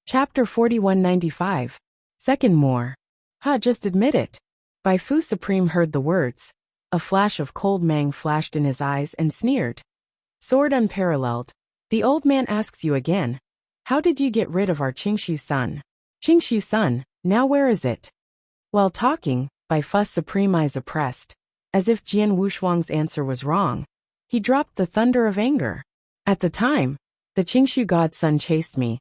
Chapter 4195. Second more. Just admit it. Bai Fu Supreme heard the words. A flash of cold mang flashed in his eyes and sneered. Sword unparalleled. The old man asks you again. How did you get rid of our Qingshu son? Qingshu son, now where is it? While talking, Bai Fu Supreme eyes oppressed. As if Jian Wushuang's answer was wrong. He dropped the thunder of anger. At the time, the Qingshu godson chased me,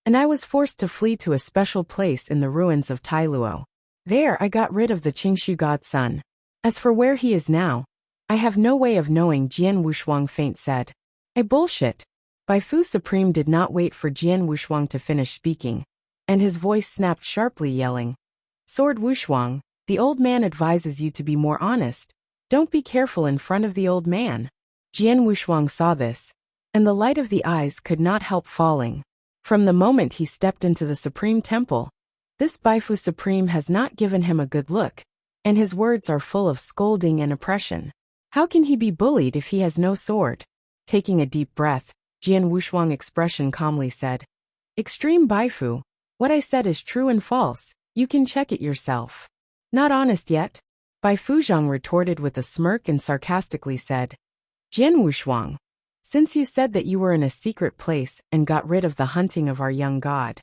and I was forced to flee to a special place in the ruins of Tailuo. There I got rid of the Qingshu godson. As for where he is now, I have no way of knowing, Jian Wushuang faint said. I bullshit. Bai Fu Supreme did not wait for Jian Wushuang to finish speaking, and his voice snapped sharply, yelling. Sword Wushuang, the old man advises you to be more honest. Don't be careful in front of the old man. Jian Wushuang saw this, and the light of the eyes could not help falling. From the moment he stepped into the Supreme Temple, this Bai Fu Supreme has not given him a good look, and his words are full of scolding and oppression. How can he be bullied if he has no sword? Taking a deep breath, Jian Wushuang expression calmly said. Extreme Bai Fu, what I said is true and false, you can check it yourself. Not honest yet? Bai Fu Zhang retorted with a smirk and sarcastically said. Jian Wushuang, since you said that you were in a secret place and got rid of the hunting of our young god,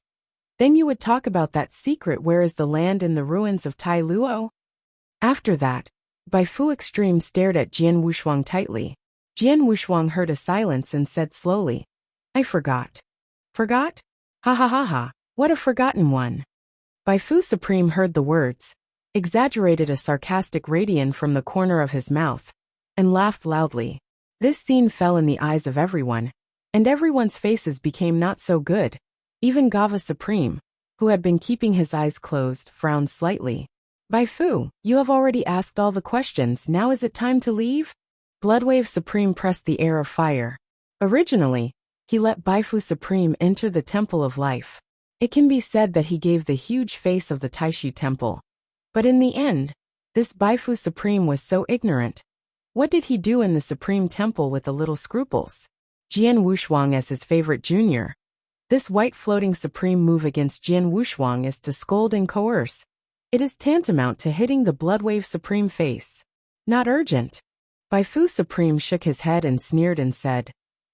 then you would talk about that secret. Where is the land in the ruins of Tai Luo? After that, Bai Fu Extreme stared at Jian Wushuang tightly. Jian Wushuang heard a silence and said slowly, I forgot. Forgot? Ha ha ha ha, what a forgotten one. Bai Fu Supreme heard the words, exaggerated a sarcastic radian from the corner of his mouth, and laughed loudly. This scene fell in the eyes of everyone, and everyone's faces became not so good. Even Gava Supreme, who had been keeping his eyes closed, frowned slightly. Bai Fu, you have already asked all the questions, now is it time to leave? Bloodwave Supreme pressed the air of fire. Originally, he let Bai Fu Supreme enter the Temple of Life. It can be said that he gave the huge face of the Taishu Temple. But in the end, this Bai Fu Supreme was so ignorant. What did he do in the Supreme Temple with the little scruples? Jian Wushuang as his favorite junior. This white floating Supreme move against Jian Wushuang is to scold and coerce. It is tantamount to hitting the Bloodwave Supreme face. Not urgent. Bai Fu Supreme shook his head and sneered and said,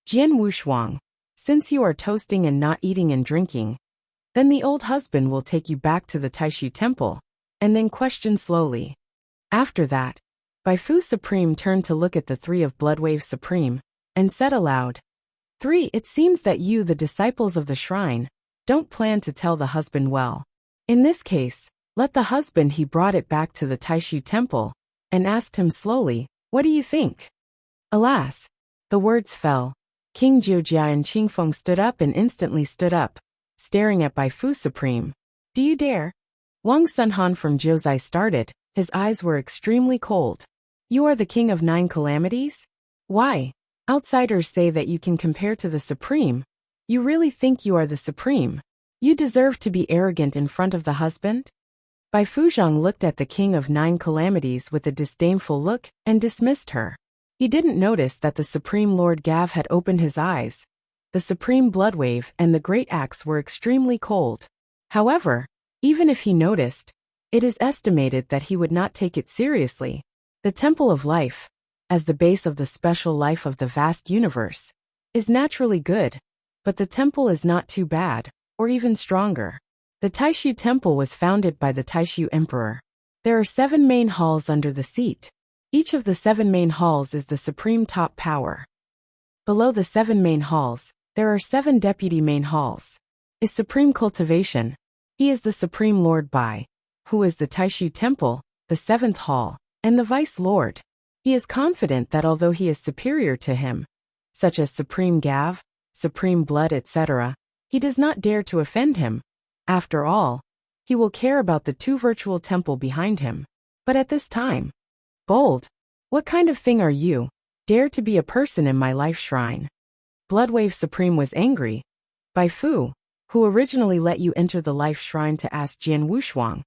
Jian Wushuang, since you are toasting and not eating and drinking, then the old husband will take you back to the Taishu Temple, and then question slowly. After that, Bai Fu Supreme turned to look at the three of Bloodwave Supreme, and said aloud, 3. It seems that you, the disciples of the shrine, don't plan to tell the husband well. In this case, let the husband. He brought it back to the Taishu Temple, and asked him slowly, what do you think? Alas, the words fell. King Jiujia and Qingfeng stood up and instantly stood up, staring at Bai Fu Supreme. Do you dare? Wang Sunhan from Jiuzhai started, his eyes were extremely cold. You are the king of 9 calamities? Why? Outsiders say that you can compare to the Supreme. You really think you are the Supreme? You deserve to be arrogant in front of the husband? Bai Fu Zhang looked at the king of 9 calamities with a disdainful look and dismissed her. He didn't notice that the Supreme Lord Gav had opened his eyes. The Supreme Bloodwave and the Great Axe were extremely cold. However, even if he noticed, it is estimated that he would not take it seriously. The Temple of Life, as the base of the special life of the vast universe, is naturally good, but the temple is not too bad, or even stronger. The Taishu Temple was founded by the Taishu Emperor. There are 7 main halls under the seat. Each of the 7 main halls is the supreme top power. Below the 7 main halls, there are 7 deputy main halls. Is supreme cultivation. He is the Supreme Lord Bai, who is the Taishu Temple, the 7th hall, and the Vice Lord. He is confident that although he is superior to him, such as Supreme Gav, Supreme Blood, etc., he does not dare to offend him. After all, he will care about the 2 virtual temple behind him. But at this time, bold, what kind of thing are you? Dare to be a person in my life shrine? Bloodwave Supreme was angry. Bai Fu, who originally let you enter the life shrine to ask Jian Wushuang,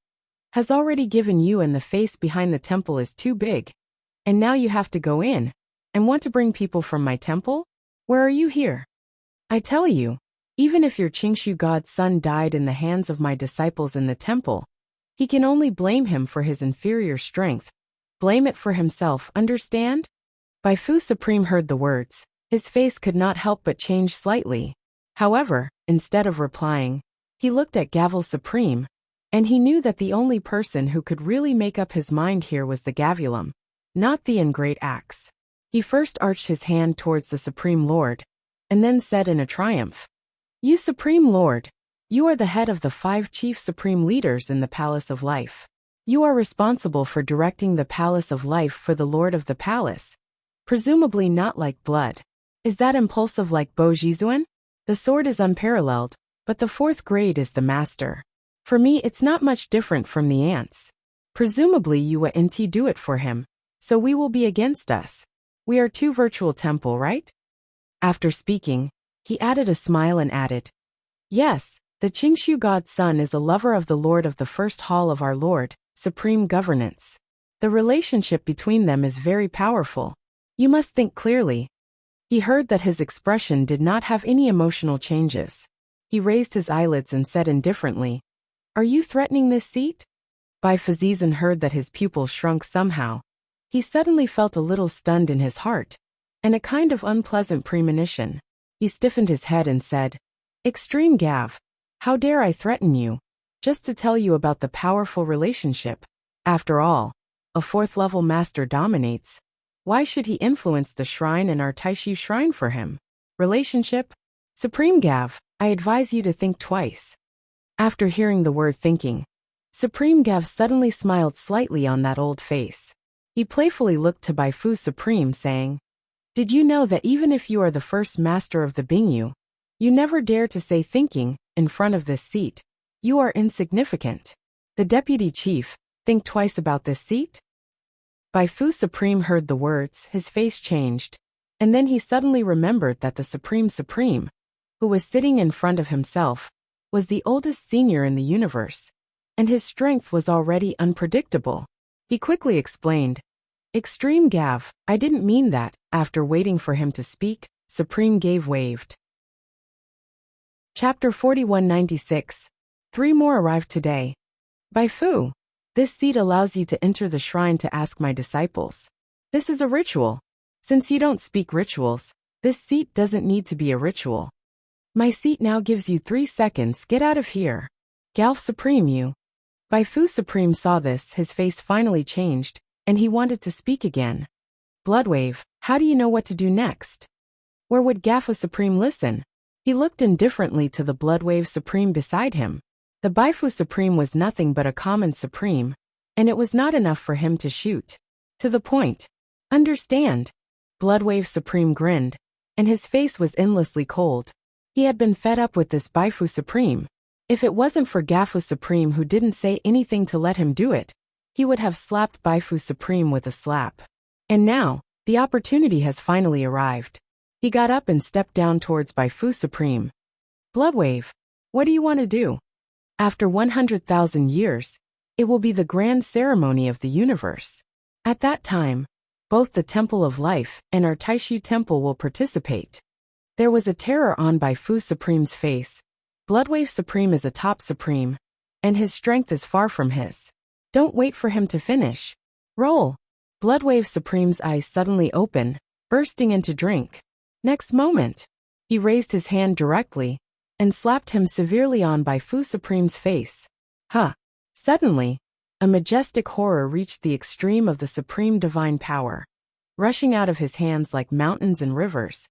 has already given you, and the face behind the temple is too big. And now you have to go in, and want to bring people from my temple? Where are you here? I tell you, Even if your Qingshu god's son died in the hands of my disciples in the temple, he can only blame him for his inferior strength. Blame it for himself, understand? Bai Fu Supreme heard the words. His face could not help but change slightly. However, instead of replying, he looked at Gavel Supreme, and he knew that the only person who could really make up his mind here was the Gavulum, not the Great Axe. He first arched his hand towards the Supreme Lord, and then said in a triumph, "You Supreme Lord, you are the head of the 5 chief supreme leaders in the Palace of Life. You are responsible for directing the Palace of Life for the Lord of the Palace, presumably not like blood. Is that impulsive like Bo Jizuan? The sword is unparalleled, but the 4th grade is the master. For me it's not much different from the ants. Presumably you wouldn't do it for him, so we will be against us. We are 2 virtual temple, right?" After speaking, he added a smile and added, "Yes, the Qingshu god's son is a lover of the Lord of the first hall of our Lord, Supreme Governance. The relationship between them is very powerful. You must think clearly." He heard that his expression did not have any emotional changes. He raised his eyelids and said indifferently, "Are you threatening this seat?" Bai Fazizan heard that his pupil shrunk somehow. He suddenly felt a little stunned in his heart, and a kind of unpleasant premonition. He stiffened his head and said, "Extreme Gav, how dare I threaten you? Just to tell you about the powerful relationship. After all, a 4th-level master dominates. Why should he influence the shrine and our Taishu shrine for him? Relationship? Supreme Gav, I advise you to think twice." After hearing the word thinking, Supreme Gav suddenly smiled slightly on that old face. He playfully looked to Bai Fu Supreme saying, "Did you know that even if you are the first master of the Bingyu, you never dare to say thinking in front of this seat? You are insignificant. The deputy chief, think twice about this seat?" Bai Fu Supreme heard the words, his face changed, and then he suddenly remembered that the Supreme, who was sitting in front of himself, was the oldest senior in the universe, and his strength was already unpredictable. He quickly explained, "Extreme Gav, I didn't mean that." After waiting for him to speak, Supreme Gav waved. Chapter 4196. 3 more arrived today. Bai Fu, this seat allows you to enter the shrine to ask my disciples. This is a ritual. Since you don't speak rituals, this seat doesn't need to be a ritual. My seat now gives you 3 seconds. Get out of here. Galf Supreme you. Bai Fu Supreme saw this, his face finally changed, and he wanted to speak again. Bloodwave, how do you know what to do next? Where would Gaffa Supreme listen? He looked indifferently to the Bloodwave Supreme beside him. The Bai Fu Supreme was nothing but a common Supreme, and it was not enough for him to shoot. To the point. Understand? Bloodwave Supreme grinned, and his face was endlessly cold. He had been fed up with this Bai Fu Supreme. If it wasn't for Gaffa Supreme who didn't say anything to let him do it, he would have slapped Bai Fu Supreme with a slap. And now, the opportunity has finally arrived. He got up and stepped down towards Bai Fu Supreme. Bloodwave, what do you want to do? After 100,000 years, it will be the grand ceremony of the universe. At that time, both the Temple of Life and our Taishu Temple will participate. There was a terror on Bai Fu Supreme's face. Bloodwave Supreme is a top Supreme, and his strength is far from his. Don't wait for him to finish. Roll. Bloodwave Supreme's eyes suddenly open, bursting into drink. Next moment, he raised his hand directly and slapped him severely on Bai Fu Supreme's face. Huh. Suddenly, a majestic horror reached the extreme of the supreme divine power, rushing out of his hands like mountains and rivers,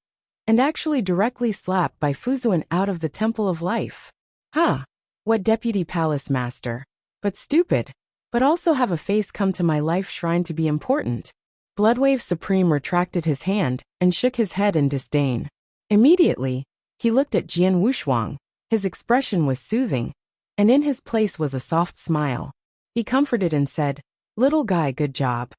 and actually directly slapped Bai Fuzuan out of the Temple of Life. Huh. What deputy palace master. But stupid. But also have a face come to my life shrine to be important. Bloodwave Supreme retracted his hand and shook his head in disdain. Immediately, he looked at Jian Wushuang. His expression was soothing, and in his place was a soft smile. He comforted and said, "Little guy, good job."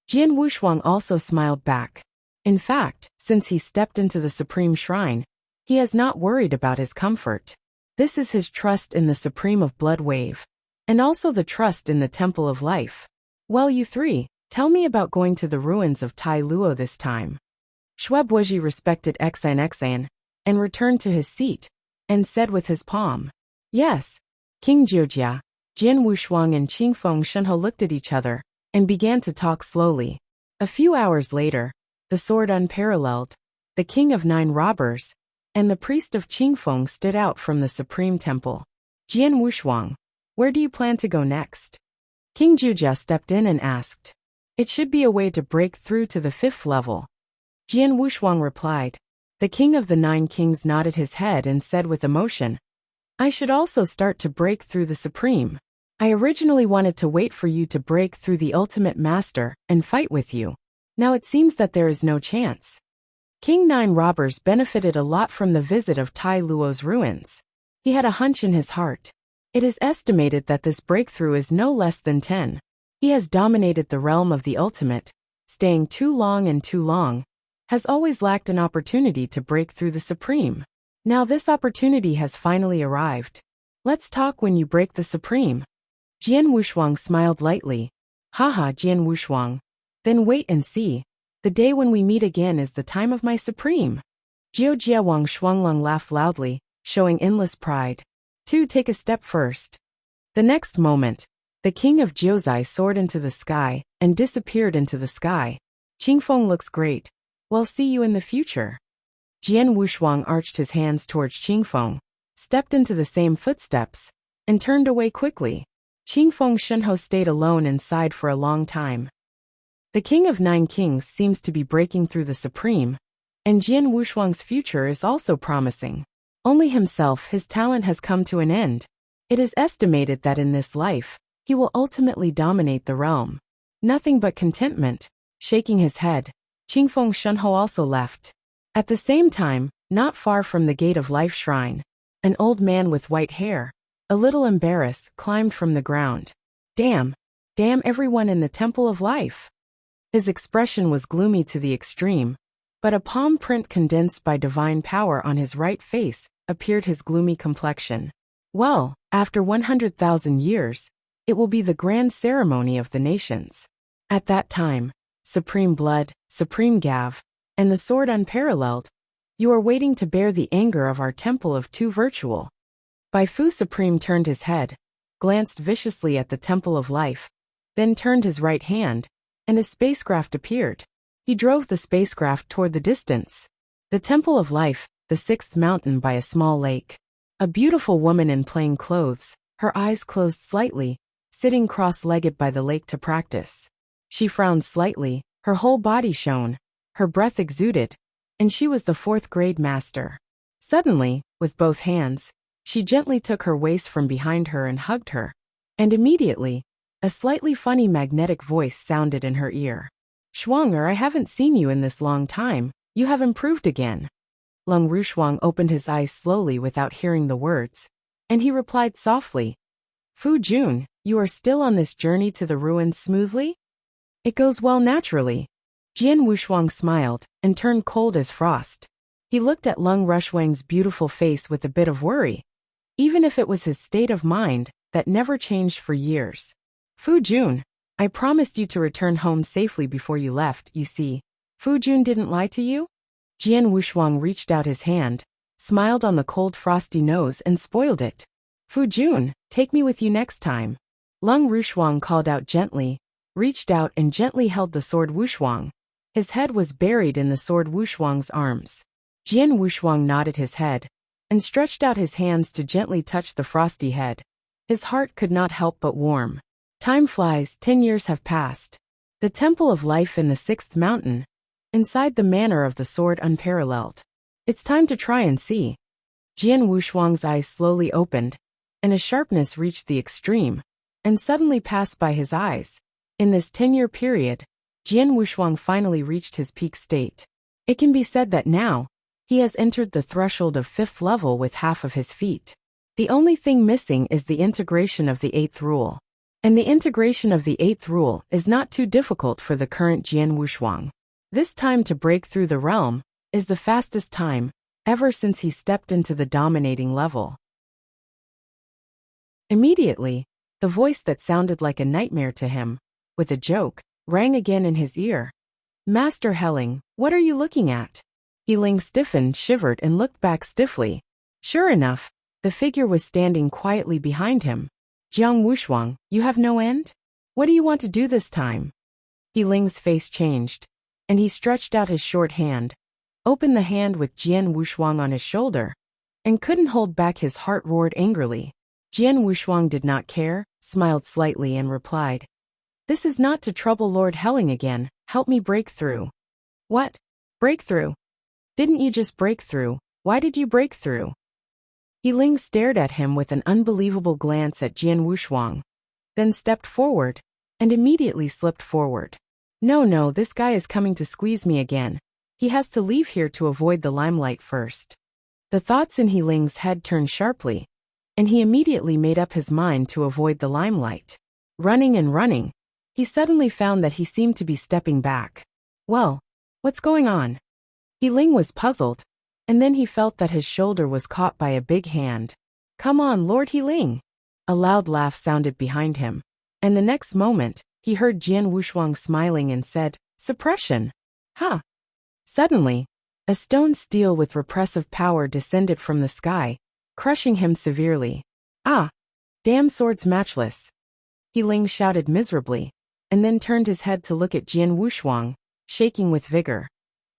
Jian Wushuang also smiled back. In fact, since he stepped into the Supreme Shrine, he has not worried about his comfort. This is his trust in the Supreme of Blood Wave, and also the trust in the Temple of Life. Well, you three, tell me about going to the ruins of Tai Luo this time. Shuebuji respected Xan and returned to his seat, and said with his palm, "Yes." King Jiujia, Jian Wushuang and Qingfeng Shenhe looked at each other and began to talk slowly. A few hours later, the sword unparalleled, the king of 9 robbers, and the priest of Qingfeng stood out from the supreme temple. "Jian Wushuang, where do you plan to go next?" King Jiujia stepped in and asked. "It should be a way to break through to the 5th level." Jian Wushuang replied. The king of the 9 kings nodded his head and said with emotion, "I should also start to break through the supreme. I originally wanted to wait for you to break through the ultimate master and fight with you. Now it seems that there is no chance." King 9 robbers benefited a lot from the visit of Tai Luo's ruins. He had a hunch in his heart. It is estimated that this breakthrough is no less than 10. He has dominated the realm of the ultimate, staying too long, has always lacked an opportunity to break through the supreme. Now this opportunity has finally arrived. Let's talk when you break the supreme. Jian Wushuang smiled lightly. "Haha, Jian Wushuang. Then wait and see. The day when we meet again is the time of my supreme." Jiujia Wang Shuanglong laughed loudly, showing endless pride. "Two, take a step first." The next moment, the king of Jiuzai soared into the sky and disappeared into the sky. "Qingfeng looks great. We'll see you in the future." Jian Wushuang arched his hands towards Qingfeng, stepped into the same footsteps, and turned away quickly. Qingfeng Shenhe stayed alone inside for a long time. The king of 9 kings seems to be breaking through the supreme, and Jian Wushuang's future is also promising. Only himself, his talent has come to an end. It is estimated that in this life, he will ultimately dominate the realm. Nothing but contentment. Shaking his head, Qingfeng Shenhe also left. At the same time, not far from the Gate of Life Shrine, an old man with white hair, a little embarrassed, climbed from the ground. Damn everyone in the Temple of Life." His expression was gloomy to the extreme, but a palm print condensed by divine power on his right face appeared his gloomy complexion. "Well, after 100,000 years, it will be the grand ceremony of the nations. At that time, supreme blood, supreme gav, and the sword unparalleled, you are waiting to bear the anger of our temple of 2 virtual." Bai Fu Supreme turned his head, glanced viciously at the Temple of Life, then turned his right hand, and a spacecraft appeared. He drove the spacecraft toward the distance. The Temple of Life, the 6th mountain by a small lake. A beautiful woman in plain clothes, her eyes closed slightly, sitting cross-legged by the lake to practice. She frowned slightly, her whole body shone, her breath exuded, and she was the 4th grade master. Suddenly, with both hands, she gently took her waist from behind her and hugged her, and immediately, a slightly funny magnetic voice sounded in her ear. "Shuang'er, I haven't seen you in this long time, you have improved again." Lung Rushuang opened his eyes slowly without hearing the words, and he replied softly, "Fu Jun, you are still on this journey to the ruins smoothly?" "It goes well naturally." Jian Wushuang smiled and turned cold as frost. He looked at Lung Rushuang's beautiful face with a bit of worry, even if it was his state of mind that never changed for years. "Fu Jun, I promised you to return home safely before you left, you see. Fu Jun didn't lie to you?" Jian Wushuang reached out his hand, smiled on the cold frosty nose and spoiled it. "Fu Jun, take me with you next time." Lung Rushuang called out gently, reached out and gently held the sword Wushuang. His head was buried in the sword Wushuang's arms. Jian Wushuang nodded his head, and stretched out his hands to gently touch the frosty head. His heart could not help but warm. Time flies, 10 years have passed. The Temple of Life in the 6th mountain, inside the manor of the sword unparalleled. It's time to try and see. Jian Wushuang's eyes slowly opened, and a sharpness reached the extreme, and suddenly passed by his eyes. In this 10-year period, Jian Wushuang finally reached his peak state. It can be said that now, he has entered the threshold of 5th level with half of his feet. The only thing missing is the integration of the 8th rule. And the integration of the 8th rule is not too difficult for the current Jian Wushuang. This time to break through the realm is the fastest time ever since he stepped into the dominating level. Immediately, the voice that sounded like a nightmare to him, with a joke, rang again in his ear. "Master Helling, what are you looking at?" Heling stiffened, shivered and looked back stiffly. Sure enough, the figure was standing quietly behind him. Jiang Wushuang, you have no end? What do you want to do this time? He Ling's face changed, and he stretched out his short hand, opened the hand with Jian Wushuang on his shoulder, and couldn't hold back. His heart roared angrily. Jian Wushuang did not care, smiled slightly and replied, "This is not to trouble Lord Helling again, help me break through." What? Break through? Didn't you just break through? Why did you break through? He Ling stared at him with an unbelievable glance at Jian Wushuang, then stepped forward, and immediately slipped forward. No, this guy is coming to squeeze me again. He has to leave here to avoid the limelight first. The thoughts in He Ling's head turned sharply, and he immediately made up his mind to avoid the limelight. Running and running, he suddenly found that he seemed to be stepping back. Well, what's going on? He Ling was puzzled, and then he felt that his shoulder was caught by a big hand. Come on, Lord He Ling! A loud laugh sounded behind him, and the next moment, he heard Jian Wushuang smiling and said, "Suppression! Huh!" Suddenly, a stone steel with repressive power descended from the sky, crushing him severely. Ah! Damn swords matchless! He Ling shouted miserably, and then turned his head to look at Jian Wushuang, shaking with vigor.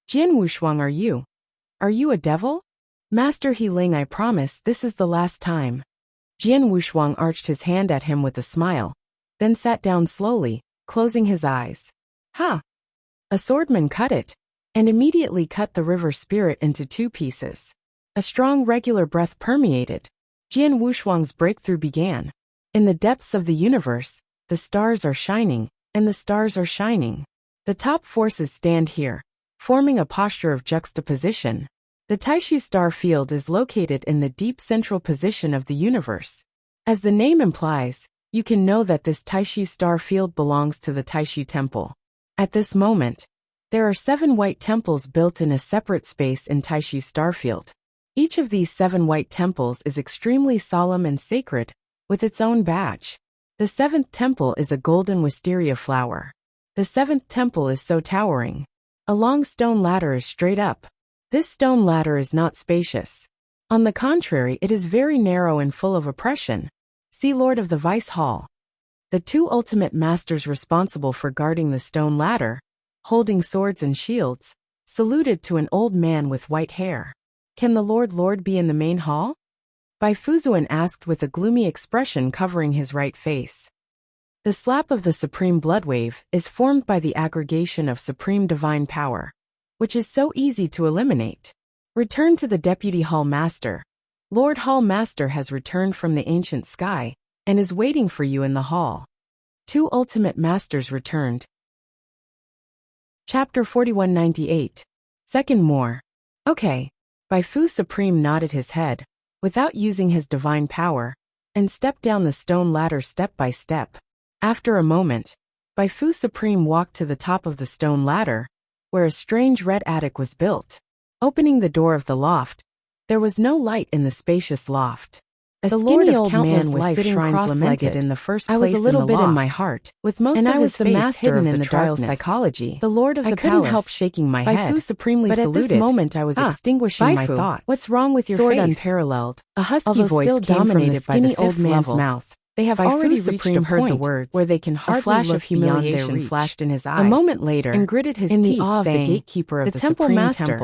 Jian Wushuang, are you a devil? Master He Ling, I promise this is the last time. Jian Wushuang arched his hand at him with a smile, then sat down slowly, closing his eyes. Ha! A swordman cut it, and immediately cut the river spirit into two pieces. A strong regular breath permeated. Jian Wushuang's breakthrough began. In the depths of the universe, the stars are shining, and the stars are shining. The top forces stand here, forming a posture of juxtaposition. The Taishu star field is located in the deep central position of the universe. As the name implies, you can know that this Taishu star field belongs to the Taishu temple. At this moment, there are 7 white temples built in a separate space in Taishu starfield. Each of these 7 white temples is extremely solemn and sacred, with its own badge. The 7th temple is a golden wisteria flower. The 7th temple is so towering. A long stone ladder is straight up. This stone ladder is not spacious. On the contrary, it is very narrow and full of oppression. See Lord of the Vice Hall. The 2 ultimate masters responsible for guarding the stone ladder, holding swords and shields, saluted to an old man with white hair. Can the Lord be in the main hall? Bai Fuzuan asked with a gloomy expression covering his right face. The slap of the supreme blood wave is formed by the aggregation of supreme divine power, which is so easy to eliminate. Return to the Deputy Hall Master. Lord Hall Master has returned from the ancient sky, and is waiting for you in the hall. 2 ultimate masters returned. Chapter 4198. Second more. Okay. Bai Fu Supreme nodded his head, without using his divine power, and stepped down the stone ladder step by step. After a moment, Bai Fu Supreme walked to the top of the stone ladder, where a strange red attic was built. Opening the door of the loft, there was no light in the spacious loft. The skinny old man was sitting cross-legged in the first place. I was a little bit in my heart, with most of his face hidden in the trial psychology. The Lord of the Palace. I couldn't help shaking my head. Bai Fu supremely saluted. But at this moment I was extinguishing my thoughts. What's wrong with your face? Sword unparalleled. A husky voice still dominated by the skinny old man's mouth. They have already reached a point where they can hardly look beyond their reach. Flashed in his eyes. A moment later, and gritted his teeth, in the awe of the gatekeeper of the temple master.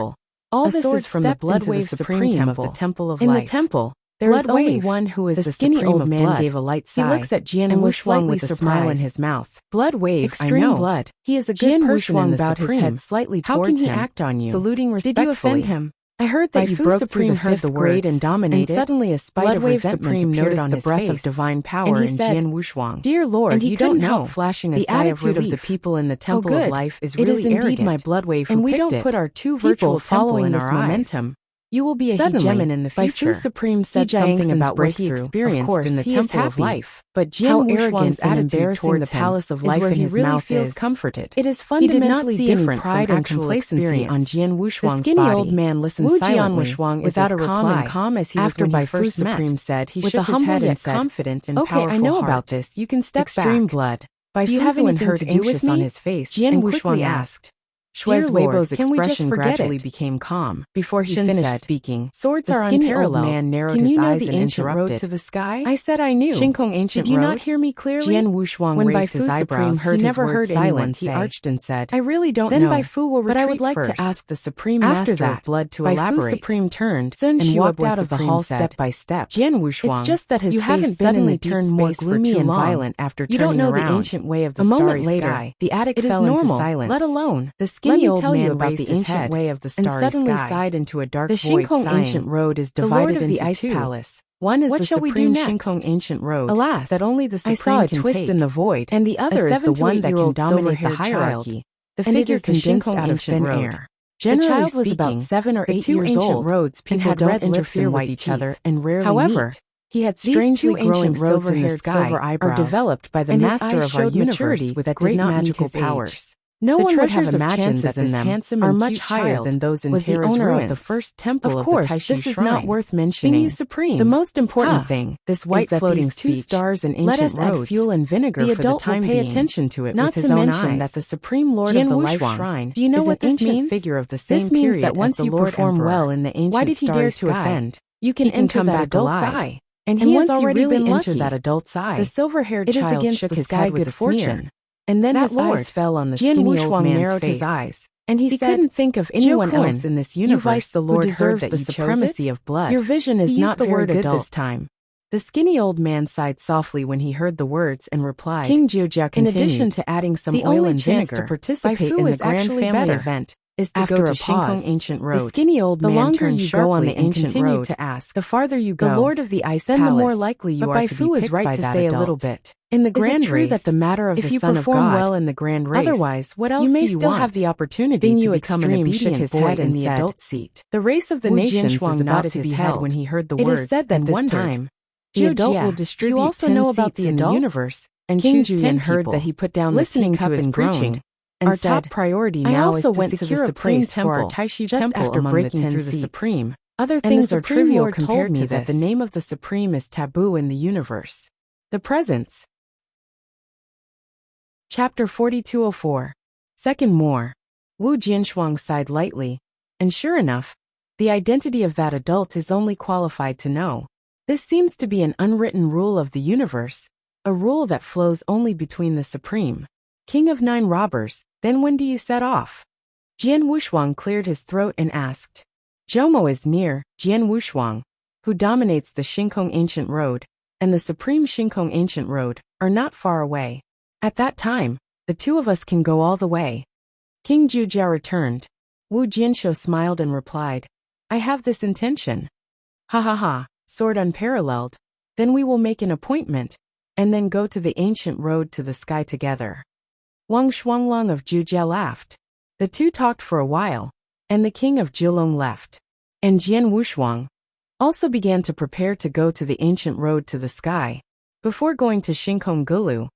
All this is from the blood wave supreme of the temple of life. In the temple, there is only one who is the skinny old man gave a light sigh. He looks at Jian Wushuang with a smile in his mouth. Blood wave, extreme blood. He is a good person in the bowed his head slightly towards him. How can he act on you? Saluting respectfully. Did you offend him? I heard that you broke through the 5th grade and dominated, and suddenly a spite of resentment appeared on the breath of divine power in Jian Wushuang. Dear Lord, and you don't know, flashing a sigh of relief. The attitude of the people in the temple of life is really arrogant. It is indeed my blood wave and we don't put our 2 virtual following this momentum. You will be a hegemon in the future. Bai Fu Supreme said something about what he experienced in the temple of life, but Jian Wushuang's attitude towards the palace of life in his mouth feels comforted. It is fundamentally different pride and complacency on Jian Wushuang's body. The skinny old man listened silently, without a reply, calm as he was when Bai Fu Supreme said. He shook his head and said, confident and powerful. Okay, I know about this. You can step back. Extreme blood. Do you have anything to do with me? On his face, Jian Wushuang asked. Shui's Weibo's can we just expression forget gradually it? became calm. Before he Shin finished said, speaking, Swords the are skinny old unparalleled. man narrowed Can his you know eyes the and ancient road interrupted. to the sky? I said I knew. Shinkong ancient Did you road? not hear me clearly? Jian Wushuang When Bai raised his Fu eyebrows. Supreme heard He his never word heard anyone silent, he say. arched and said, I really don't then know. Bai Fu will but I retreat would like first. to ask the Supreme After Master that, of Blood to Bai Fu elaborate. Supreme turned Sun and walked Shuibo out of the Supreme hall said, step by step. Jian Wushuang, It's just that his you face haven't been in suddenly the deep turned more space for gloomy too and long. violent after You turning don't know around. the ancient way of the A starry moment later, sky. the attic It is fell normal, into silence. let alone. The Let skinny me old tell you man about raised the his ancient head way of the and starry suddenly sky. sighed into a dark The void, Shinkong sighing. ancient road is The Lord divided of the into Ice two. Palace. One is What the shall we supreme do next? Shinkong ancient road. Alas, that only the I supreme saw a can twist take. in the void, And the other is the one that can dominate the hierarchy. The And it figure is the condensed Shinkong out of ancient thin road. air. The Generally child was about speaking, 7 or the 8 two years ancient old, roads and people had don't red lips interfere and with white each teeth. other and rarely However, meet. he had These strangely two ancient growing roads in the silver-haired sky silver are eyebrows, developed by the and his master eyes of our showed universe maturity with that great did not meet magical his age. powers. No The one would treasures have of imagined chances that this in them handsome are and much cute higher child than those in was the Terra's owner ruins. of the first temple Of of course, the Taishu this is Shrine. not worth mentioning. You supreme. The most important Ha. thing, This white is that floating these two speech, stars and let ancient us add roads, fuel and vinegar the for the adult time will pay being. attention to it Not with his to own mention eyes. that the supreme lord Jian of the life Wushuang, shrine do you know is what an this ancient means? figure of the same This means period that once as the you Lord perform Emperor. well in the ancient Why did he starry dare to sky, offend? you can He can enter come that back adult's alive. eye. And And he once has you already really been enter lucky. that adult's eye, The silver-haired it is child against shook the his sky head with good a sneer. fortune. And then That his eyes lord, fell on the Jian skinny Wushuang old man's narrowed face. his eyes, And he said, couldn't think of anyone "Jiu-kun, else in this you universe vice the Lord who deserves heard that the you chose supremacy it? of blood. Your vision is He not used the very word good adult. this time." The skinny old man sighed softly when he heard the words and replied, King Jiujia in continued, addition to adding some the oil only and chance vinegar, to participate Bai Fu in the is grand actually family better. event is to After go a to pause, Shinkong Ancient the Road. skinny old The man longer turned you go on sharply the and ancient continued road, to ask, the farther you the go, Lord of the Ice then Palace, the more likely you but are Bai to Fu be is picked right by to that say adult. a little bit. In the Is grand it true race, that the matter of if the you Son of perform God, well in the grand race, otherwise, what else you may do you still want? have the opportunity Being to you become an extreme obedient shook his boy head in and the said, adult seat. The race of the Wu nations Jianshuang is about nodded to his be head held. when he heard the It words is said that and this wondered. time, the adult will distribute you also 10 know about seats the in the adult? universe and King choose 10 Juyan heard people. that he put down Listening the to teacup his and preaching, groaned, and our said, top priority I now also is to went to secure the a place supreme for our temple Taishu just temple after among breaking the 10 through the seats. supreme. Other And things the are Supreme trivial Lord compared told me to that the this. name of the supreme is taboo in the universe. The presence. Chapter 4204. Second more. Wu Jianshuang sighed lightly, and sure enough, the identity of that adult is only qualified to know. This seems to be an unwritten rule of the universe, a rule that flows only between the Supreme King of 9 robbers. Then when do you set off? Jian Wushuang cleared his throat and asked. Zhoumo is near, Jian Wushuang, who dominates the Shinkong Ancient Road, and the Supreme Shinkong Ancient Road, are not far away. At that time, the two of us can go all the way. King Jiujia returned. Wu Jianshou smiled and replied, I have this intention. Ha ha ha, sword unparalleled. Then we will make an appointment, and then go to the ancient road to the sky together. Wang Shuanglong of Jiujia laughed. The two talked for a while, and the king of Jilong left. And Jian Wushuang also began to prepare to go to the ancient road to the sky. Before going to Shinkong Gulu,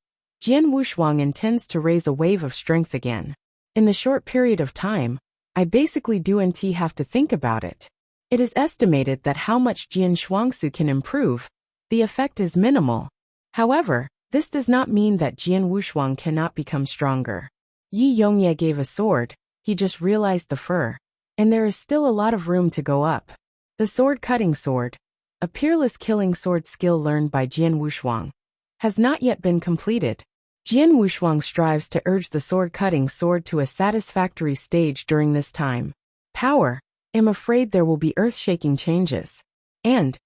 Jian Wushuang intends to raise a wave of strength again. In the short period of time, I basically do and have to think about it. It is estimated that how much Jian Shuangsu can improve, the effect is minimal. However, this does not mean that Jian Wushuang cannot become stronger. Yi Yongye gave a sword, he just realized the fur. And there is still a lot of room to go up. The sword-cutting sword, a peerless killing sword skill learned by Jian Wushuang, has not yet been completed. Jian Wushuang strives to urge the sword-cutting sword to a satisfactory stage during this time. Power, I'm afraid there will be earth-shaking changes. And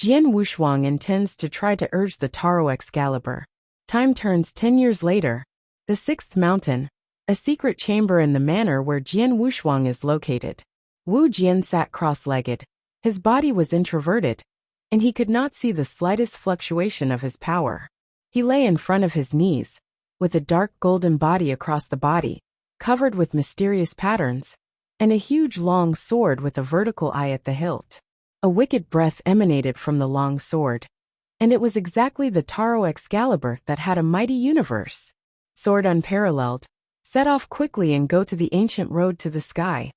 Jian Wushuang intends to try to urge the Taro Excalibur. Time turns 10 years later. The 6th mountain, a secret chamber in the manor where Jian Wushuang is located. Wu Jian sat cross-legged. His body was introverted, and he could not see the slightest fluctuation of his power. He lay in front of his knees, with a dark golden body across the body, covered with mysterious patterns, and a huge long sword with a vertical eye at the hilt. A wicked breath emanated from the long sword, and it was exactly the Taro Excalibur that had a mighty universe. Sword unparalleled, set off quickly and go to the ancient road to the sky.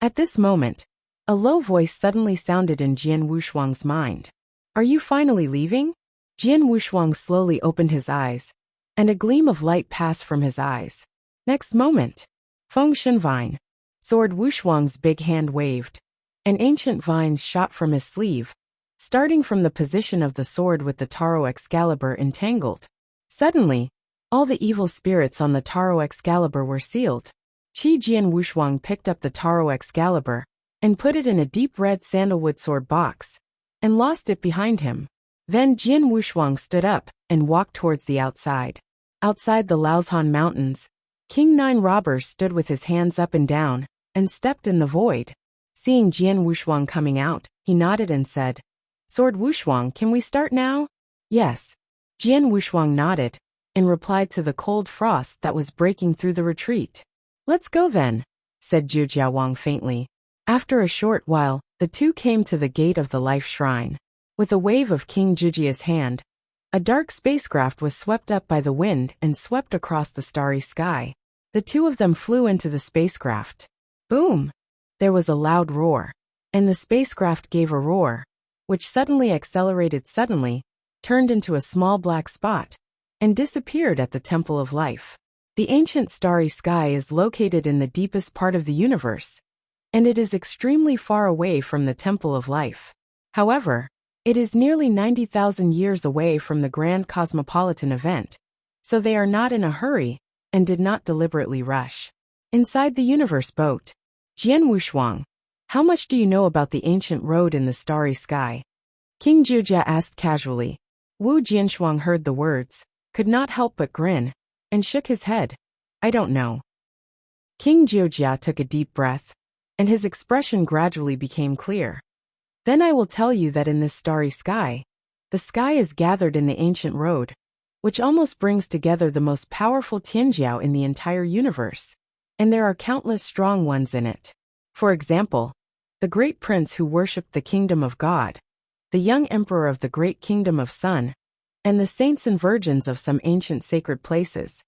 At this moment, a low voice suddenly sounded in Jian Wushuang's mind. Are you finally leaving? Jian Wushuang slowly opened his eyes, and a gleam of light passed from his eyes. Next moment, Fengshen vine. Sword Wuxuang's big hand waved. An ancient vine shot from his sleeve, starting from the position of the sword with the Taro Excalibur entangled. Suddenly, all the evil spirits on the Taro Excalibur were sealed. Qi Jian Wuxuang picked up the Taro Excalibur and put it in a deep red sandalwood sword box and lost it behind him. Then Jian Wuxuang stood up and walked towards the outside. Outside the Laozhan Mountains, King Nine Robbers stood with his hands up and down and stepped in the void. Seeing Jian Wuxuang coming out, he nodded and said, "Sword Wuxuang, can we start now?" "Yes." Jian Wuxuang nodded and replied to the cold frost that was breaking through the retreat. "Let's go then," said Zhu Jiawang faintly. After a short while, the two came to the gate of the Life Shrine. With a wave of King Zhujia's hand, a dark spacecraft was swept up by the wind and swept across the starry sky. The two of them flew into the spacecraft. Boom! There was a loud roar, and the spacecraft gave a roar, which suddenly accelerated turned into a small black spot, and disappeared at the Temple of Life. The ancient starry sky is located in the deepest part of the universe, and it is extremely far away from the Temple of Life. However, it is nearly 90,000 years away from the grand cosmopolitan event, so they are not in a hurry and did not deliberately rush. Inside the universe boat, Jian Wuxuang, how much do you know about the ancient road in the starry sky? King Zhujia asked casually. Wu Jianshuang heard the words, could not help but grin, and shook his head. I don't know. King Zhujia took a deep breath, and his expression gradually became clear. Then I will tell you that in this starry sky, the sky is gathered in the ancient road, which almost brings together the most powerful Tianjiao in the entire universe, and there are countless strong ones in it. For example, the great prince who worshipped the kingdom of God, the young emperor of the great kingdom of Sun, and the saints and virgins of some ancient sacred places.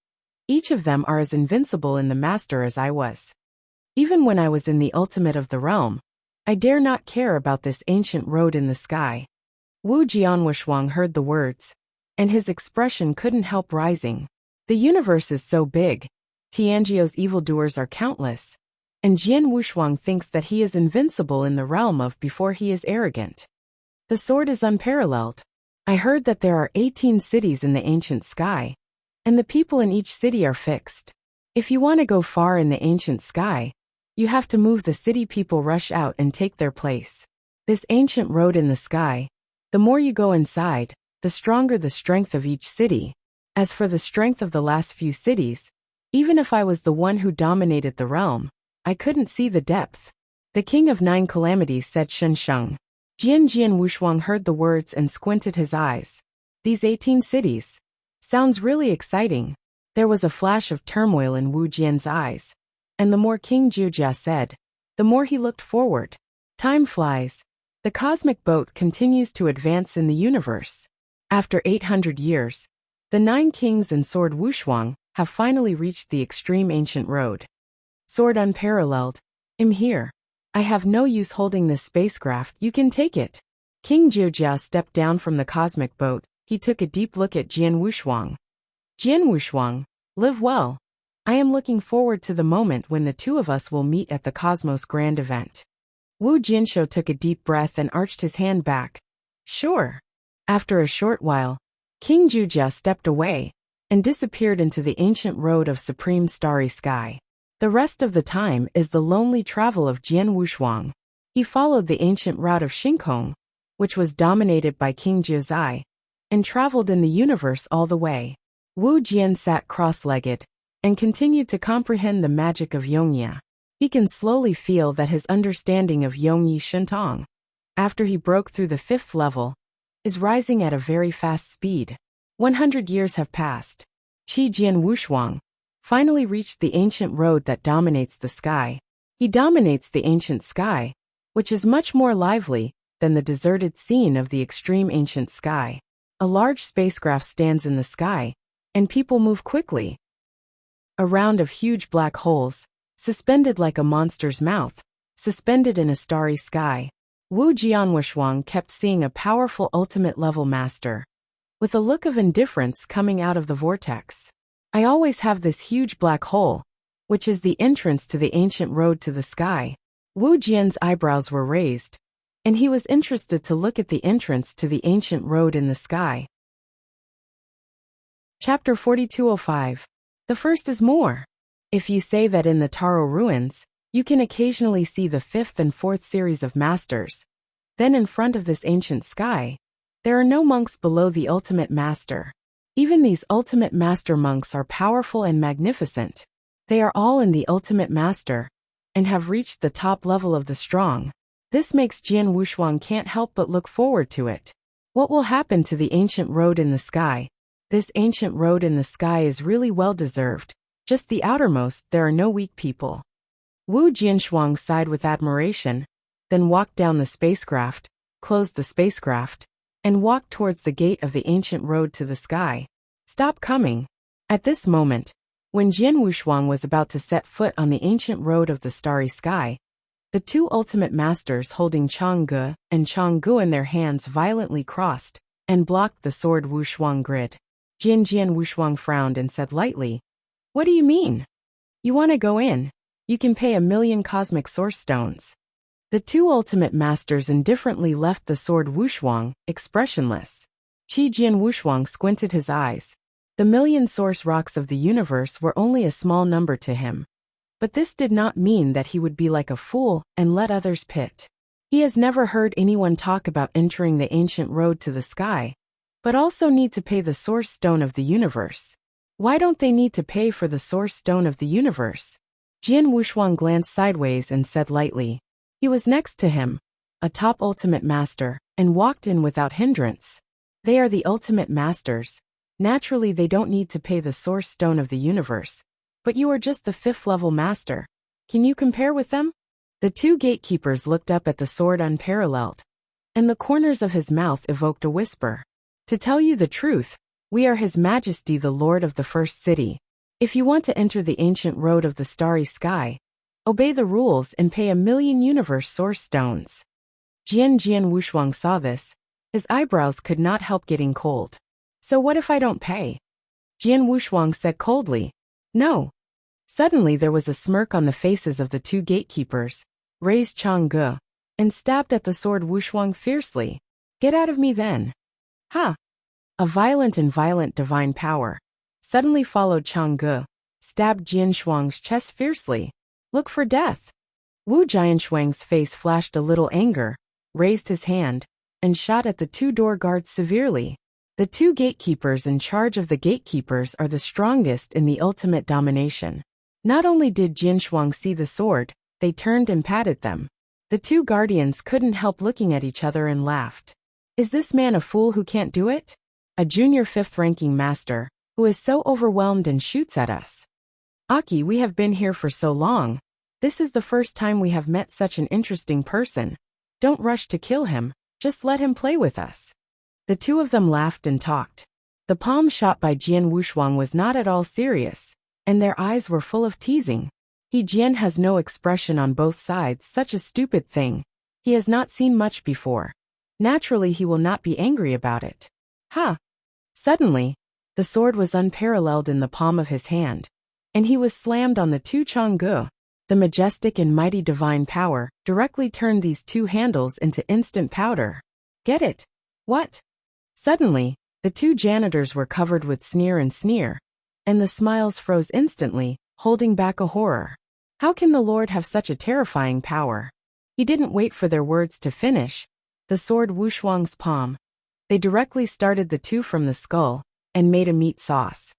Each of them are as invincible in the master as I was. Even when I was in the ultimate of the realm, I dare not care about this ancient road in the sky. Wu Jianwushuang heard the words, and his expression couldn't help rising. The universe is so big, Tianjiao's evildoers are countless, and Jian Wuxuang thinks that he is invincible in the realm of before he is arrogant. The sword is unparalleled. I heard that there are 18 cities in the ancient sky, and the people in each city are fixed. If you want to go far in the ancient sky, you have to move the city people rush out and take their place. This ancient road in the sky, the more you go inside, the stronger the strength of each city. As for the strength of the last few cities, even if I was the one who dominated the realm, I couldn't see the depth. The king of 9 calamities said Shen Sheng. Jian Wuxuang heard the words and squinted his eyes. These 18 cities. Sounds really exciting. There was a flash of turmoil in Wu Jian's eyes. And the more King Zhujia said, the more he looked forward. Time flies. The cosmic boat continues to advance in the universe. After 800 years, the 9 kings and Sword Wuxuang have finally reached the extreme ancient road. Sword unparalleled. I'm here. I have no use holding this spacecraft, you can take it. King Zhujia stepped down from the cosmic boat. He took a deep look at Jian Wuxuang. Jian Wuxuang, live well. I am looking forward to the moment when the two of us will meet at the Cosmos Grand Event. Wu Jianshou took a deep breath and arched his hand back. Sure. After a short while, King Zhujia stepped away and disappeared into the ancient road of supreme starry sky. The rest of the time is the lonely travel of Jian Wuxuang. He followed the ancient route of Xingkong, which was dominated by King Jiuzai, and traveled in the universe all the way. Wu Jian sat cross-legged and continued to comprehend the magic of Yongyi. He can slowly feel that his understanding of Yongyi Shintong, after he broke through the 5th level, is rising at a very fast speed. 100 years have passed. Qi Jian Wuxuang finally reached the ancient road that dominates the sky. He dominates the ancient sky, which is much more lively than the deserted scene of the extreme ancient sky. A large spacecraft stands in the sky, and people move quickly. A round of huge black holes, suspended like a monster's mouth, suspended in a starry sky. Wu Jianwushuang kept seeing a powerful ultimate-level master, with a look of indifference coming out of the vortex. I always have this huge black hole, which is the entrance to the ancient road to the sky. Wu Jian's eyebrows were raised, and he was interested to look at the entrance to the ancient road in the sky. Chapter 4205. The first is more. If you say that in the Taro ruins, you can occasionally see the fifth and fourth series of masters, then in front of this ancient sky, there are no monks below the ultimate master. Even these ultimate master monks are powerful and magnificent. They are all in the ultimate master, and have reached the top level of the strong. This makes Jian Wushuang can't help but look forward to it. What will happen to the ancient road in the sky? This ancient road in the sky is really well deserved. Just the outermost, there are no weak people. Wu Jianshuang sighed with admiration, then walked down the spacecraft, closed the spacecraft, and walked towards the gate of the ancient road to the sky. Stop coming. At this moment, when Jian Wushuang was about to set foot on the ancient road of the starry sky, the two ultimate masters holding Changge and Changgu in their hands violently crossed and blocked the sword Wushuang grid. Jian Wushuang frowned and said lightly, "What do you mean? You want to go in? You can pay 1,000,000 cosmic source stones." The two ultimate masters indifferently left the sword Wushuang, expressionless. Jian Wushuang squinted his eyes. The 1,000,000 source rocks of the universe were only a small number to him. But this did not mean that he would be like a fool and let others pit. He has never heard anyone talk about entering the ancient road to the sky, but also need to pay the source stone of the universe. Why don't they need to pay for the source stone of the universe? Jian Wushuang glanced sideways and said lightly. He was next to him, a top ultimate master, and walked in without hindrance. They are the ultimate masters. Naturally they don't need to pay the source stone of the universe. But you are just the fifth level master. Can you compare with them? The two gatekeepers looked up at the sword unparalleled, and the corners of his mouth evoked a whisper. To tell you the truth, we are His Majesty the Lord of the First City. If you want to enter the ancient road of the starry sky, obey the rules and pay 1,000,000 universe source stones. Jian Wushuang saw this. His eyebrows could not help getting cold. So what if I don't pay? Jian Wushuang said coldly. No. Suddenly there was a smirk on the faces of the two gatekeepers, raised Changge, and stabbed at the sword Wushuang fiercely. Get out of me then. Ha! A violent divine power suddenly followed Changge, stabbed Jian Shuang's chest fiercely. Look for death. Wu Jianshuang's face flashed a little anger, raised his hand, and shot at the two door guards severely. The two gatekeepers in charge of the gatekeepers are the strongest in the ultimate domination. Not only did Jianshuang see the sword, they turned and patted them. The two guardians couldn't help looking at each other and laughed. Is this man a fool who can't do it? A junior fifth-ranking master, who is so overwhelmed and shoots at us. Aki, we have been here for so long. This is the first time we have met such an interesting person. Don't rush to kill him, just let him play with us. The two of them laughed and talked. The palm shot by Jian Wushuang was not at all serious, and their eyes were full of teasing. Jian has no expression on both sides, such a stupid thing. He has not seen much before. Naturally he will not be angry about it. Ha! Suddenly, the sword was unparalleled in the palm of his hand, and he was slammed on the two Changge. The majestic and mighty divine power directly turned these two handles into instant powder. Get it? What? Suddenly, the two janitors were covered with sneer, and the smiles froze instantly, holding back a horror. How can the Lord have such a terrifying power? He didn't wait for their words to finish. The sword Wushuang's palm. They directly started the two from the skull, and made a meat sauce.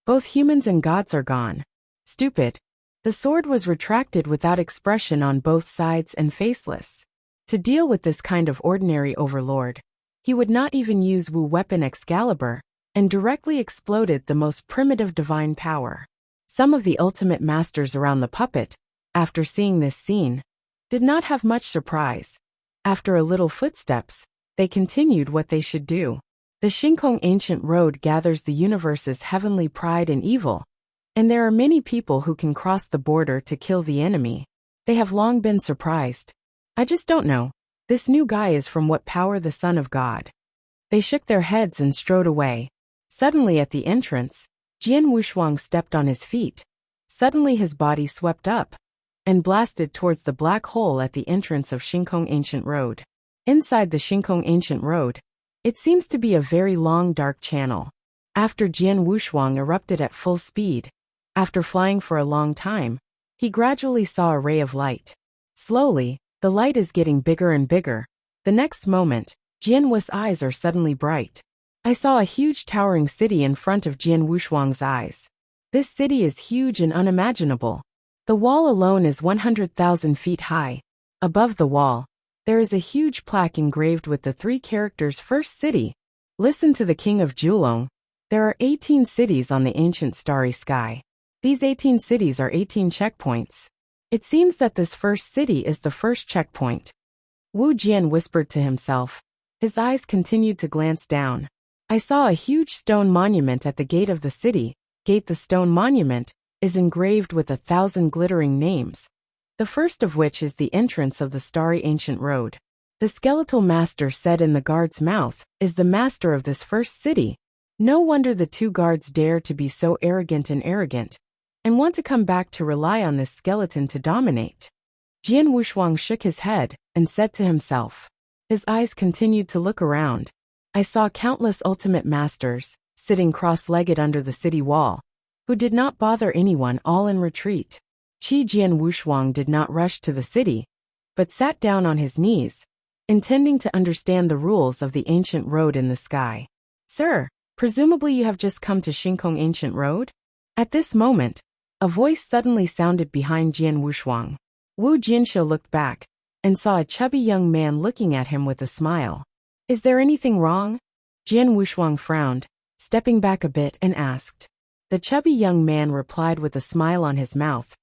Both humans and gods are gone. Stupid. The sword was retracted without expression on both sides and faceless. To deal with this kind of ordinary overlord, he would not even use Wu weapon Excalibur, and directly exploded the most primitive divine power. Some of the ultimate masters around the puppet, after seeing this scene, did not have much surprise. After a little footsteps, they continued what they should do. The Xingkong ancient road gathers the universe's heavenly pride and evil, and there are many people who can cross the border to kill the enemy. They have long been surprised. I just don't know. This new guy is from what power, the Son of God? They shook their heads and strode away. Suddenly at the entrance, Jian Wushuang stepped on his feet. Suddenly his body swept up and blasted towards the black hole at the entrance of Shinkong Ancient Road. Inside the Shinkong Ancient Road, it seems to be a very long dark channel. After Jian Wushuang erupted at full speed, after flying for a long time, he gradually saw a ray of light. Slowly, the light is getting bigger and bigger. The next moment, Jian Wu's eyes are suddenly bright. I saw a huge towering city in front of Jian Wushuang's eyes. This city is huge and unimaginable. The wall alone is 100,000 feet high. Above the wall, there is a huge plaque engraved with the 3 characters First City. Listen to the King of Julong. There are 18 cities on the ancient starry sky. These 18 cities are 18 checkpoints. It seems that this first city is the first checkpoint. Wu Jian whispered to himself. His eyes continued to glance down. I saw a huge stone monument at the gate of the city. The stone monument is engraved with 1,000 glittering names. The first of which is the entrance of the starry ancient road. The skeletal master said in the guard's mouth is the master of this first city. No wonder the 2 guards dare to be so arrogant and want to come back to rely on this skeleton to dominate. Jian Wushuang shook his head and said to himself. His eyes continued to look around. I saw countless ultimate masters, sitting cross-legged under the city wall, who did not bother anyone, all in retreat. Jian Wushuang did not rush to the city, but sat down on his knees, intending to understand the rules of the ancient road in the sky. Sir, presumably you have just come to Shinkong Ancient Road? At this moment, a voice suddenly sounded behind Jian Wushuang. Wu Jianxiu looked back and saw a chubby young man looking at him with a smile. Is there anything wrong? Jian Wushuang frowned, stepping back a bit, and asked. The chubby young man replied with a smile on his mouth.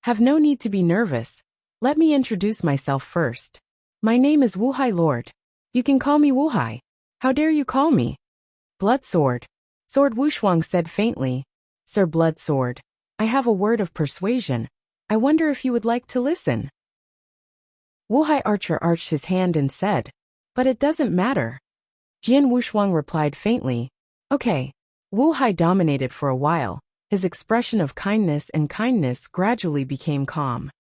Have no need to be nervous. Let me introduce myself first. My name is Wuhai Lord. You can call me Wuhai. How dare you call me? Blood Sword. Sword Wushuang said faintly. Sir Blood Sword, I have a word of persuasion. I wonder if you would like to listen. Wuhai Archer arched his hand and said, but it doesn't matter. Jian Wushuang replied faintly, okay. Wuhai dominated for a while. His expression of kindness gradually became calm.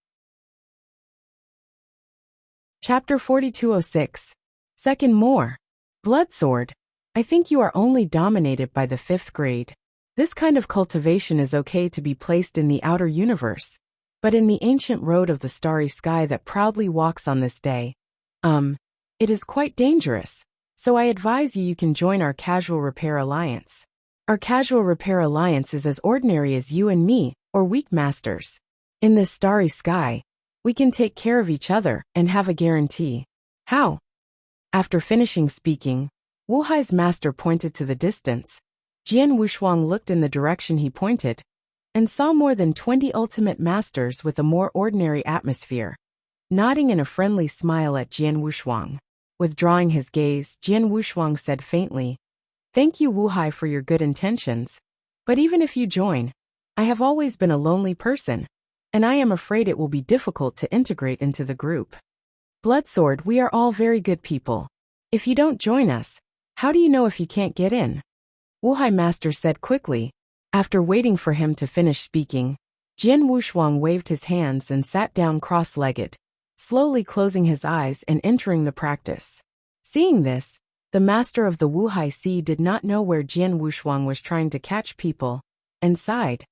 Chapter 4206. Second more. Blood Sword, I think you are only dominated by the 5th grade. This kind of cultivation is okay to be placed in the outer universe, but in the ancient road of the starry sky that proudly walks on this day, it is quite dangerous, so I advise you can join our Casual Repair Alliance. Our Casual Repair Alliance is as ordinary as you and me, or weak masters. In this starry sky, we can take care of each other and have a guarantee. How? After finishing speaking, Wuhai's master pointed to the distance. Jian Wushuang looked in the direction he pointed and saw more than 20 ultimate masters with a more ordinary atmosphere, nodding in a friendly smile at Jian Wushuang. Withdrawing his gaze, Jian Wushuang said faintly, Thank you, Wuhai, for your good intentions. But even if you join, I have always been a lonely person, and I am afraid it will be difficult to integrate into the group. Bloodsword, we are all very good people. If you don't join us, how do you know if you can't get in? Wuhai Master said quickly. After waiting for him to finish speaking, Jian Wushuang waved his hands and sat down cross-legged, slowly closing his eyes and entering the practice. Seeing this, the master of the Wuhai Sea did not know where Jian Wushuang was trying to catch people, and sighed.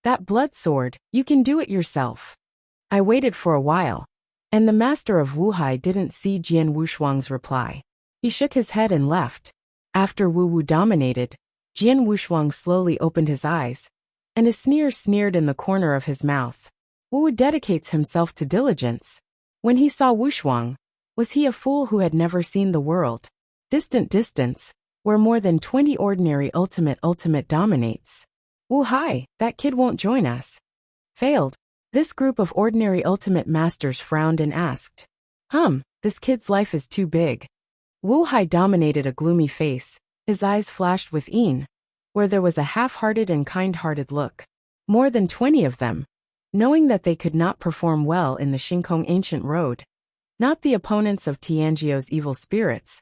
That blood sword, you can do it yourself. I waited for a while, and the master of Wuhai didn't see Jian Wushuang's reply. He shook his head and left. After Wu Wu dominated, Jian Wushuang slowly opened his eyes, and a sneer sneered in the corner of his mouth. Wu Wu dedicates himself to diligence. When he saw Wushuang, was he a fool who had never seen the world? Distance, where more than 20 ordinary ultimate dominates. Wu Hai, that kid won't join us. Failed. This group of ordinary ultimate masters frowned and asked, this kid's life is too big. Wu Hai dominated a gloomy face. His eyes flashed with where there was a half-hearted and kind-hearted look. More than 20 of them, knowing that they could not perform well in the Shinkong Ancient Road, not the opponents of Tianjio's evil spirits,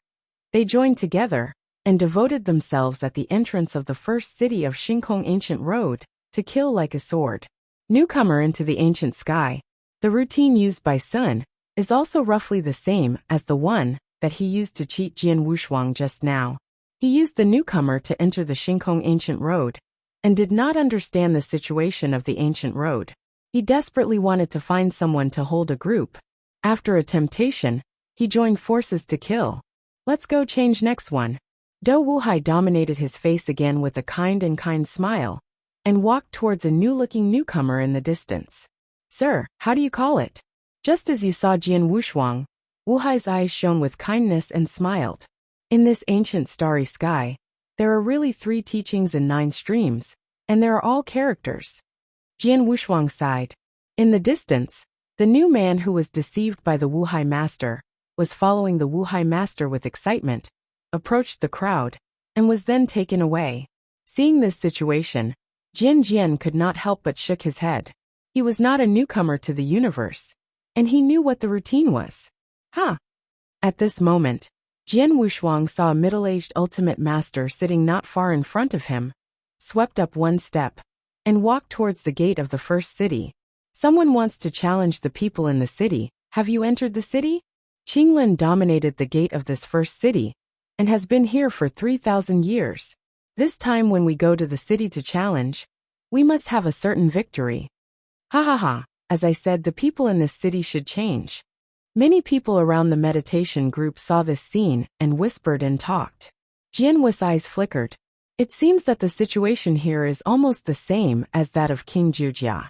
they joined together and devoted themselves at the entrance of the first city of Shinkong Ancient Road to kill like a sword. Newcomer into the ancient sky. The routine used by Sun is also roughly the same as the one that he used to cheat Jian Wushuang just now. He used the newcomer to enter the Xingkong ancient road and did not understand the situation of the ancient road. He desperately wanted to find someone to hold a group. After a temptation, he joined forces to kill. Let's go change next one. Do Wuhai dominated his face again with a kind smile and walked towards a new-looking newcomer in the distance. Sir, how do you call it? Just as you saw Jian Wushuang, Wuhai's eyes shone with kindness and smiled. In this ancient starry sky, there are really 3 teachings and 9 streams, and they are all characters. Jian Wushuang sighed. In the distance, the new man who was deceived by the Wuhai master was following the Wuhai master with excitement, approached the crowd, and was then taken away. Seeing this situation, Jian could not help but shook his head. He was not a newcomer to the universe, and he knew what the routine was. At this moment, Jian Wushuang saw a middle-aged ultimate master sitting not far in front of him, swept up one step, and walked towards the gate of the first city. Someone wants to challenge the people in the city. Have you entered the city? Qinglin dominated the gate of this first city, and has been here for 3,000 years. This time when we go to the city to challenge, we must have a certain victory. As I said, the people in this city should change. Many people around the meditation group saw this scene and whispered and talked. Jian Wu's eyes flickered. It seems that the situation here is almost the same as that of King Jujia.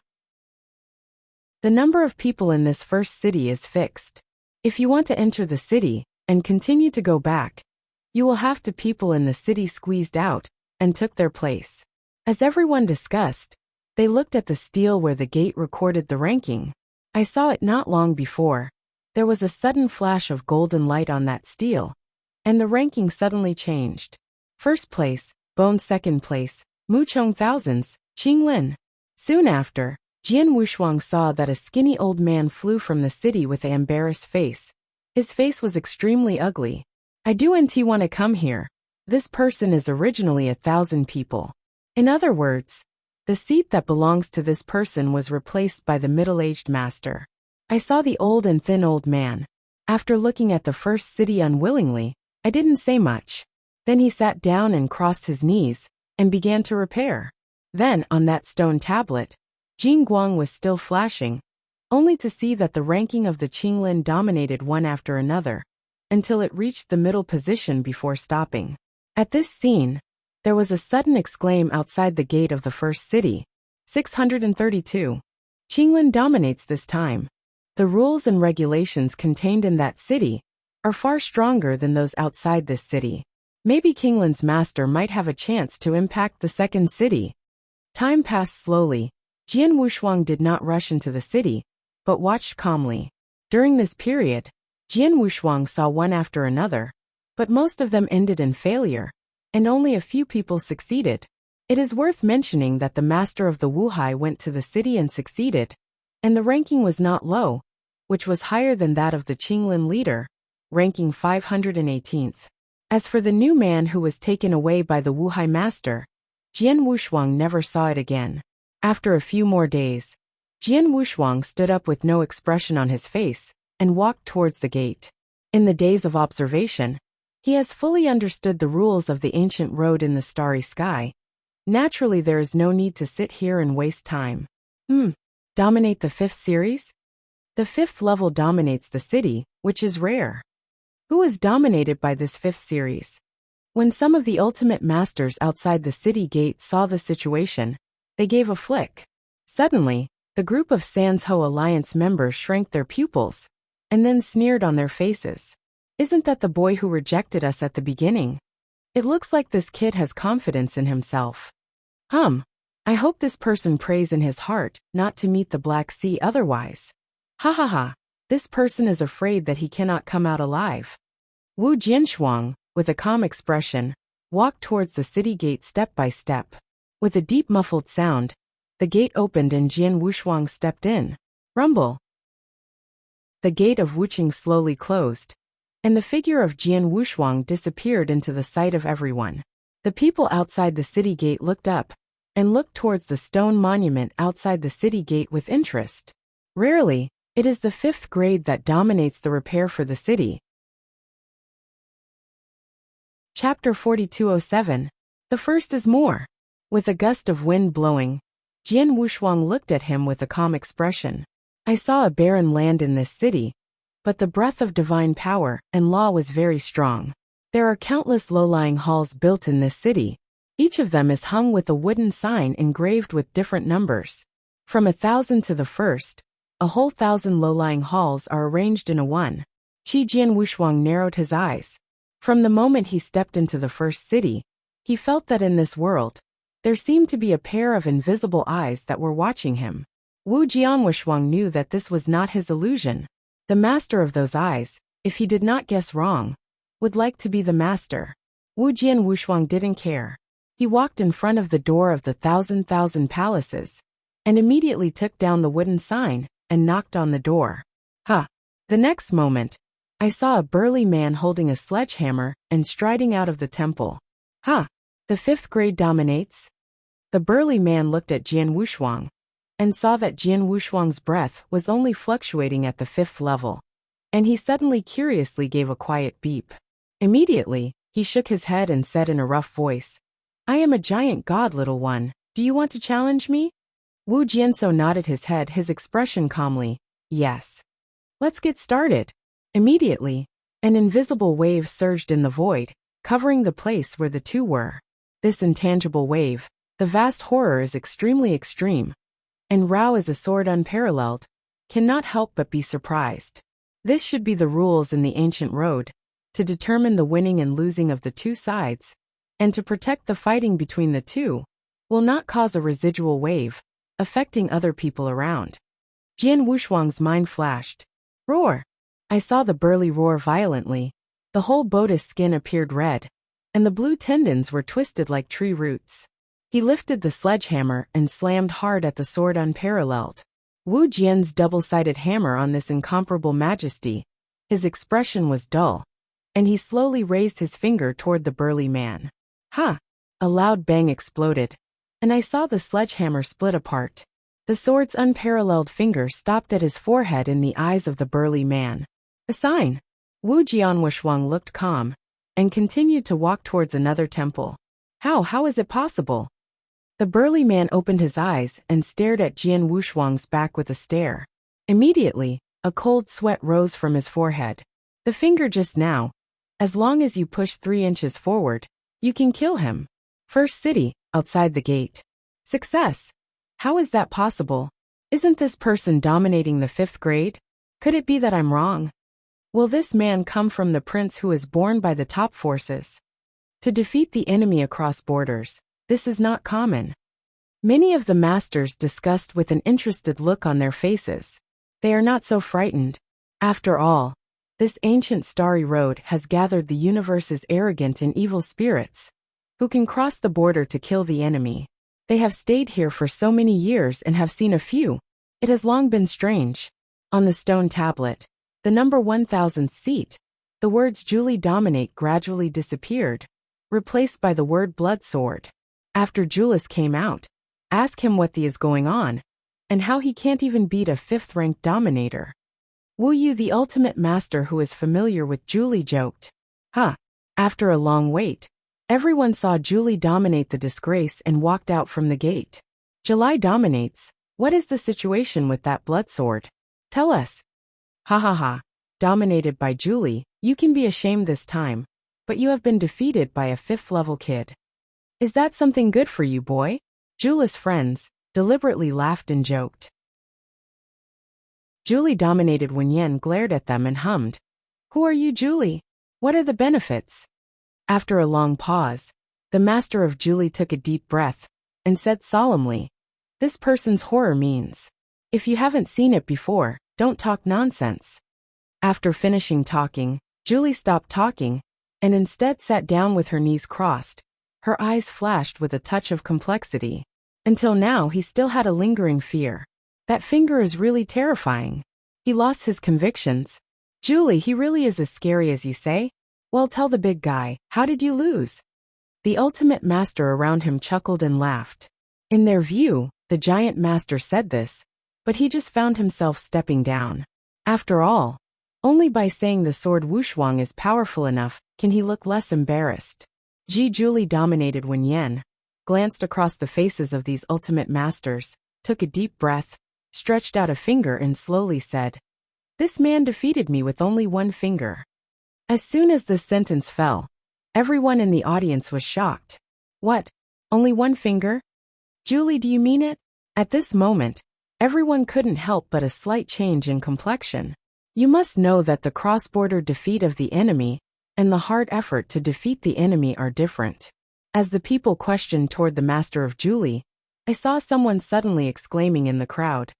The number of people in this first city is fixed. If you want to enter the city and continue to go back, you will have to people in the city squeezed out and took their place. As everyone discussed, they looked at the stele where the gate recorded the ranking. I saw it not long before. There was a sudden flash of golden light on that stele, and the ranking suddenly changed. First place, Bone. Second place, Muchong. Thousands, Qinglin. Soon after, Jian Wushuang saw that a skinny old man flew from the city with an embarrassed face. His face was extremely ugly. I do want to come here. This person is originally 1,000 people. In other words, the seat that belongs to this person was replaced by the middle-aged master. I saw the old and thin old man. After looking at the first city unwillingly, I didn't say much. Then he sat down and crossed his knees, and began to repair. Then, on that stone tablet, Jing Guang was still flashing, only to see that the ranking of the Qinglin dominated one after another, until it reached the middle position before stopping. At this scene, there was a sudden exclaim outside the gate of the first city. 632. Qinglin dominates this time. The rules and regulations contained in that city are far stronger than those outside this city. Maybe Qinglin's master might have a chance to impact the second city. Time passed slowly. Jian Wushuang did not rush into the city, but watched calmly. During this period, Jian Wushuang saw one after another, but most of them ended in failure, and only a few people succeeded. It is worth mentioning that the master of the Wuhai went to the city and succeeded, and the ranking was not low, which was higher than that of the Qinglin leader, ranking 518th. As for the new man who was taken away by the Wuhai master, Jian Wushuang never saw it again. After a few more days, Jian Wushuang stood up with no expression on his face and walked towards the gate. In the days of observation, he has fully understood the rules of the ancient road in the starry sky. Naturally, there is no need to sit here and waste time. Dominate the 5th series? The 5th level dominates the city, which is rare. Who is dominated by this 5th series? When some of the ultimate masters outside the city gate saw the situation, they gave a flick. Suddenly, the group of Sansho Alliance members shrank their pupils, and then sneered on their faces. Isn't that the boy who rejected us at the beginning? It looks like this kid has confidence in himself. I hope this person prays in his heart not to meet the Black Sea otherwise. This person is afraid that he cannot come out alive. Wu Jinshuang, with a calm expression, walked towards the city gate step by step. With a deep muffled sound, the gate opened and Jian Wushuang stepped in. Rumble. The gate of Wuqing slowly closed, and the figure of Jian Wushuang disappeared into the sight of everyone. The people outside the city gate looked up, and looked towards the stone monument outside the city gate with interest. Rarely, it is the 5th grade that dominates the repair for the city. Chapter 4207. The first is more. With a gust of wind blowing, Jian Wushuang looked at him with a calm expression. I saw a barren land in this city, but the breath of divine power and law was very strong. There are countless low-lying halls built in this city. Each of them is hung with a wooden sign engraved with different numbers. From 1,000 to the first, a whole 1,000 low-lying halls are arranged in a one. Jian Wushuang narrowed his eyes. From the moment he stepped into the first city, he felt that in this world, there seemed to be a pair of invisible eyes that were watching him. Jian Wushuang knew that this was not his illusion. The master of those eyes, if he did not guess wrong, would like to be the master. Jian Wushuang didn't care. He walked in front of the door of the 1,000 palaces, and immediately took down the wooden sign and knocked on the door. The next moment, I saw a burly man holding a sledgehammer and striding out of the temple. The 5th grade dominates? The burly man looked at Jian Wushuang and saw that Jian Wushuang's breath was only fluctuating at the 5th level, and he suddenly curiously gave a quiet beep. Immediately, he shook his head and said in a rough voice, I am a giant god, little one. Do you want to challenge me? Wu Jianso nodded his head, his expression calmly. Yes. Let's get started. Immediately, an invisible wave surged in the void, covering the place where the two were. This intangible wave, the vast horror is extremely extreme, and Rao is a sword unparalleled, cannot help but be surprised. This should be the rules in the ancient road, to determine the winning and losing of the two sides, and to protect the fighting between the two, will not cause a residual wave, affecting other people around. Jian Wushuang's mind flashed. Roar! I saw the burly roar violently. The whole bodice skin appeared red, and the blue tendons were twisted like tree roots. He lifted the sledgehammer and slammed hard at the sword unparalleled. Wu Jian's double-sided hammer on this incomparable majesty. His expression was dull, and he slowly raised his finger toward the burly man. A loud bang exploded, and I saw the sledgehammer split apart. The sword's unparalleled finger stopped at his forehead in the eyes of the burly man. A sign. Wu Jian Wushuang looked calm, and continued to walk towards another temple. How is it possible? The burly man opened his eyes and stared at Jian Wushuang's back with a stare. Immediately, a cold sweat rose from his forehead. The finger just now. As long as you push 3 inches forward, you can kill him. First city, outside the gate. Success. How is that possible? Isn't this person dominating the 5th grade? Could it be that I'm wrong? Will this man come from the prince who is born by the top forces? To defeat the enemy across borders, this is not common. Many of the masters discussed with an interested look on their faces. They are not so frightened. After all, this ancient starry road has gathered the universe's arrogant and evil spirits, who can cross the border to kill the enemy. They have stayed here for so many years and have seen a few. It has long been strange. On the stone tablet, the number 1000th seat, the words Julie dominate gradually disappeared, replaced by the word blood sword. After Julius came out, ask him what is going on, and how he can't even beat a 5th-ranked dominator. Wu Yu, the ultimate master who is familiar with Julie, joked. After a long wait, everyone saw Julie dominate the disgrace and walked out from the gate. July dominates. What is the situation with that blood sword? Tell us. Dominated by Julie, you can be ashamed this time, but you have been defeated by a 5th-level kid. Is that something good for you, boy? Julie's friends deliberately laughed and joked. Julie dominated. Wen Yan glared at them and hummed. Who are you, Julie? What are the benefits? After a long pause, the master of Julie took a deep breath and said solemnly, this person's horror means, if you haven't seen it before, don't talk nonsense. After finishing talking, Julie stopped talking and instead sat down with her knees crossed. Her eyes flashed with a touch of complexity. Until now he still had a lingering fear. That finger is really terrifying. He lost his convictions. Julie, he really is as scary as you say? Well, tell the big guy, how did you lose? The ultimate master around him chuckled and laughed. In their view, the giant master said this, but he just found himself stepping down. After all, only by saying the sword Wushuang is powerful enough can he look less embarrassed. Ji Julie dominated when Yen glanced across the faces of these ultimate masters, took a deep breath, stretched out a finger and slowly said, "This man defeated me with only one finger." As soon as this sentence fell, everyone in the audience was shocked. What? Only one finger? Julie, do you mean it? At this moment, everyone couldn't help but a slight change in complexion. You must know that the cross-border defeat of the enemy and the hard effort to defeat the enemy are different. As the people questioned toward the master of Julie, I saw someone suddenly exclaiming in the crowd,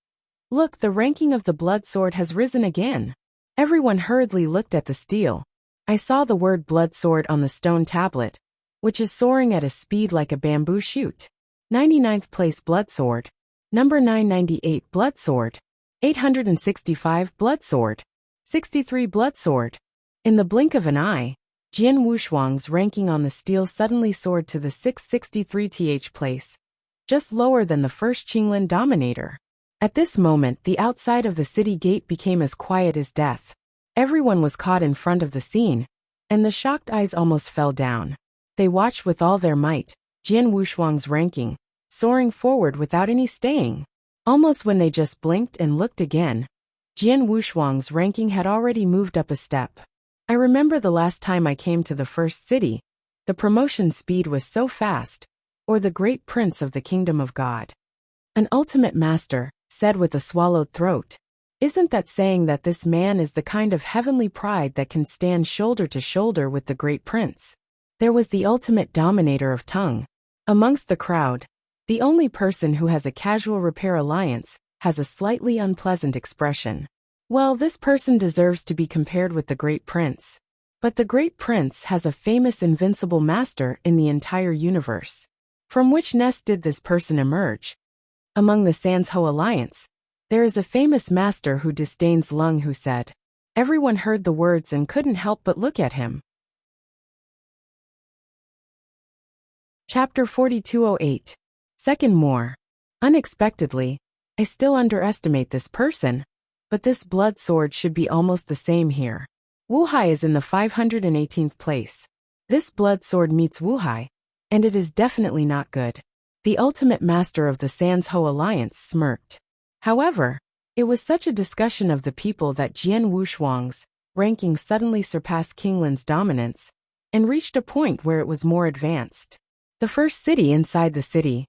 "Look, the ranking of the blood sword has risen again." Everyone hurriedly looked at the steel. I saw the word blood sword on the stone tablet, which is soaring at a speed like a bamboo shoot. 99th place blood sword. Number 998 blood sword. 865 blood sword. 63 blood sword. In the blink of an eye, Jian Wushuang's ranking on the steel suddenly soared to the 663th place, just lower than the first Qinglin Dominator. At this moment, the outside of the city gate became as quiet as death. Everyone was caught in front of the scene, and the shocked eyes almost fell down. They watched with all their might, Jian Wushuang's ranking, soaring forward without any staying. Almost when they just blinked and looked again, Jian Wushuang's ranking had already moved up a step. I remember the last time I came to the first city, the promotion speed was so fast, or the great prince of the kingdom of God. An ultimate master said with a swallowed throat, "Isn't that saying that this man is the kind of heavenly pride that can stand shoulder to shoulder with the great prince?" There was the ultimate dominator of tongue. Amongst the crowd, the only person who has a casual repair alliance has a slightly unpleasant expression. Well, this person deserves to be compared with the great prince. But the great prince has a famous invincible master in the entire universe. From which nest did this person emerge? Among the Sansho alliance, there is a famous master who disdains Lung who said. Everyone heard the words and couldn't help but look at him. Chapter 4208. Second more. Unexpectedly, I still underestimate this person, but this blood sword should be almost the same here. Wuhai is in the 518th place. This blood sword meets Wuhai, and it is definitely not good. The ultimate master of the Sansho alliance smirked. However, it was such a discussion of the people that Jian Wushuang's ranking suddenly surpassed Qinglin's dominance and reached a point where it was more advanced. The first city inside the city.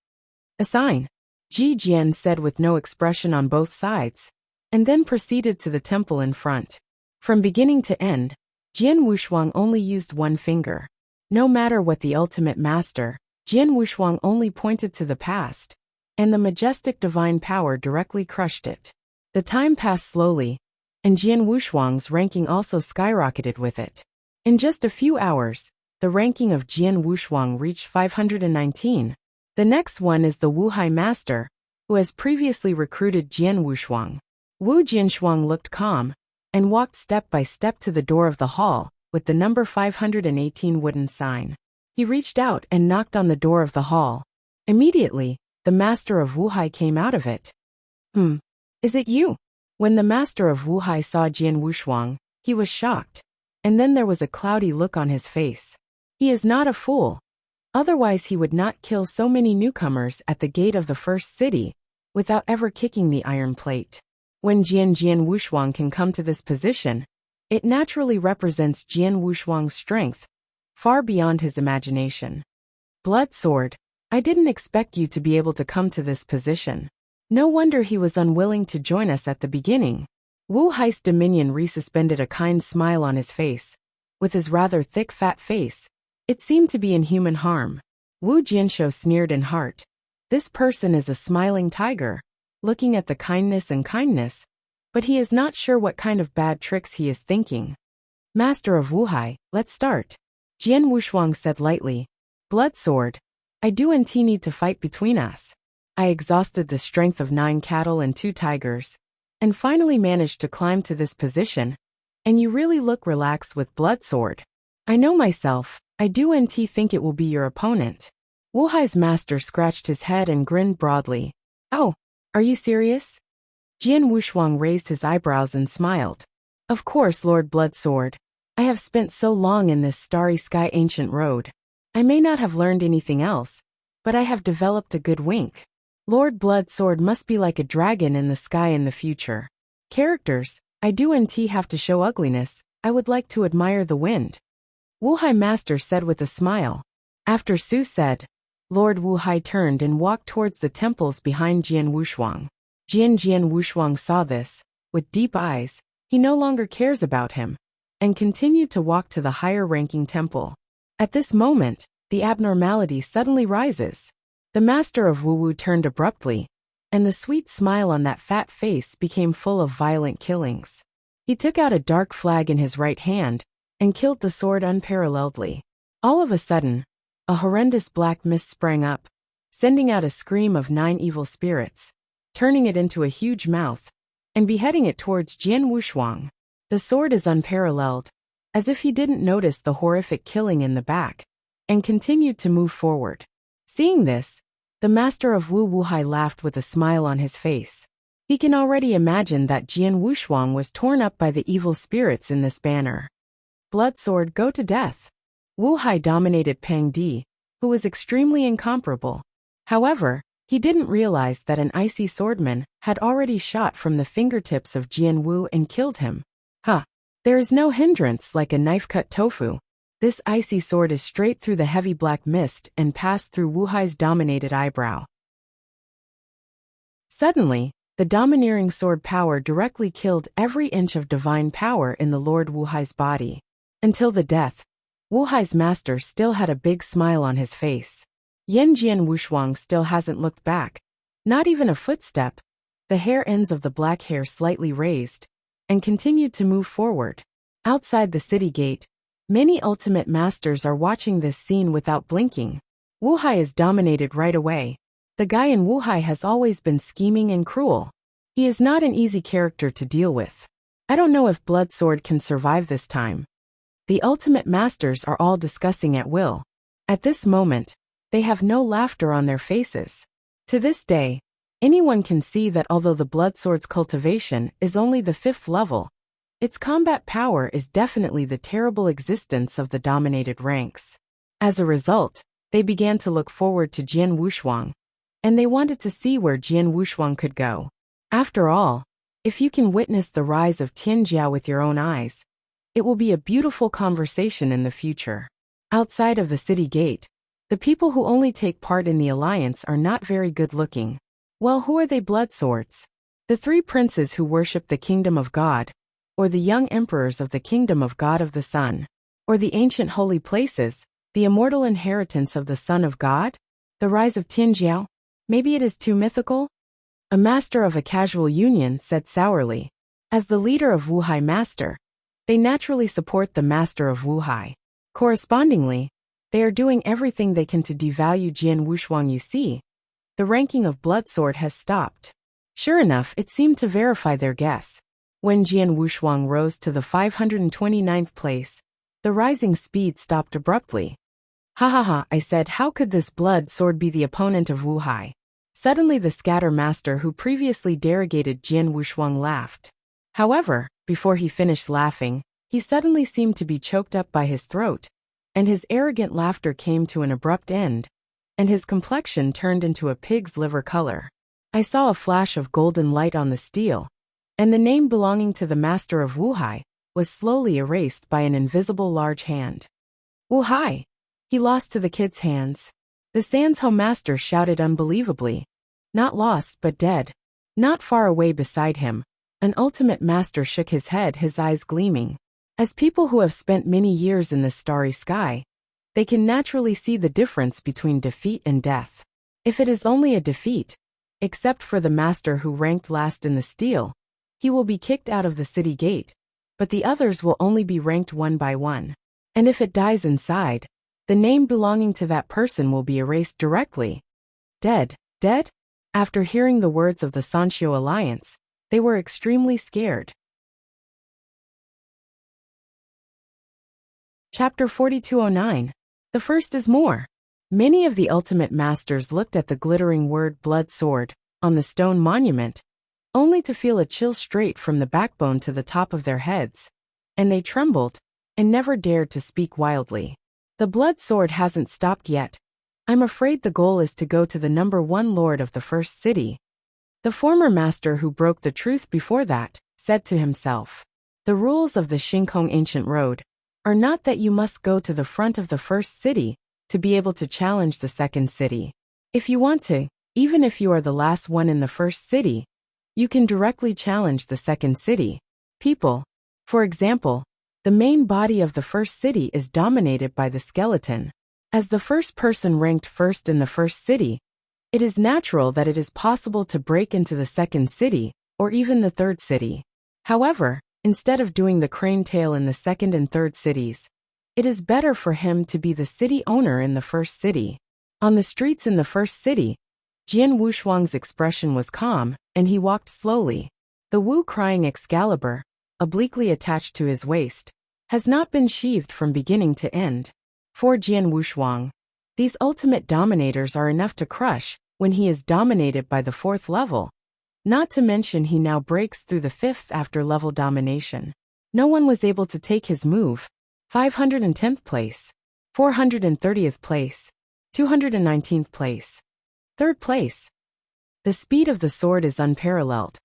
Assign, Ji Jian said with no expression on both sides, and then proceeded to the temple in front. From beginning to end, Jian Wushuang only used one finger. No matter what the ultimate master, Jian Wushuang only pointed to the past, and the majestic divine power directly crushed it. The time passed slowly, and Jian Wushuang's ranking also skyrocketed with it. In just a few hours, the ranking of Jian Wushuang reached 519. The next one is the Wuhai master, who has previously recruited Jian Wushuang. Wu Jianshuang looked calm, and walked step by step to the door of the hall, with the number 518 wooden sign. He reached out and knocked on the door of the hall. Immediately, the master of Wuhai came out of it. Is it you? When the master of Wuhai saw Jian Wushuang, he was shocked, and then there was a cloudy look on his face. He is not a fool. Otherwise he would not kill so many newcomers at the gate of the first city, without ever kicking the iron plate. When Jian Wushuang can come to this position, it naturally represents Jian Wushuang's strength, far beyond his imagination. Blood sword, I didn't expect you to be able to come to this position. No wonder he was unwilling to join us at the beginning. Wu Hai's dominion resuspended a kind smile on his face. With his rather thick fat face, it seemed to be in human harm. Wu Jianshou sneered in heart. This person is a smiling tiger, looking at the kindness, but he is not sure what kind of bad tricks he is thinking. Master of Wuhai, let's start. Jian Wushuang said lightly. Blood sword, I do and T need to fight between us. I exhausted the strength of 9 cattle and 2 tigers, and finally managed to climb to this position, and you really look relaxed with blood sword. I know myself, I do and T think it will be your opponent. Wu Hai's master scratched his head and grinned broadly. Oh, are you serious? Jian Wushuang raised his eyebrows and smiled. Of course, Lord Bloodsword. I have spent so long in this starry sky ancient road. I may not have learned anything else, but I have developed a good wink. Lord Bloodsword must be like a dragon in the sky in the future. Characters, I do indeed have to show ugliness. I would like to admire the wind. Wu Hai master said with a smile. After Su said, Lord Wu Hai turned and walked towards the temples behind Jian Wushuang. Jian Wushuang saw this. With deep eyes, he no longer cares about him, and continued to walk to the higher-ranking temple. At this moment, the abnormality suddenly rises. The master of Wu turned abruptly, and the sweet smile on that fat face became full of violent killings. He took out a dark flag in his right hand, and killed the sword unparalleledly. All of a sudden, a horrendous black mist sprang up, sending out a scream of 9 evil spirits, turning it into a huge mouth, and beheading it towards Jian Wushuang. The sword is unparalleled, as if he didn't notice the horrific killing in the back, and continued to move forward. Seeing this, the master of Wu Hai laughed with a smile on his face. He can already imagine that Jian Wushuang was torn up by the evil spirits in this banner. Bloodsword, go to death. Wu Hai dominated Pang Di, who was extremely incomparable. However, he didn't realize that an icy swordsman had already shot from the fingertips of Jian Wu and killed him. There is no hindrance like a knife-cut tofu. This icy sword is straight through the heavy black mist and passed through Wu Hai's dominated eyebrow. Suddenly, the domineering sword power directly killed every inch of divine power in the Lord Wu Hai's body. Until the death, Wu Hai's master still had a big smile on his face. Jian Wushuang still hasn't looked back. Not even a footstep. The hair ends of the black hair slightly raised, and continued to move forward. Outside the city gate, many ultimate masters are watching this scene without blinking. Wu Hai is dominated right away. The guy in Wu Hai has always been scheming and cruel. He is not an easy character to deal with. I don't know if Bloodsword can survive this time. The ultimate masters are all discussing at will. At this moment, they have no laughter on their faces. To this day, anyone can see that although the Bloodsword's cultivation is only the 5th level, its combat power is definitely the terrible existence of the dominated ranks. As a result, they began to look forward to Jian Wushuang, and they wanted to see where Jian Wushuang could go. After all, if you can witness the rise of Tianjia with your own eyes, it will be a beautiful conversation in the future. Outside of the city gate, the people who only take part in the alliance are not very good looking. Well, who are they? Bloodswords? The 3 princes who worship the kingdom of God, or the young emperors of the kingdom of God of the Sun, or the ancient holy places, the immortal inheritance of the Son of God? The rise of Tianjiao? Maybe it is too mythical? A master of a casual union said sourly. As the leader of Wu Hai master, they naturally support the master of Wu Hai. Correspondingly, they are doing everything they can to devalue Jian Wushuang. You see, the ranking of Bloodsword has stopped. Sure enough, it seemed to verify their guess. When Jian Wushuang rose to the 529th place, the rising speed stopped abruptly. Ha, I said, how could this Bloodsword be the opponent of Wu Hai? Suddenly the scatter master who previously derogated Jian Wushuang laughed. However, before he finished laughing, he suddenly seemed to be choked up by his throat, and his arrogant laughter came to an abrupt end, and his complexion turned into a pig's liver color. I saw a flash of golden light on the steel, and the name belonging to the master of Wu Hai was slowly erased by an invisible large hand. Wu Hai! He lost to the kid's hands. The Sanzhou master shouted unbelievably. Not lost but dead. Not far away beside him, an ultimate master shook his head, his eyes gleaming. As people who have spent many years in the starry sky, they can naturally see the difference between defeat and death. If it is only a defeat, except for the master who ranked last in the steel, he will be kicked out of the city gate, but the others will only be ranked one by one. And if it dies inside, the name belonging to that person will be erased directly. Dead? After hearing the words of the Sanshio Alliance, they were extremely scared. Chapter 4209. The first is more. Many of the ultimate masters looked at the glittering word blood sword on the stone monument, only to feel a chill straight from the backbone to the top of their heads, and they trembled and never dared to speak wildly. The blood sword hasn't stopped yet. I'm afraid the goal is to go to the number 1 lord of the first city. The former master who broke the truth before that said to himself. The rules of the Xingkong ancient road are not that you must go to the front of the first city to be able to challenge the second city. If you want to, even if you are the last one in the first city, you can directly challenge the second city. People, for example, the main body of the first city is dominated by the skeleton. As the first person ranked first in the first city, it is natural that it is possible to break into the second city, or even the third city. However, instead of doing the crane tail in the second and third cities, it is better for him to be the city owner in the first city. On the streets in the first city, Jian Wushuang's expression was calm, and he walked slowly. The Wu-crying Excalibur, obliquely attached to his waist, has not been sheathed from beginning to end. For Jian Wushuang, these ultimate dominators are enough to crush when he is dominated by the 4th level. Not to mention he now breaks through the 5th after level domination. No one was able to take his move. 510th place, 430th place, 219th place, 3rd place. The speed of the sword is unparalleled,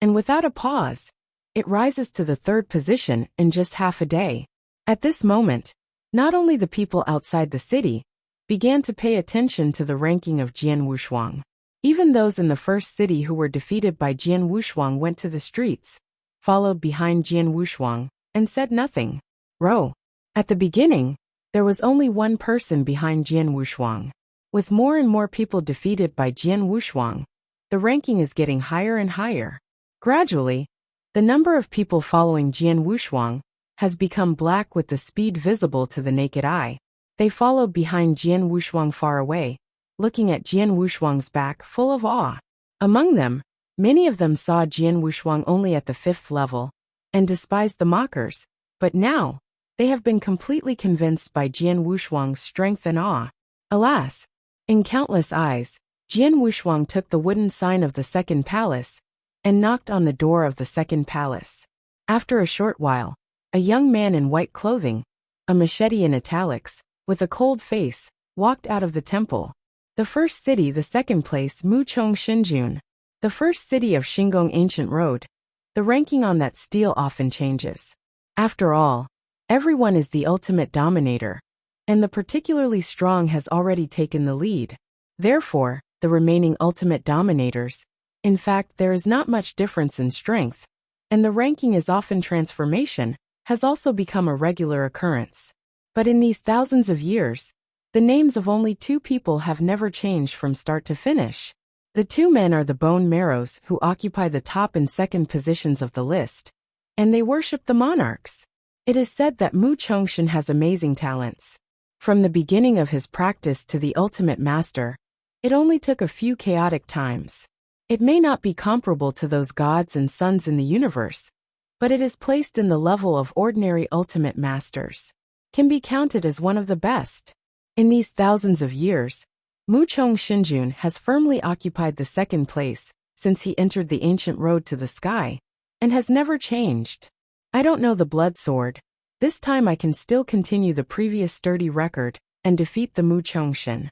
and without a pause, it rises to the 3rd position in just half a day. At this moment, not only the people outside the city began to pay attention to the ranking of Jian Wushuang. Even those in the first city who were defeated by Jian Wushuang went to the streets, followed behind Jian Wushuang, and said nothing. Row. At the beginning, there was only one person behind Jian Wushuang. With more and more people defeated by Jian Wushuang, the ranking is getting higher and higher. Gradually, the number of people following Jian Wushuang has become black with the speed visible to the naked eye. They followed behind Jian Wushuang far away, looking at Jian Wushuang's back full of awe. Among them, many of them saw Jian Wushuang only at the 5th level, and despised the mockers, but now, they have been completely convinced by Jian Wushuang's strength and awe. Alas, in countless eyes, Jian Wushuang took the wooden sign of the second palace and knocked on the door of the second palace. After a short while, a young man in white clothing, a machete in italics, with a cold face, walked out of the temple. The first city, the second place, Muchong Xinjun. The first city of Xingong ancient road. The ranking on that stele often changes. After all, everyone is the ultimate dominator, and the particularly strong has already taken the lead. Therefore, the remaining ultimate dominators, in fact there is not much difference in strength, and the ranking is often transformation, has also become a regular occurrence. But in these thousands of years, the names of only 2 people have never changed from start to finish. The 2 men are the bone marrows who occupy the top and second positions of the list, and they worship the monarchs. It is said that Mu Chongshan has amazing talents. From the beginning of his practice to the ultimate master, it only took a few chaotic times. It may not be comparable to those gods and suns in the universe, but it is placed in the level of ordinary ultimate masters. Can be counted as one of the best. In these thousands of years, Muchong Xinjun has firmly occupied the second place since he entered the ancient road to the sky, and has never changed. I don't know the blood sword. This time I can still continue the previous sturdy record and defeat the Mu Chongshan.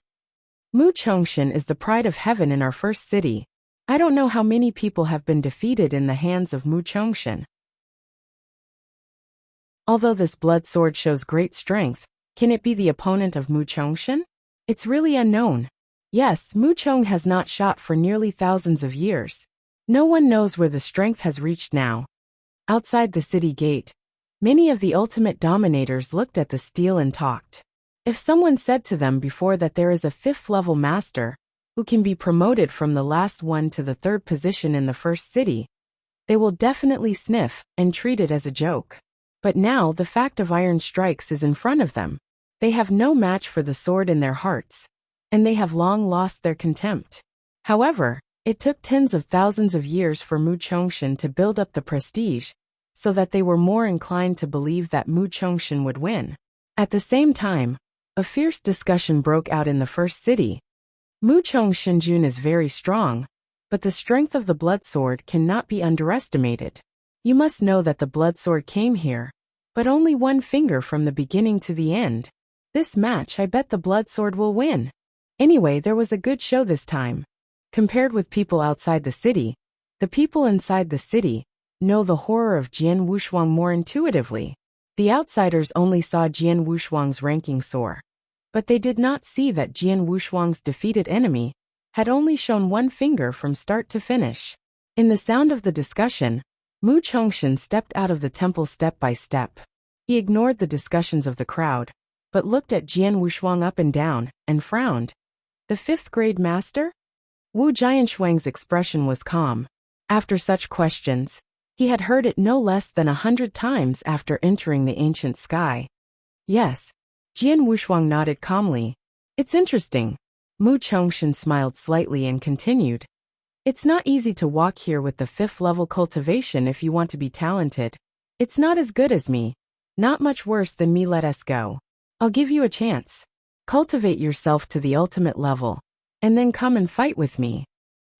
Mu Chongshan is the pride of heaven in our first city. I don't know how many people have been defeated in the hands of Mu Chongshan. Although this blood sword shows great strength, can it be the opponent of Mu Chongshan? It's really unknown. Yes, Mu Chong has not shot for nearly thousands of years. No one knows where the strength has reached now. Outside the city gate, many of the ultimate dominators looked at the stele and talked. If someone said to them before that there is a 5th level master who can be promoted from the last one to the 3rd position in the first city, they will definitely sniff and treat it as a joke. But now the fact of iron strikes is in front of them. They have no match for the sword in their hearts, and they have long lost their contempt. However, it took tens of thousands of years for Mu Chongshan to build up the prestige, so that they were more inclined to believe that Mu Chongshan would win. At the same time, A fierce discussion broke out in the first city. Muchong Shinjun is very strong, but the strength of the blood sword cannot be underestimated. You must know that the blood sword came here, but only one finger from the beginning to the end. This match I bet the blood sword will win. Anyway, there was a good show this time. Compared with people outside the city, the people inside the city know the horror of Jian Wushuang more intuitively. The outsiders only saw Jian Wushuang's ranking soar, but they did not see that Jian Wushuang's defeated enemy had only shown one finger from start to finish. In the sound of the discussion, Mu Chongshin stepped out of the temple step by step. He ignored the discussions of the crowd, but looked at Jian Wushuang up and down, and frowned. The 5th grade master? Wu Jianshuang's expression was calm. After such questions, he had heard it no less than 100 times after entering the ancient sky. Yes. Jian Wushuang nodded calmly. It's interesting. Mu Chongshin smiled slightly and continued. It's not easy to walk here with the 5th level cultivation if you want to be talented. It's not as good as me. Not much worse than me. Let us go. I'll give you a chance. Cultivate yourself to the ultimate level, and then come and fight with me.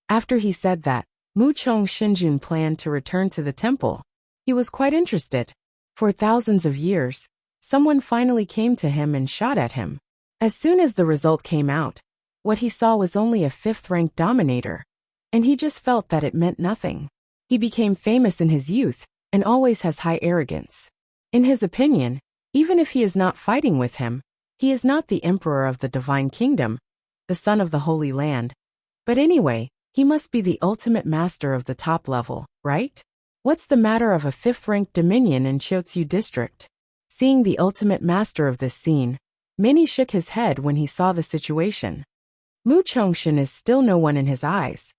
After he said that, Mu Chong Shinjun planned to return to the temple. He was quite interested. For thousands of years, someone finally came to him and shot at him. As soon as the result came out, what he saw was only a 5th-ranked dominator, and he just felt that it meant nothing. He became famous in his youth, and always has high arrogance. In his opinion, even if he is not fighting with him, he is not the emperor of the divine kingdom, the son of the Holy Land. But anyway, he must be the ultimate master of the top level, right? What's the matter of a 5th-ranked dominion in Chiotsu district? Seeing the ultimate master of this scene, Minnie shook his head when he saw the situation. Mu Chongshin is still no one in his eyes.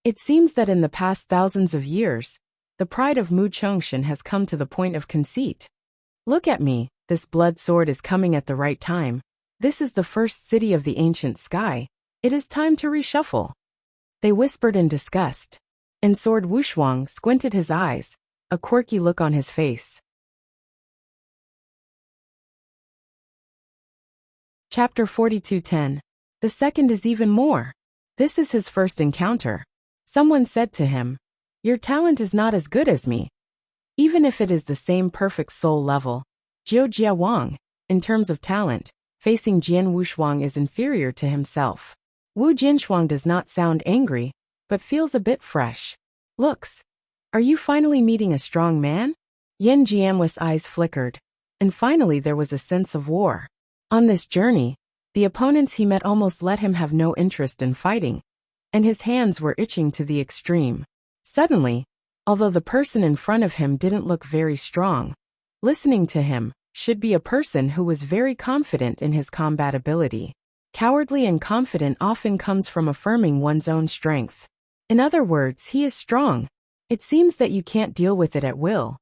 It seems that in the past thousands of years, the pride of Mu Chongshin has come to the point of conceit. Look at me, this blood sword is coming at the right time. This is the first city of the ancient sky. It is time to reshuffle. They whispered in disgust, and Sword Wushuang squinted his eyes, a quirky look on his face. Chapter 42:10. The second is even more. This is his first encounter. Someone said to him, "Your talent is not as good as me." Even if it is the same perfect soul level, Jiu Jia Wang, in terms of talent, facing Jian Wushuang is inferior to himself. Wu Jinshuang does not sound angry, but feels a bit fresh. Looks. Are you finally meeting a strong man? Yen Jianhui's eyes flickered, and finally there was a sense of war. On this journey, the opponents he met almost let him have no interest in fighting, and his hands were itching to the extreme. Suddenly, although the person in front of him didn't look very strong, listening to him should be a person who was very confident in his combat ability. Cowardly and confident often comes from affirming one's own strength. In other words, he is strong. It seems that you can't deal with it at will.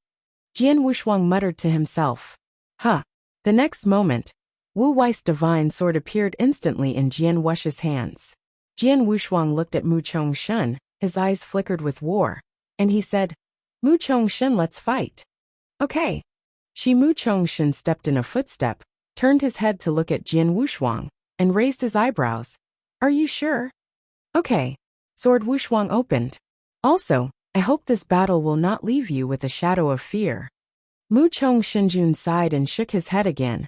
Jian Wushuang muttered to himself. The next moment, Wu Wei's divine sword appeared instantly in Jian Wuxia's hands. Jian Wushuang looked at Mu Chongshin, his eyes flickered with war, and he said, "Mu Chongshin, let's fight." Okay. Mu Chongshin stepped in a footstep, turned his head to look at Jian Wushuang, and raised his eyebrows. Are you sure? Okay. Sword Wushuang opened. Also, I hope this battle will not leave you with a shadow of fear. Mu Chongshin sighed and shook his head again,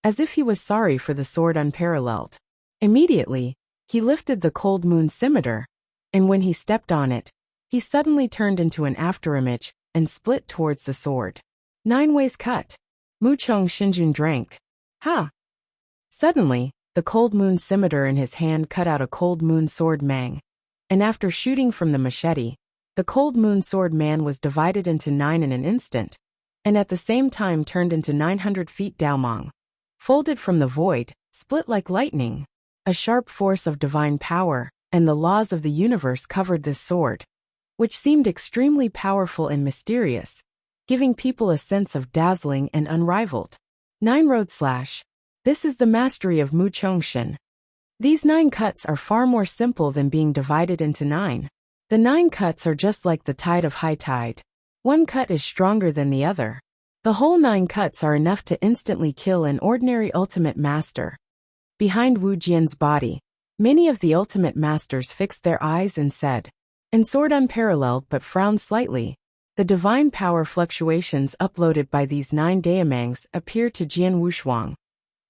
as if he was sorry for the sword unparalleled. Immediately, he lifted the cold moon scimitar, and when he stepped on it, he suddenly turned into an afterimage and split towards the sword. 9 ways cut. Mu Chongshin drank. Suddenly, the cold moon scimitar in his hand cut out a cold moon sword mang, and after shooting from the machete, the cold moon sword man was divided into 9 in an instant, and at the same time turned into 900 feet Daomong. Folded from the void, split like lightning. A sharp force of divine power, and the laws of the universe covered this sword, which seemed extremely powerful and mysterious, giving people a sense of dazzling and unrivaled. 9 road slash. This is the mastery of Mu Chongshin. These 9 cuts are far more simple than being divided into 9. The 9 cuts are just like the tide of high tide. One cut is stronger than the other. The whole 9 cuts are enough to instantly kill an ordinary ultimate master. Behind Wu Jian's body, many of the ultimate masters fixed their eyes and said, in sword unparalleled but frowned slightly, the divine power fluctuations uploaded by these 9 Daemangs appear to Jian Wushuang,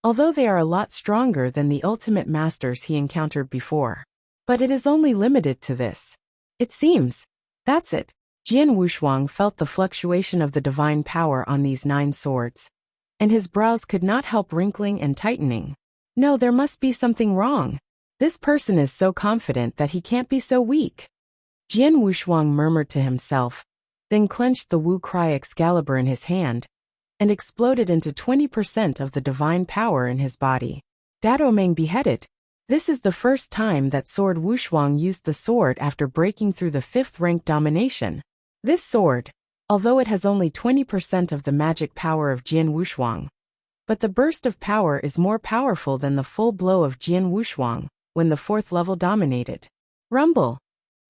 although they are a lot stronger than the ultimate masters he encountered before. But it is only limited to this. It seems. That's it. Jian Wushuang felt the fluctuation of the divine power on these 9 swords, and his brows could not help wrinkling and tightening. No, there must be something wrong. This person is so confident that he can't be so weak. Jian Wushuang murmured to himself, then clenched the Wu Cry Excalibur in his hand, and exploded into 20% of the divine power in his body. Dadomeng beheaded. This is the first time that Sword Wushuang used the sword after breaking through the 5th rank domination. This sword, although it has only 20% of the magic power of Jian Wushuang, but the burst of power is more powerful than the full blow of Jian Wushuang when the 4th level dominated. Rumble.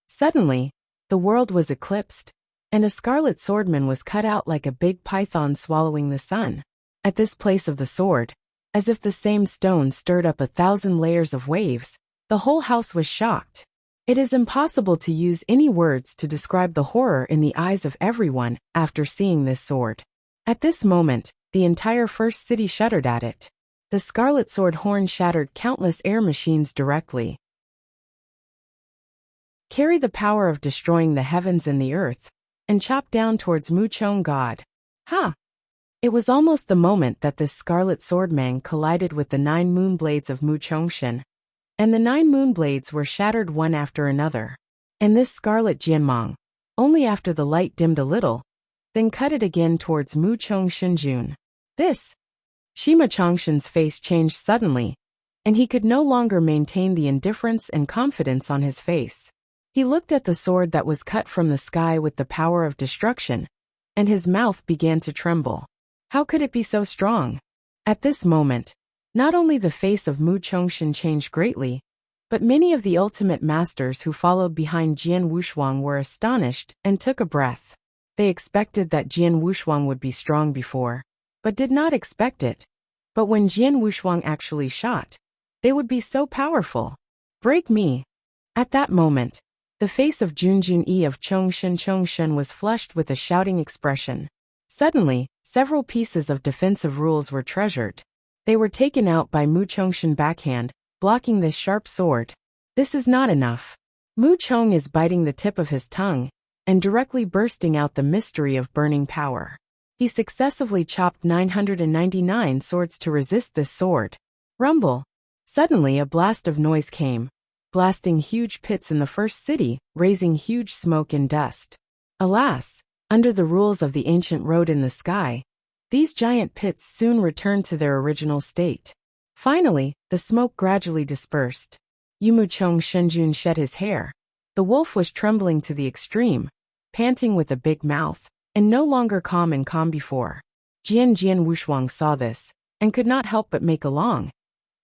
Suddenly, the world was eclipsed, and a scarlet swordsman was cut out like a big python swallowing the sun. At this place of the sword, as if the same stone stirred up 1,000 layers of waves, the whole house was shocked. It is impossible to use any words to describe the horror in the eyes of everyone after seeing this sword. At this moment, the entire first city shuddered at it. The scarlet sword horn shattered countless air machines directly. Carry the power of destroying the heavens and the earth, and chop down towards Mu Chong God. Ha! It was almost the moment that this scarlet swordman collided with the 9 moon blades of Mu Chongshin, and the 9 moon blades were shattered one after another. And this scarlet Jianmang, only after the light dimmed a little, then cut it again towards Mu Chongshin Jun. This! Shima Chongshin's face changed suddenly, and he could no longer maintain the indifference and confidence on his face. He looked at the sword that was cut from the sky with the power of destruction, and his mouth began to tremble. How could it be so strong? At this moment, not only the face of Mu Chongshin changed greatly, but many of the ultimate masters who followed behind Jian Wushuang were astonished and took a breath. They expected that Jian Wushuang would be strong before, but did not expect it. But when Jian Wushuang actually shot, they would be so powerful. Break me! At that moment, the face of Junjun Yi of Chongshin was flushed with a shouting expression. Suddenly, several pieces of defensive rules were treasured. They were taken out by Mu Chongshin backhand, blocking this sharp sword. This is not enough. Mu Chong is biting the tip of his tongue, and directly bursting out the mystery of burning power. He successively chopped 999 swords to resist this sword. Rumble. Suddenly a blast of noise came, blasting huge pits in the first city, raising huge smoke and dust. Alas, under the rules of the ancient road in the sky, these giant pits soon returned to their original state. Finally, the smoke gradually dispersed. Yumu Chong Shenjun shed his hair. The wolf was trembling to the extreme, panting with a big mouth, and no longer calm and calm before. Jian Wushuang saw this, and could not help but make a long.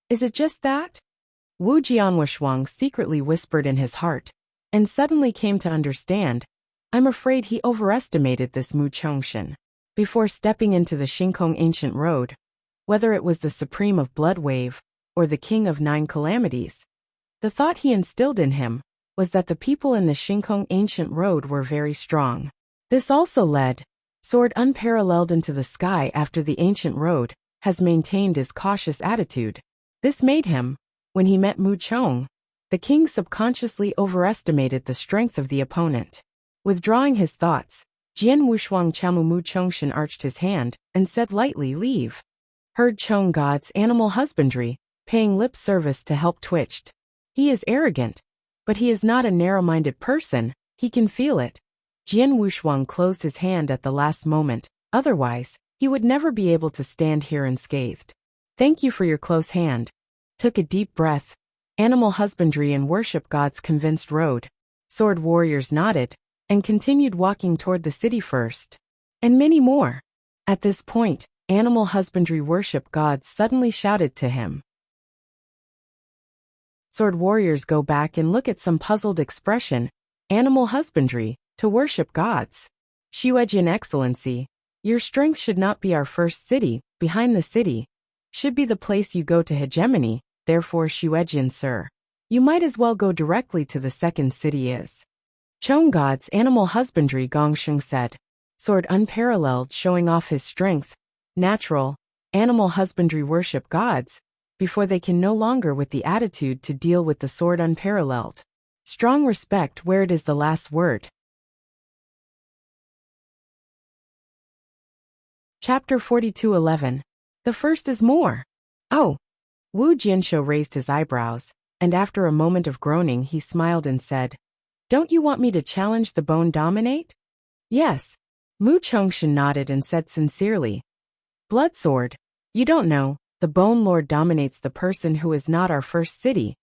Is it just that? Wu Jianwushuang secretly whispered in his heart, and suddenly came to understand. I'm afraid he overestimated this Mu Chongshin. Before stepping into the Shinkong ancient road, whether it was the supreme of blood wave, or the king of 9 calamities, the thought he instilled in him was that the people in the Shinkong ancient road were very strong. This also led, sword unparalleled into the sky after the ancient road, has maintained his cautious attitude. This made him, when he met Mu Chong, the king subconsciously overestimated the strength of the opponent. Withdrawing his thoughts, Jian Wushuang Chamu Mu Chongshin arched his hand, and said lightly, leave. Heard Chong God's animal husbandry, paying lip service to help twitched. He is arrogant, but he is not a narrow-minded person, he can feel it. Jian Wushuang closed his hand at the last moment, otherwise, he would never be able to stand here unscathed. Thank you for your close hand. Took a deep breath. Animal husbandry and worship gods convinced road. Sword warriors nodded, and continued walking toward the city first. And many more. At this point, animal husbandry worship gods suddenly shouted to him. Sword warriors go back and look at some puzzled expression. Animal husbandry, to worship gods. Shiwejin Excellency, Your strength should not be our first city, behind the city. Should be the place you go to hegemony, therefore Shuejian sir. You might as well go directly to the second city is. Chong God's animal husbandry Gongsheng said. Sword unparalleled showing off his strength. Natural, animal husbandry worship gods, before they can no longer with the attitude to deal with the sword unparalleled. Strong respect where it is the last word. Chapter 42:11. The first is more. Oh. Wu Jianshou raised his eyebrows, and after a moment of groaning he smiled and said, Don't you want me to challenge the bone dominate? Yes. Mu Chongshan nodded and said sincerely. Blood sword. You don't know, the bone lord dominates the person who is not our first city,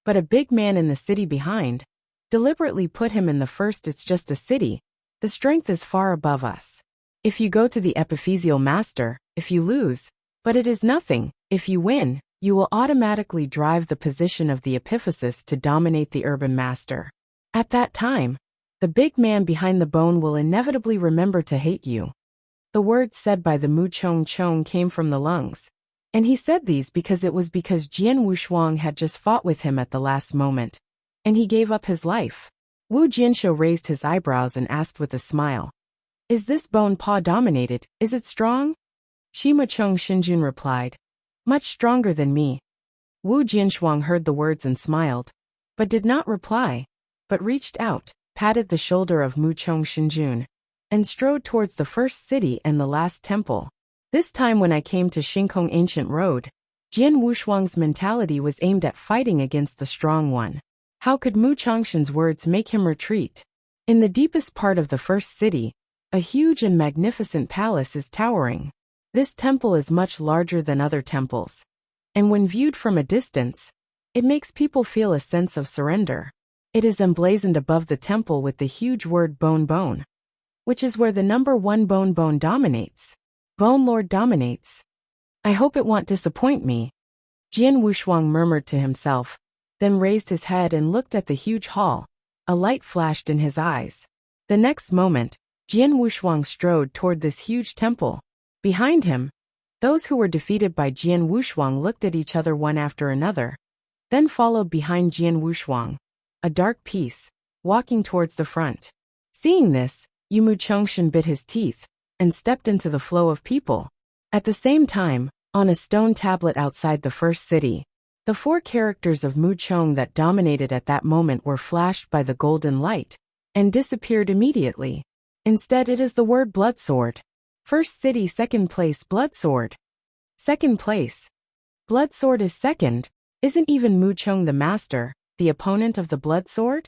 but a big man in the city behind. Deliberately put him in the first, it's just a city. The strength is far above us. If you go to the epiphysial master, if you lose, but it is nothing, if you win, you will automatically drive the position of the epiphysis to dominate the urban master. At that time, the big man behind the bone will inevitably remember to hate you. The words said by the Mu Chong Chong came from the lungs, and he said these because Jian Wushuang had just fought with him at the last moment, and he gave up his life. Wu Jianshou raised his eyebrows and asked with a smile. Is this bone paw dominated, is it strong? Shima Chong Shinjun replied. Much stronger than me. Wu Jianshuang heard the words and smiled, but did not reply, but reached out, patted the shoulder of Mu Chong Shinjun, and strode towards the first city and the last temple. This time when I came to Xingkong Ancient Road, Jian Wushuang's mentality was aimed at fighting against the strong one. How could Mu Chongshan's words make him retreat? In the deepest part of the first city, a huge and magnificent palace is towering. This temple is much larger than other temples, and when viewed from a distance, it makes people feel a sense of surrender. It is emblazoned above the temple with the huge word bone bone, which is where the number 1 bone bone dominates. Bone Lord dominates. I hope it won't disappoint me. Jian Wushuang murmured to himself, then raised his head and looked at the huge hall. A light flashed in his eyes. The next moment, Jian Wushuang strode toward this huge temple. Behind him, those who were defeated by Jian Wushuang looked at each other one after another, then followed behind Jian Wushuang, a dark piece, walking towards the front. Seeing this, Mu Chongshan bit his teeth and stepped into the flow of people. At the same time, on a stone tablet outside the first city, the 4 characters of Mu Chong that dominated at that moment were flashed by the golden light and disappeared immediately. Instead, it is the word blood sword. First city, second place, blood sword. Second place. Blood sword is second. Isn't even Mu Chong the master, the opponent of the blood sword?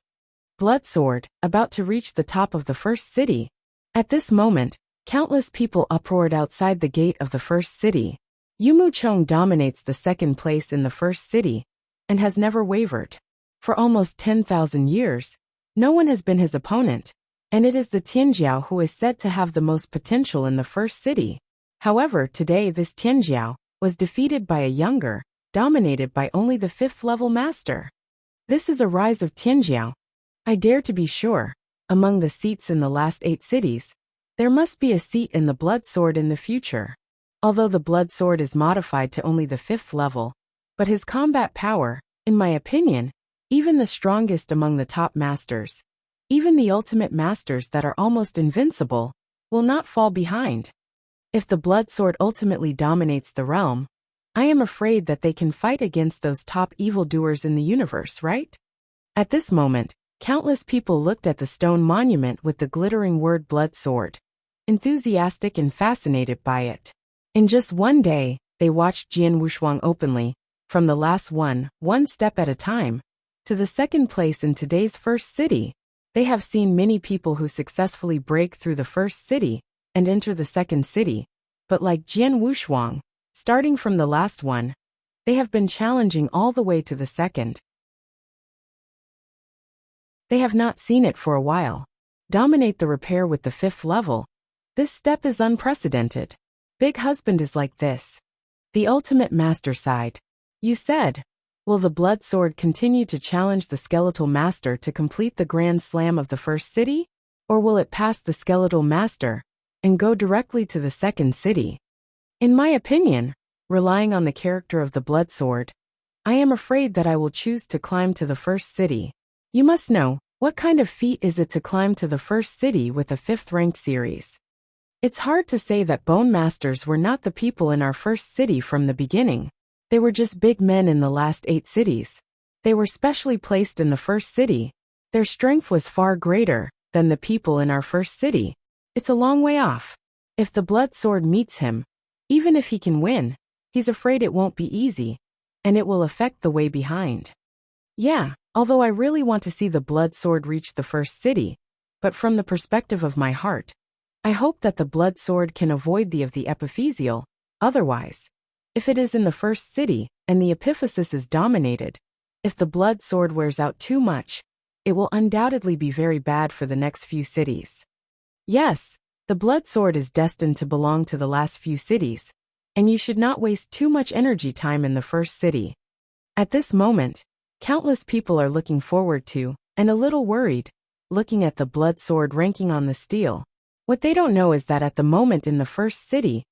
Blood sword, about to reach the top of the first city. At this moment, countless people uproared outside the gate of the first city. Mu Chong dominates the second place in the first city, and has never wavered. For almost 10,000 years, no one has been his opponent. And it is the Tianjiao who is said to have the most potential in the first city. However, today this Tianjiao was defeated by a younger, dominated by only the 5th level master. This is a rise of Tianjiao. I dare to be sure, among the seats in the last 8 cities, there must be a seat in the blood sword in the future. Although the blood sword is modified to only the 5th level, but his combat power, in my opinion, even the strongest among the top masters, even the ultimate masters that are almost invincible, will not fall behind. If the blood sword ultimately dominates the realm, I am afraid that they can fight against those top evildoers in the universe, right? At this moment, countless people looked at the stone monument with the glittering word blood sword, enthusiastic and fascinated by it. In just one day, they watched Jian Wushuang openly, from the last one step at a time, to the second place in today's first city. They have seen many people who successfully break through the first city and enter the second city, but like Jian Wushuang, starting from the last one, they have been challenging all the way to the second. They have not seen it for a while. Dominate the repair with the 5th level. This step is unprecedented. Big husband is like this. The ultimate master side. You said, will the blood sword continue to challenge the skeletal master to complete the grand slam of the first city? Or will it pass the skeletal master, and go directly to the second city. In my opinion, relying on the character of the blood sword, I am afraid that I will choose to climb to the first city. You must know, what kind of feat is it to climb to the first city with a 5th rank series? It's hard to say that Bone Masters were not the people in our first city from the beginning. They were just big men in the last 8 cities. They were specially placed in the first city. Their strength was far greater than the people in our first city. It's a long way off. If the blood sword meets him, even if he can win, he's afraid it won't be easy, and it will affect the way behind. Yeah, although I really want to see the blood sword reach the first city, but from the perspective of my heart, I hope that the blood sword can avoid the epiphyseal. Otherwise, if it is in the first city and the epiphysis is dominated, if the blood sword wears out too much, it will undoubtedly be very bad for the next few cities. Yes, the blood sword is destined to belong to the last few cities, and you should not waste too much energy time in the first city. At this moment, countless people are looking forward to, and a little worried, looking at the blood sword ranking on the stele. What they don't know is that at the moment in the first city,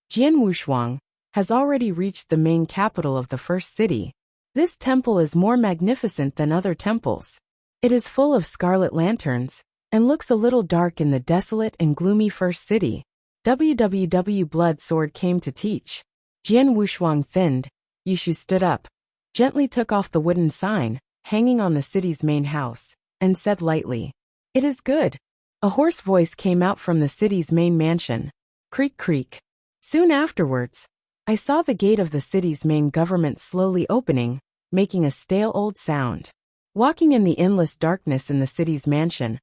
Jian Wushuang has already reached the main capital of the first city. This temple is more magnificent than other temples. It is full of scarlet lanterns, and looks a little dark in the desolate and gloomy first city. WWW blood sword came to teach. Jian Wushuang thinned. Yushu stood up, gently took off the wooden sign, hanging on the city's main house, and said lightly, "It is good." A hoarse voice came out from the city's main mansion. Creak creak. Soon afterwards, I saw the gate of the city's main government slowly opening, making a stale old sound. Walking in the endless darkness in the city's mansion,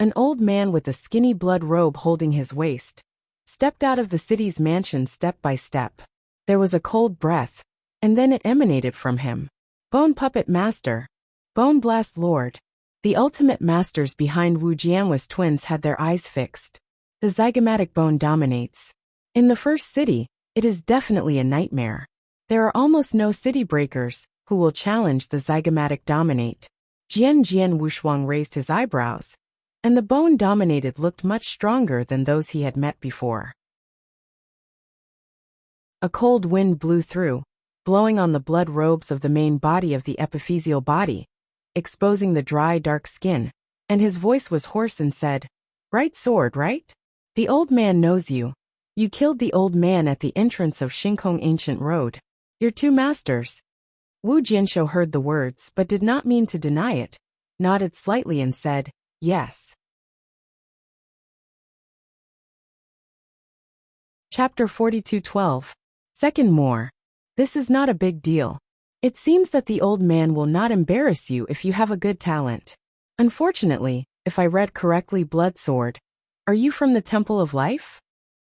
an old man with a skinny blood robe holding his waist stepped out of the city's mansion step by step. There was a cold breath, and then it emanated from him. Bone Puppet Master. Bone Blast Lord. The ultimate masters behind Wu Jianhua's twins had their eyes fixed. The zygomatic bone dominates. In the first city, it is definitely a nightmare. There are almost no city breakers who will challenge the zygomatic dominate. Jian Wushuang raised his eyebrows, and the bone dominated looked much stronger than those he had met before. A cold wind blew through, blowing on the blood robes of the main body of the epiphyseal body, exposing the dry, dark skin, and his voice was hoarse and said, "Right sword, right? The old man knows you. You killed the old man at the entrance of Shinkong Ancient Road. Your 2 masters." Wu Jianshou heard the words but did not mean to deny it, nodded slightly and said, "Yes." Chapter 42:12. Second more. This is not a big deal. It seems that the old man will not embarrass you if you have a good talent. Unfortunately, if I read correctly, blood sword, are you from the Temple of Life?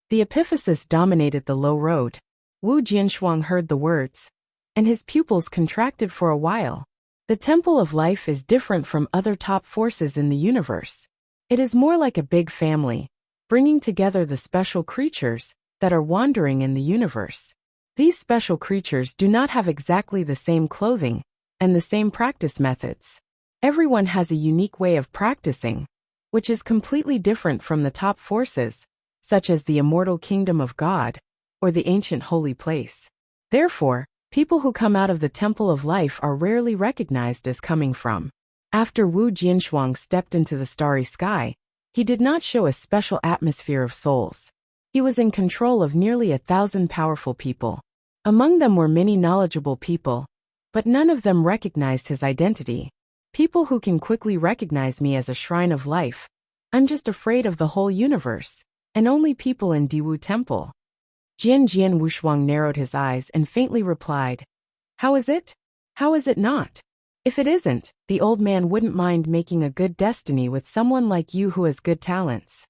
The epiphysis dominated the low road. Wu Jianshuang heard the words, and his pupils contracted for a while. The Temple of Life is different from other top forces in the universe. It is more like a big family, bringing together the special creatures that are wandering in the universe. These special creatures do not have exactly the same clothing and the same practice methods. Everyone has a unique way of practicing, which is completely different from the top forces, such as the immortal kingdom of God or the ancient holy place. Therefore, people who come out of the Temple of Life are rarely recognized as coming from. After Wu Jianshuang stepped into the starry sky, he did not show a special atmosphere of souls. He was in control of nearly 1,000 powerful people. Among them were many knowledgeable people, but none of them recognized his identity. People who can quickly recognize me as a shrine of life. I'm just afraid of the whole universe, and only people in Diwu Temple. Jian Wushuang narrowed his eyes and faintly replied, "How is it? How is it not? If it isn't, the old man wouldn't mind making a good destiny with someone like you who has good talents."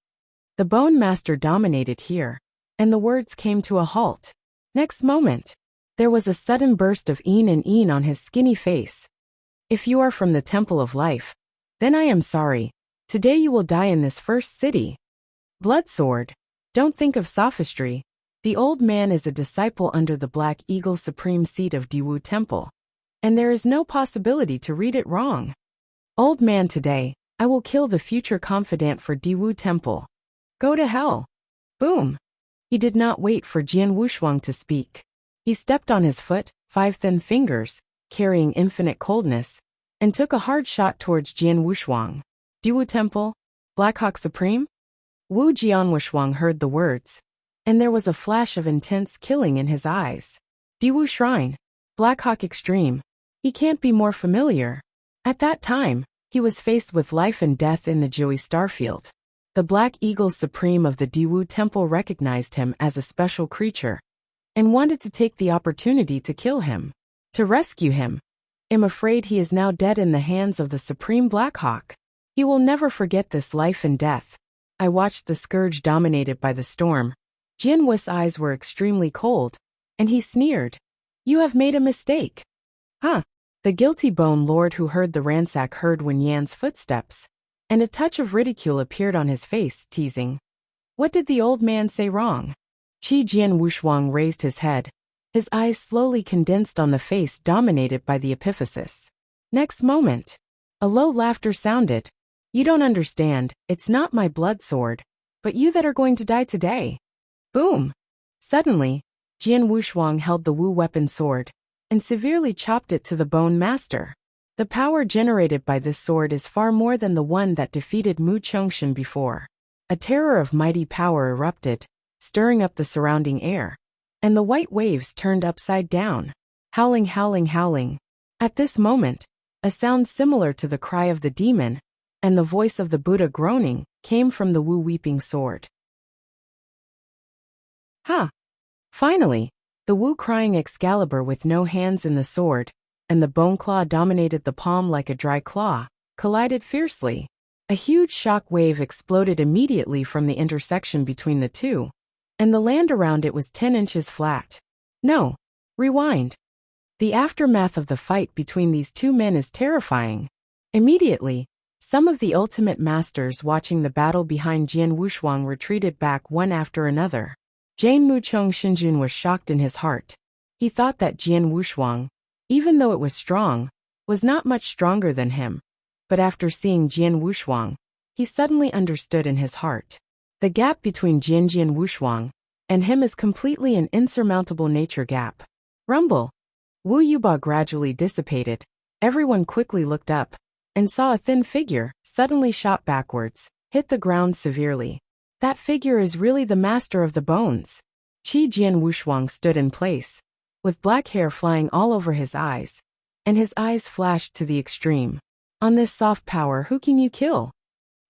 The Bone Master dominated here, and the words came to a halt. Next moment, there was a sudden burst of een on his skinny face. "If you are from the Temple of Life, then I am sorry. Today you will die in this first city." Blood sword. Don't think of sophistry. The old man is a disciple under the Black Eagle Supreme Seat of Diwu Temple, and there is no possibility to read it wrong. Old man, today, I will kill the future confidant for Diwu Temple. Go to hell. Boom! He did not wait for Jian Wushuang to speak. He stepped on his foot, 5 thin fingers, carrying infinite coldness, and took a hard shot towards Jian Wushuang. Diwu Temple? Black Hawk Supreme? Wu Jianwushuang heard the words, and there was a flash of intense killing in his eyes. Diwu Shrine. Black Hawk Extreme. He can't be more familiar. At that time, he was faced with life and death in the Jiui starfield. The Black Eagle Supreme of the Diwu Temple recognized him as a special creature and wanted to take the opportunity to kill him. To rescue him. I'm afraid he is now dead in the hands of the Supreme Black Hawk. He will never forget this life and death. I watched the scourge dominated by the storm. Jian Wu's eyes were extremely cold, and he sneered. You have made a mistake. Huh? The guilty bone lord who heard the ransack heard Wen Yan's footsteps, and a touch of ridicule appeared on his face, teasing. What did the old man say wrong? Jian Wushuang raised his head. His eyes slowly condensed on the face dominated by the epiphysis. Next moment, a low laughter sounded. You don't understand, it's not my blood sword, but you that are going to die today. Boom! Suddenly, Jian Wushuang held the Wu weapon sword and severely chopped it to the bone master. The power generated by this sword is far more than the one that defeated Mu Chongshan before. A terror of mighty power erupted, stirring up the surrounding air, and the white waves turned upside down. Howling, howling, howling. At this moment, a sound similar to the cry of the demon and the voice of the Buddha groaning came from the Wu weeping sword. Ha! Finally, the Wu crying Excalibur with no hands in the sword, and the bone claw dominated the palm like a dry claw, collided fiercely. A huge shock wave exploded immediately from the intersection between the two, and the land around it was 10 inches flat. No. Rewind. The aftermath of the fight between these two men is terrifying. Immediately, some of the ultimate masters watching the battle behind Jian Wushuang retreated back one after another. Jane Muchong Shinjun was shocked in his heart. He thought that Jian Wushuang, even though it was strong, was not much stronger than him. But after seeing Jian Wushuang, he suddenly understood in his heart. The gap between Jian Wushuang and him is completely an insurmountable nature gap. Rumble. Wu Yuba gradually dissipated. Everyone quickly looked up and saw a thin figure suddenly shot backwards, hit the ground severely. That figure is really the master of the bones. Jian Wushuang stood in place, with black hair flying all over his eyes, and his eyes flashed to the extreme. On this soft power, who can you kill?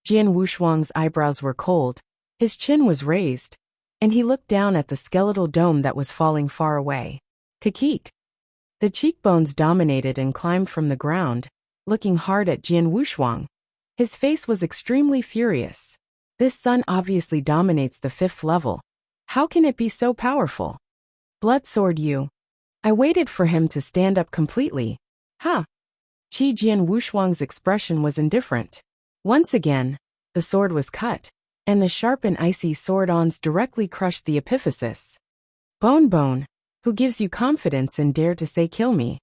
Jian Wushuang's eyebrows were cold, his chin was raised, and he looked down at the skeletal dome that was falling far away. Kakik. The cheekbones dominated and climbed from the ground, looking hard at Jian Wushuang. His face was extremely furious. This sun obviously dominates the 5th level. How can it be so powerful? Blood sword you. I waited for him to stand up completely. Ha! Jian Wushuang's expression was indifferent. Once again, the sword was cut, and the sharp and icy sword-ons directly crushed the epiphysis. Bone, who gives you confidence and dare to say kill me?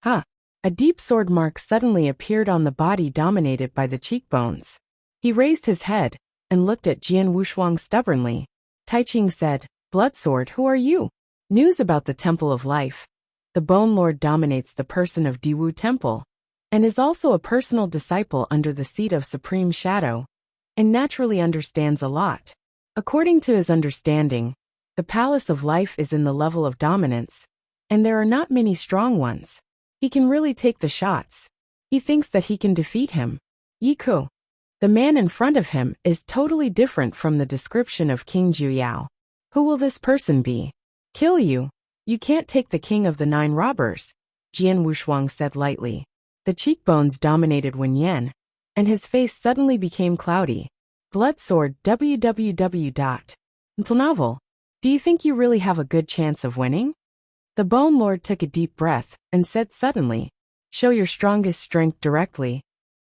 Ha! A deep sword mark suddenly appeared on the body dominated by the cheekbones. He raised his head and looked at Jian Wushuang stubbornly. Taiching said, Bloodsword, who are you? News about the Temple of Life. The Bone Lord dominates the person of Diwu Temple, and is also a personal disciple under the seat of Supreme Shadow, and naturally understands a lot. According to his understanding, the Palace of Life is in the level of dominance, and there are not many strong ones. He can really take the shots. He thinks that he can defeat him. Yiku. The man in front of him is totally different from the description of King Juyao. Who will this person be? Kill you. You can't take the king of the 9 robbers, Jian Wushuang said lightly. The cheekbones dominated Wen Yan, and his face suddenly became cloudy. Bloodsword www. Until novel. Do you think you really have a good chance of winning? The Bone Lord took a deep breath and said suddenly, Show your strongest strength directly.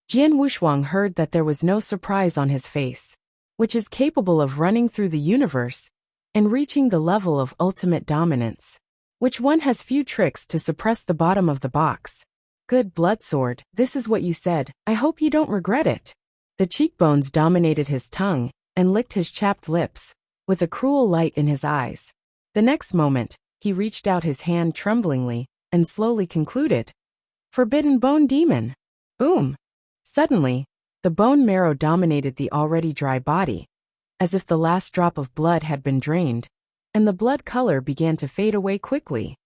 Jian Wushuang heard that there was no surprise on his face, which is capable of running through the universe and reaching the level of ultimate dominance, which one has few tricks to suppress the bottom of the box. Good Bloodsword, this is what you said, I hope you don't regret it. The cheekbones dominated his tongue and licked his chapped lips, with a cruel light in his eyes. The next moment, he reached out his hand tremblingly and slowly concluded, "Forbidden bone demon." Boom! Suddenly, the bone marrow dominated the already dry body, as if the last drop of blood had been drained, and the blood color began to fade away quickly.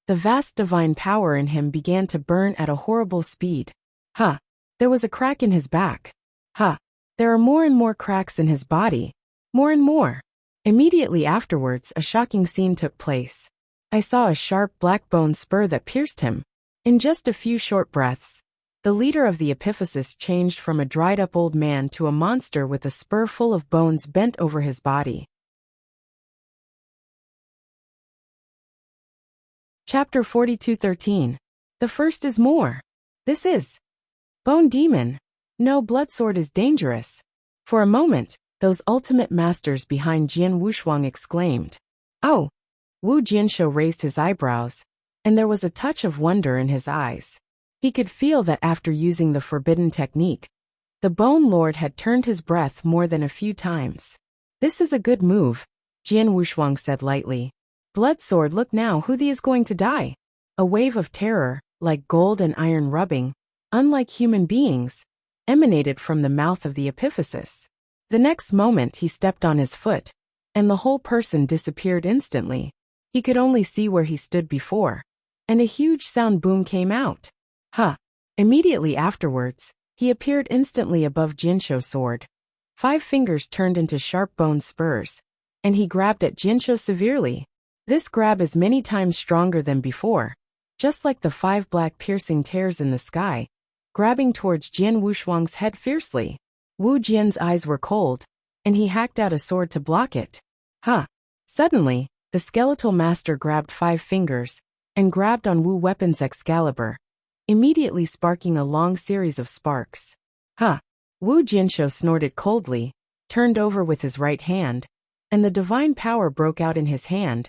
The vast divine power in him began to burn at a horrible speed. Huh! There was a crack in his back. Huh! There are more and more cracks in his body. More and more. Immediately afterwards, a shocking scene took place. I saw a sharp black bone spur that pierced him. In just a few short breaths, the leader of the epiphysis changed from a dried-up old man to a monster with a spur full of bones bent over his body. Chapter 42:13. The first is more. This is Bone Demon. No, blood sword is dangerous. For a moment, those ultimate masters behind Jian Wushuang exclaimed. Oh! Wu Jianshou raised his eyebrows, and there was a touch of wonder in his eyes. He could feel that after using the forbidden technique, the Bone Lord had turned his breath more than a few times. This is a good move, Jian Wushuang said lightly. Blood sword, look now, who thee is going to die. A wave of terror, like gold and iron rubbing, unlike human beings, emanated from the mouth of the epiphysis. The next moment he stepped on his foot, and the whole person disappeared instantly. He could only see where he stood before, and a huge sound boom came out. Huh! Immediately afterwards, he appeared instantly above Jinshou's sword. 5 fingers turned into sharp bone spurs, and he grabbed at Jinshou severely. This grab is many times stronger than before, just like the 5 black piercing tears in the sky, grabbing towards Jian Wushuang's head fiercely. Wu Jian's eyes were cold, and he hacked out a sword to block it. Huh! Suddenly, the skeletal master grabbed 5 fingers, and grabbed on Wu Weapon's Excalibur, immediately sparking a long series of sparks. Huh! Wu Jianshou snorted coldly, turned over with his right hand, and the divine power broke out in his hand,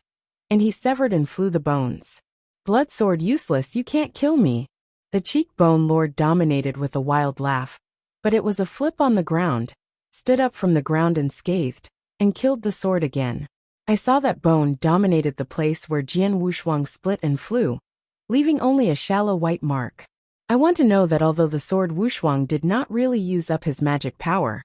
and he severed and flew the bones. Blood sword useless, you can't kill me. The cheekbone lord dominated with a wild laugh, but it was a flip on the ground, stood up from the ground unscathed, and killed the sword again. I saw that bone dominated the place where Jian Wushuang split and flew, leaving only a shallow white mark. I want to know that although the sword Wushuang did not really use up his magic power,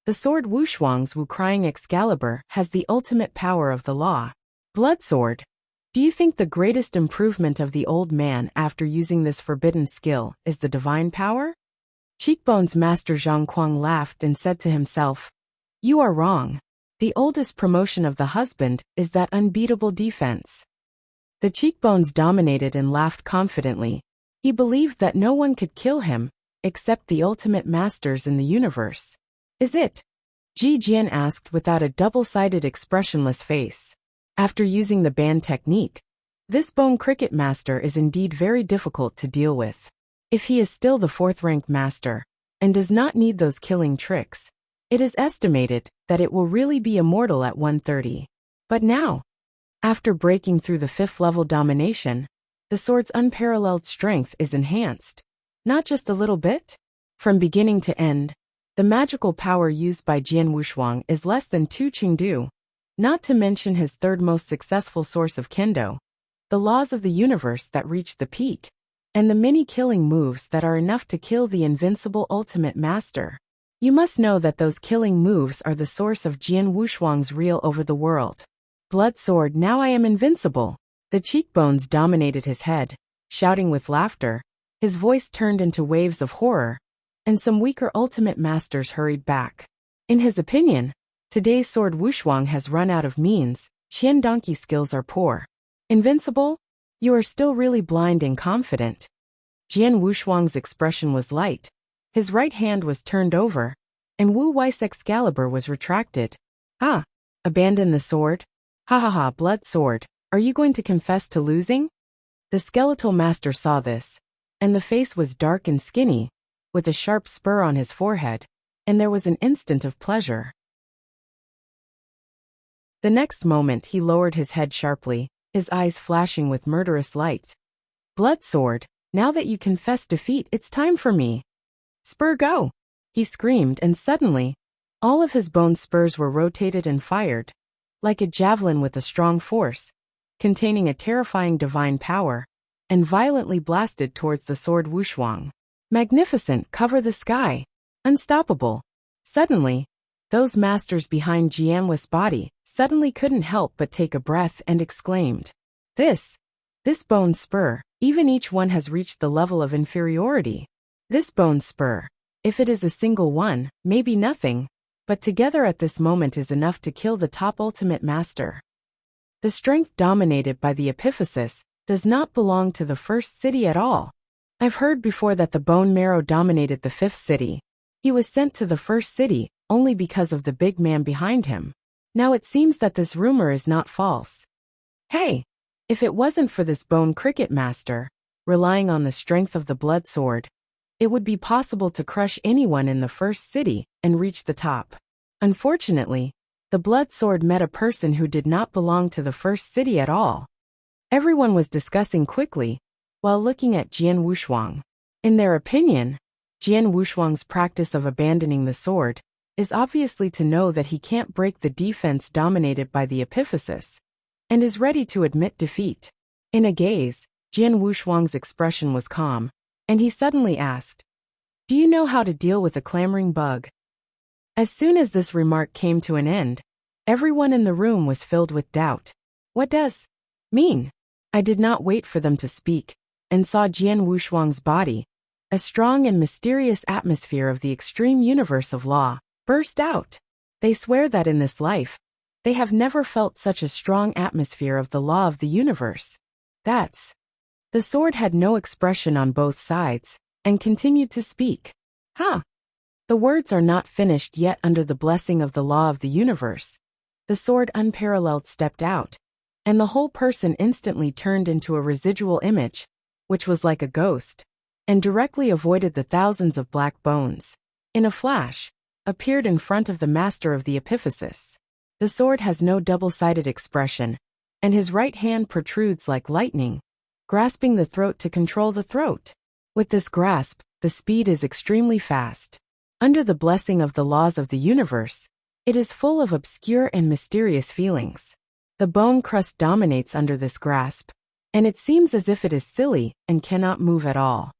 the sword Wushuang's Wu Crying Excalibur has the ultimate power of the law. Blood sword. Do you think the greatest improvement of the old man after using this forbidden skill is the divine power? Cheekbone's master Zhang Kuang laughed and said to himself, "You are wrong. The oldest promotion of the husband is that unbeatable defense." The cheekbones dominated and laughed confidently. He believed that no one could kill him, except the ultimate masters in the universe. Is it? Ji Jian asked without a double-sided expressionless face. After using the band technique, this bone cricket master is indeed very difficult to deal with. If he is still the 4th-rank master, and does not need those killing tricks, it is estimated that it will really be immortal at 130. But now, after breaking through the 5th-level domination, the sword's unparalleled strength is enhanced. Not just a little bit. From beginning to end, the magical power used by Jian Wushuang is less than 2 Qingdu, not to mention his 3rd most successful source of kendo, the laws of the universe that reach the peak, and the many killing moves that are enough to kill the invincible ultimate master. You must know that those killing moves are the source of Jian Wushuang's real over the world. Blood sword, now I am invincible. The cheekbones dominated his head, shouting with laughter. His voice turned into waves of horror, and some weaker ultimate masters hurried back. In his opinion, today's sword Wushuang has run out of means. Qian donkey skills are poor. Invincible? You are still really blind and confident. Jian Wushuang's expression was light. His right hand was turned over, and Wu Wei's Excalibur was retracted. Ah! Abandon the sword? Ha ha ha, blood sword. Are you going to confess to losing? The skeletal master saw this, and the face was dark and skinny, with a sharp spur on his forehead, and there was an instant of pleasure. The next moment he lowered his head sharply, his eyes flashing with murderous light. Blood sword, now that you confess defeat, it's time for me. Spur go! He screamed, and suddenly, All of his bone spurs were rotated and fired, like a javelin with a strong force, containing a terrifying divine power, and violently blasted towards the sword Wuxia. Magnificent, cover the sky. Unstoppable. Suddenly, those masters behind Jianhui's body suddenly couldn't help but take a breath and exclaimed, This bone spur, even each one has reached the level of inferiority. This bone spur, if it is a single one, may be nothing, but together at this moment is enough to kill the top ultimate master. The strength dominated by the epiphysis does not belong to the first city at all. I've heard before that the bone marrow dominated the fifth city. He was sent to the first city only because of the big man behind him. Now it seems that this rumor is not false. Hey, if it wasn't for this bone cricket master, relying on the strength of the blood sword, it would be possible to crush anyone in the first city and reach the top. Unfortunately, the blood sword met a person who did not belong to the first city at all. Everyone was discussing quickly, while looking at Jian Wuxia. In their opinion, Jian Wuxiang's practice of abandoning the sword is obviously to know that he can't break the defense dominated by the epiphysis, and is ready to admit defeat. In a gaze, Jian Wuxiang's expression was calm, and he suddenly asked, Do you know how to deal with a clamoring bug? As soon as this remark came to an end, everyone in the room was filled with doubt. What does mean? I did not wait for them to speak, and saw Jian Wuxiang's body, a strong and mysterious atmosphere of the extreme universe of law, burst out. They swear that in this life, they have never felt such a strong atmosphere of the law of the universe. That's. The sword had no expression on both sides, and continued to speak. The words are not finished yet. Under the blessing of the law of the universe, the sword unparalleled stepped out, and the whole person instantly turned into a residual image, which was like a ghost, and directly avoided the thousands of black bones. In a flash, appeared in front of the master of the epiphysis. The sword has no double-sided expression, and his right hand protrudes like lightning, grasping the throat to control the throat. With this grasp, the speed is extremely fast. Under the blessing of the laws of the universe, it is full of obscure and mysterious feelings. The bone crust dominates under this grasp, and it seems as if it is silly and cannot move at all.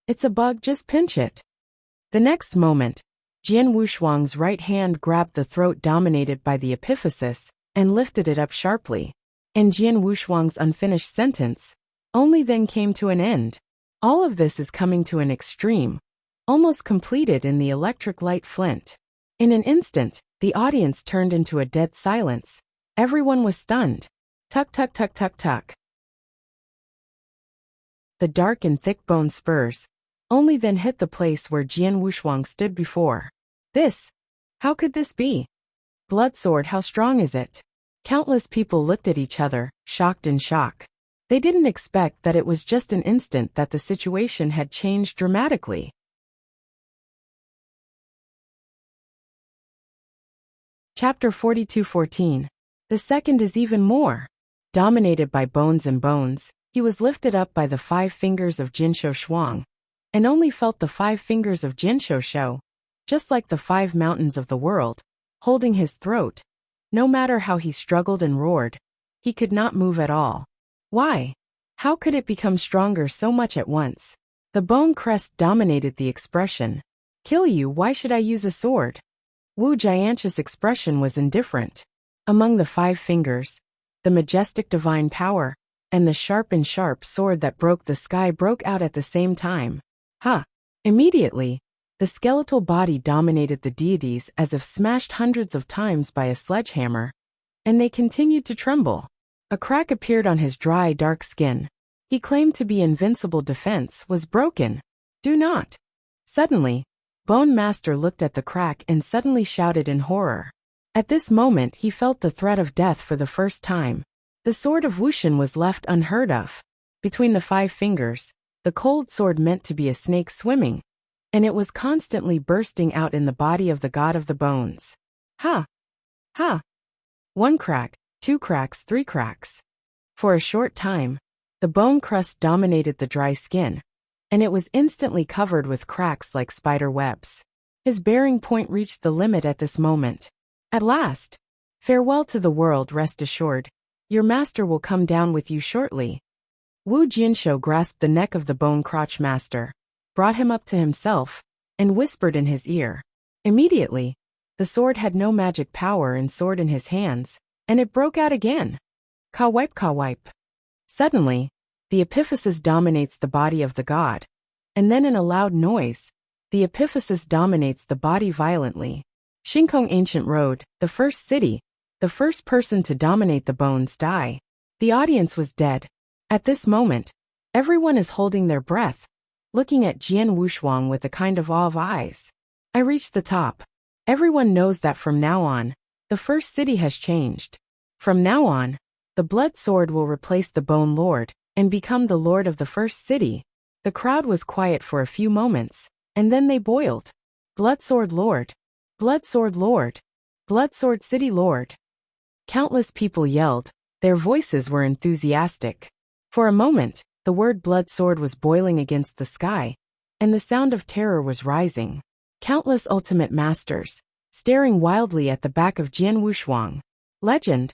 It's a bug, just pinch it. The next moment, Jian Wuxiang's right hand grabbed the throat dominated by the epiphysis and lifted it up sharply. And Jian Wuxiang's unfinished sentence only then came to an end. All of this is coming to an extreme, almost completed in the electric light flint. In an instant, the audience turned into a dead silence. Everyone was stunned. Tuck, tuck, tuck, tuck, tuck. The dark and thick bone spurs only then hit the place where Jian Wuxiang stood before. How could this be? Blood sword, how strong is it? Countless people looked at each other, shocked in shock. They didn't expect that it was just an instant that the situation had changed dramatically. Chapter 42:14. The second is even more. Dominated by bones and bones, he was lifted up by the 5 fingers of Jinsho Shuang, and only felt the 5 fingers of Jinsho Shou, just like the 5 mountains of the world, holding his throat. No matter how he struggled and roared, he could not move at all. Why? How could it become stronger so much at once? The bone crest dominated the expression. Kill you, why should I use a sword? Wu Jianchu's expression was indifferent. Among the 5 fingers, the majestic divine power, and the sharp sword that broke the sky broke out at the same time. Immediately, the skeletal body dominated the deities as if smashed hundreds of times by a sledgehammer, and they continued to tremble. A crack appeared on his dry, dark skin. He claimed to be invincible defense was broken. Do not. Suddenly, Bone Master looked at the crack and suddenly shouted in horror. At this moment he felt the threat of death for the first time. The sword of Wuxian was left unheard of. Between the 5 fingers, the cold sword meant to be a snake swimming, and it was constantly bursting out in the body of the god of the bones. Ha! 1 crack, 2 cracks, 3 cracks. For a short time, the bone crust dominated the dry skin, and it was instantly covered with cracks like spider webs. His bearing point reached the limit at this moment. At last. Farewell to the world, rest assured. Your master will come down with you shortly. Wu Jianshou grasped the neck of the bone crotch master, brought him up to himself, and whispered in his ear. Immediately, the sword had no magic power and sword in his hands, and it broke out again. Ka-wipe, ka-wipe. Suddenly, the epiphysis dominates the body of the god, and then in a loud noise, the epiphysis dominates the body violently. Shinkong Ancient Road, the first city, the first person to dominate the bones die. The audience was dead. At this moment, everyone is holding their breath, looking at Jian Wushuang with a kind of awe of eyes. I reached the top. Everyone knows that from now on, the first city has changed. From now on, the blood sword will replace the bone lord and become the lord of the first city. The crowd was quiet for a few moments, and then they boiled. Blood sword lord. Blood sword lord. Blood sword city lord. Countless people yelled. Their voices were enthusiastic. For a moment, the word blood sword was boiling against the sky, and the sound of terror was rising. Countless ultimate masters, staring wildly at the back of Jian Wushuang. Legend.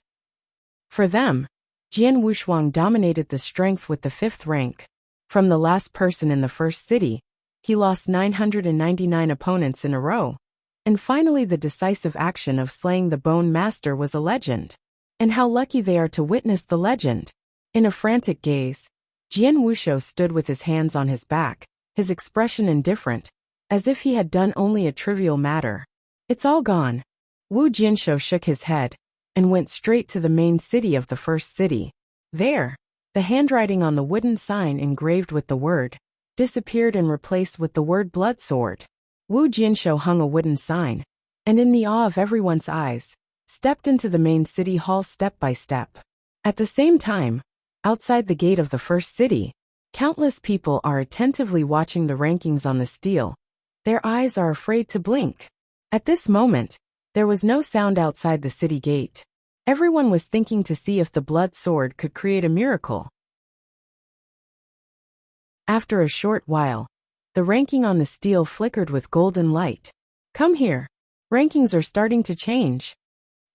For them, Jian Wushuang dominated the strength with the 5th rank. From the last person in the first city, he lost 999 opponents in a row. And finally the decisive action of slaying the Bone Master was a legend. And how lucky they are to witness the legend. In a frantic gaze, Jian Wushou stood with his hands on his back, his expression indifferent, as if he had done only a trivial matter. It's all gone. Wu Jianshou shook his head, and went straight to the main city of the first city. There, the handwriting on the wooden sign engraved with the word, disappeared and replaced with the word blood sword. Wu Jianshou hung a wooden sign, and in the awe of everyone's eyes, stepped into the main city hall step by step. At the same time, outside the gate of the first city, countless people are attentively watching the rankings on the steel. Their eyes are afraid to blink. At this moment, there was no sound outside the city gate. Everyone was thinking to see if the blood sword could create a miracle. After a short while, the ranking on the steel flickered with golden light. Come here. Rankings are starting to change.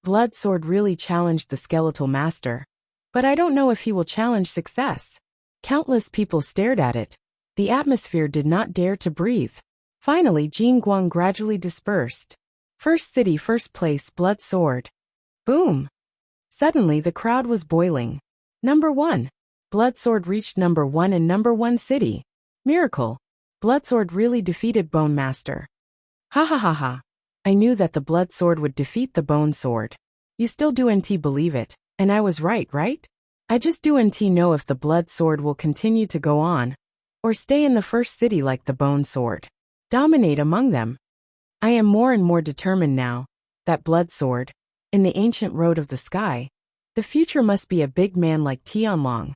Blood sword really challenged the skeletal master. But I don't know if he will challenge success. Countless people stared at it. The atmosphere did not dare to breathe. Finally, Jin Guang gradually dispersed. First city, first place, blood sword. Boom! Suddenly the crowd was boiling. Number 1. Blood sword reached number 1 in number 1 city. Miracle! Blood sword really defeated Bone Master. Ha ha ha ha. I knew that the blood sword would defeat the bone sword. You still do believe it, and I was right? I just do know if the blood sword will continue to go on, or stay in the first city like the bone sword. Dominate among them. I am more and more determined now, that blood sword, in the ancient road of the sky, the future must be a big man like Tianlong.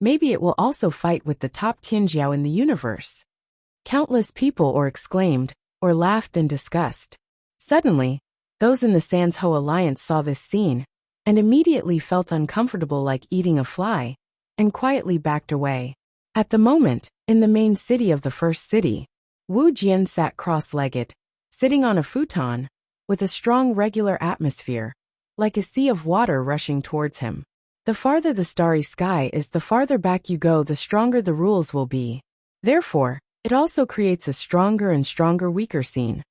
Maybe it will also fight with the top Tianjiao in the universe. Countless people or exclaimed, or laughed in disgust. Suddenly, those in the Sanzhou Alliance saw this scene, and immediately felt uncomfortable like eating a fly, and quietly backed away. At the moment, in the main city of the first city, Wu Jian sat cross-legged, sitting on a futon, with a strong regular atmosphere, like a sea of water rushing towards him. The farther the starry sky is, the farther back you go, the stronger the rules will be. Therefore, it also creates a stronger and stronger weaker scene.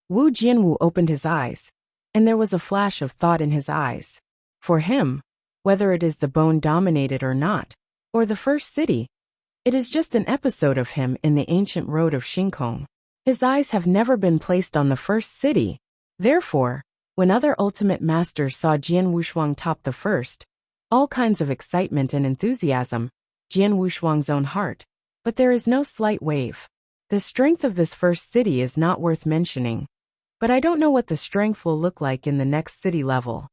Wu Jianwu opened his eyes, and there was a flash of thought in his eyes. For him, whether it is the bone dominated or not, or the first city, it is just an episode of him in the ancient road of Shinkong. His eyes have never been placed on the first city. Therefore, when other ultimate masters saw Jian Wushuang top the first, all kinds of excitement and enthusiasm, Jian Wushuang's own heart. But there is no slight wave. The strength of this first city is not worth mentioning. But I don't know what the strength will look like in the next city level.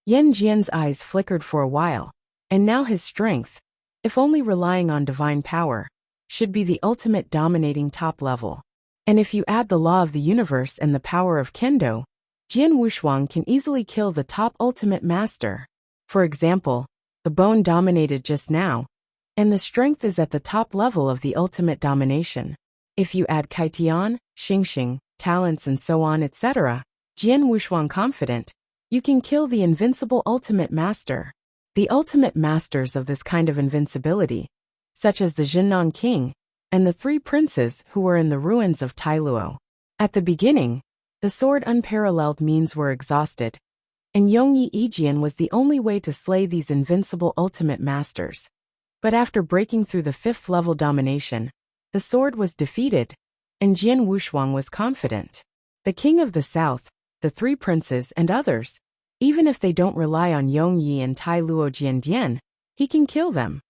Yan Jian's eyes flickered for a while, and now his strength, if only relying on divine power, should be the ultimate dominating top level. And if you add the law of the universe and the power of Kendo, Jian Wushuang can easily kill the top ultimate master. For example, the bone dominated just now, and the strength is at the top level of the ultimate domination. If you add Kaitian, Xingxing, talents and so on etc. Jian Wushuang confident, you can kill the invincible ultimate master. The ultimate masters of this kind of invincibility, such as the Jinnan king, and the three princes who were in the ruins of Tailuo. At the beginning, the sword unparalleled means were exhausted, and Yongyi Yijian was the only way to slay these invincible ultimate masters. But after breaking through the 5th level domination, the sword was defeated, and Jian Wushuang was confident. The king of the south, the three princes and others, even if they don't rely on Yongyi and Tailuo Jiandian, he can kill them.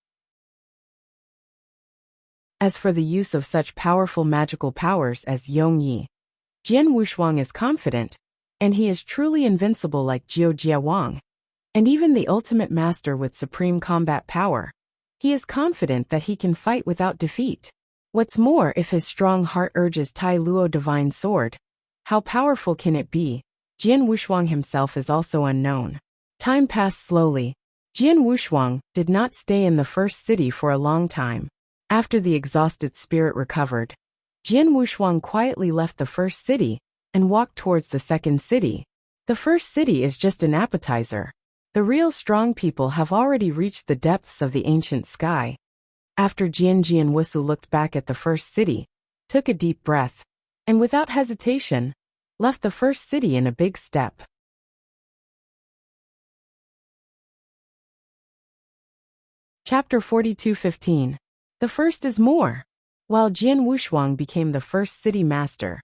As for the use of such powerful magical powers as Yongyi, Jian Wushuang is confident, and he is truly invincible like Jiu Jiawang, and even the ultimate master with supreme combat power. He is confident that he can fight without defeat. What's more, if his strong heart urges Tai Luo divine sword, how powerful can it be? Jian Wushuang himself is also unknown. Time passed slowly. Jian Wushuang did not stay in the first city for a long time. After the exhausted spirit recovered, Jian Wushuang quietly left the first city and walked towards the second city. The first city is just an appetizer. The real strong people have already reached the depths of the ancient sky. After Jian Wusu looked back at the first city, took a deep breath, and without hesitation, left the first city in a big step. Chapter 42:15. The first is more. While Jian Wushuang became the first city master,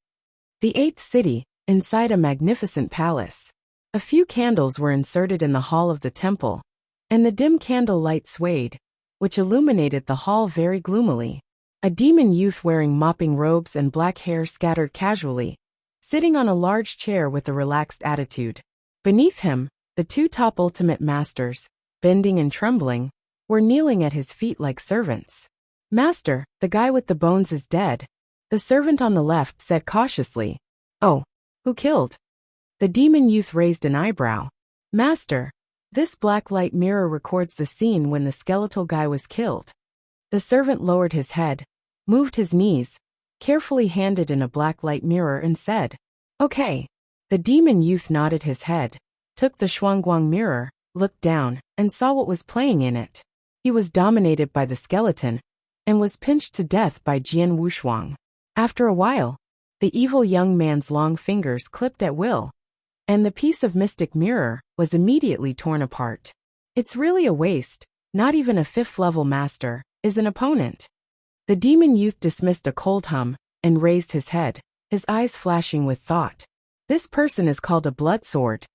the 8th city, inside a magnificent palace. A few candles were inserted in the hall of the temple, and the dim candle light swayed, which illuminated the hall very gloomily. A demon youth wearing mopping robes and black hair scattered casually, sitting on a large chair with a relaxed attitude. Beneath him, the 2 top ultimate masters, bending and trembling, were kneeling at his feet like servants. Master, the guy with the bones is dead. The servant on the left said cautiously. Oh, who killed? The demon youth raised an eyebrow. Master, this black light mirror records the scene when the skeletal guy was killed. The servant lowered his head, moved his knees, carefully handed in a black light mirror and said, Okay. The demon youth nodded his head, took the Shuangguang mirror, looked down, and saw what was playing in it. He was dominated by the skeleton, and was pinched to death by Jian Wushuang. After a while, the evil young man's long fingers clipped at will, and the piece of mystic mirror was immediately torn apart. It's really a waste, not even a 5th level master is an opponent. The demon youth dismissed a cold hum, and raised his head, his eyes flashing with thought. This person is called a blood sword.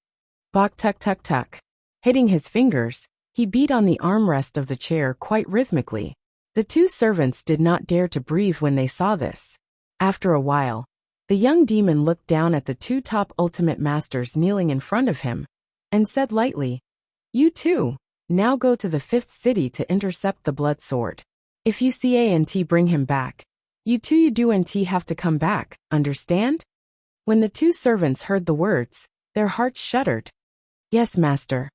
Bok tuk tuk tuk. Hitting his fingers, he beat on the armrest of the chair quite rhythmically. The 2 servants did not dare to breathe when they saw this. After a while, the young demon looked down at the 2 top ultimate masters kneeling in front of him, and said lightly, You too, now go to the 5th city to intercept the blood sword. If you see A&T bring him back, you do and T have to come back, understand? When the 2 servants heard the words, their hearts shuddered. Yes, master.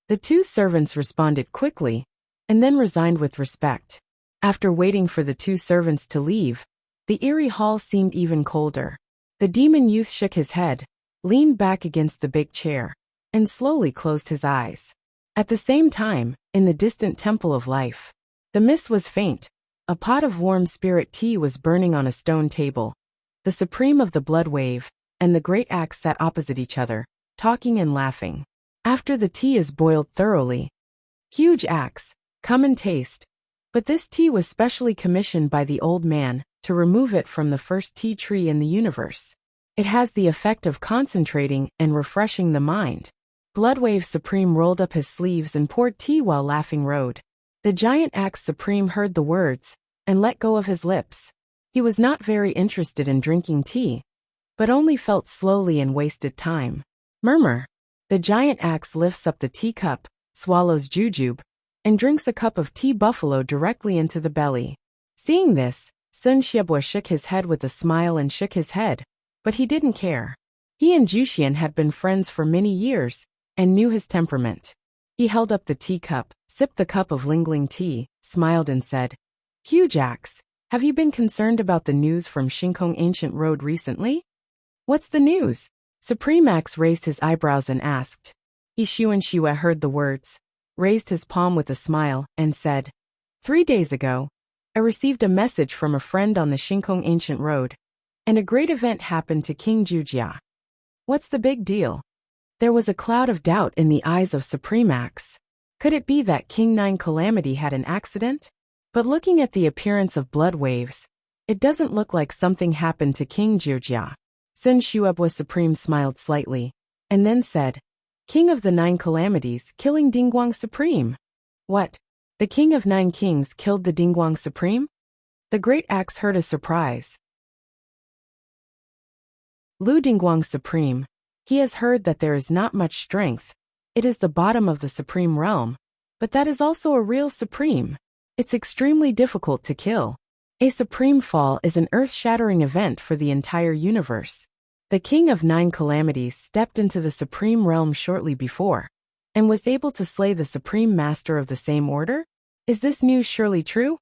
The 2 servants responded quickly, and then resigned with respect. After waiting for the 2 servants to leave, the eerie hall seemed even colder. The demon youth shook his head, leaned back against the big chair, and slowly closed his eyes. At the same time, in the distant temple of life, the mist was faint. A pot of warm spirit tea was burning on a stone table. The supreme of the blood wave and the great axe sat opposite each other, talking and laughing. After the tea is boiled thoroughly, huge axe, come and taste. But this tea was specially commissioned by the old man to remove it from the first tea tree in the universe. It has the effect of concentrating and refreshing the mind. Bloodwave Supreme rolled up his sleeves and poured tea while laughing rode. The giant axe Supreme heard the words and let go of his lips. He was not very interested in drinking tea, but only felt slowly and wasted time. Murmur. The giant axe lifts up the teacup, swallows jujube, and drinks a cup of tea buffalo directly into the belly. Seeing this, Sun Xiebua shook his head with a smile and shook his head, but he didn't care. He and Juxian had been friends for many years, and knew his temperament. He held up the teacup, sipped the cup of Lingling tea, smiled and said, Huge axe, have you been concerned about the news from Shinkong Ancient Road recently? What's the news? Supreme Axe raised his eyebrows and asked. Yishuan Shue heard the words, raised his palm with a smile, and said, 3 days ago, I received a message from a friend on the Shinkong Ancient Road, and a great event happened to King Jujia. What's the big deal? There was a cloud of doubt in the eyes of Supreme Axe. Could it be that King Nine Calamity had an accident? But looking at the appearance of blood waves, it doesn't look like something happened to King Jujia. Sun Shuebwa Supreme smiled slightly, and then said, King of the Nine Calamities killing Dingguang Supreme. What? The King of Nine Kings killed the Dingguang Supreme? The Great Axe heard a surprise. Lu Dingguang Supreme. He has heard that there is not much strength. It is the bottom of the Supreme Realm, but that is also a real Supreme. It's extremely difficult to kill. A Supreme fall is an earth-shattering event for the entire universe. The King of Nine Calamities stepped into the Supreme Realm shortly before, and was able to slay the Supreme Master of the same order? Is this news surely true?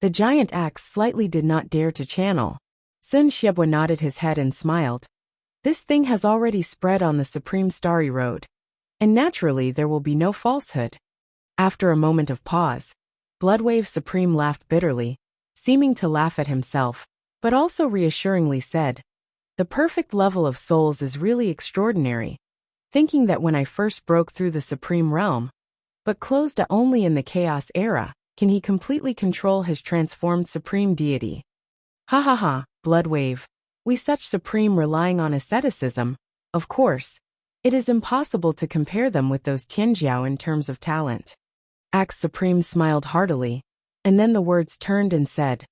The giant axe slightly did not dare to channel. Sun Xiebwa nodded his head and smiled. This thing has already spread on the Supreme Starry Road, and naturally there will be no falsehood. After a moment of pause, Bloodwave Supreme laughed bitterly, seeming to laugh at himself, but also reassuringly said, the perfect level of souls is really extraordinary, thinking that when I first broke through the Supreme Realm, but closed only in the Chaos Era, can he completely control his transformed Supreme Deity. Ha ha ha, Bloodwave. We such Supreme relying on asceticism, of course. It is impossible to compare them with those Tianjiao in terms of talent. Axe Supreme smiled heartily, and then the words turned and said,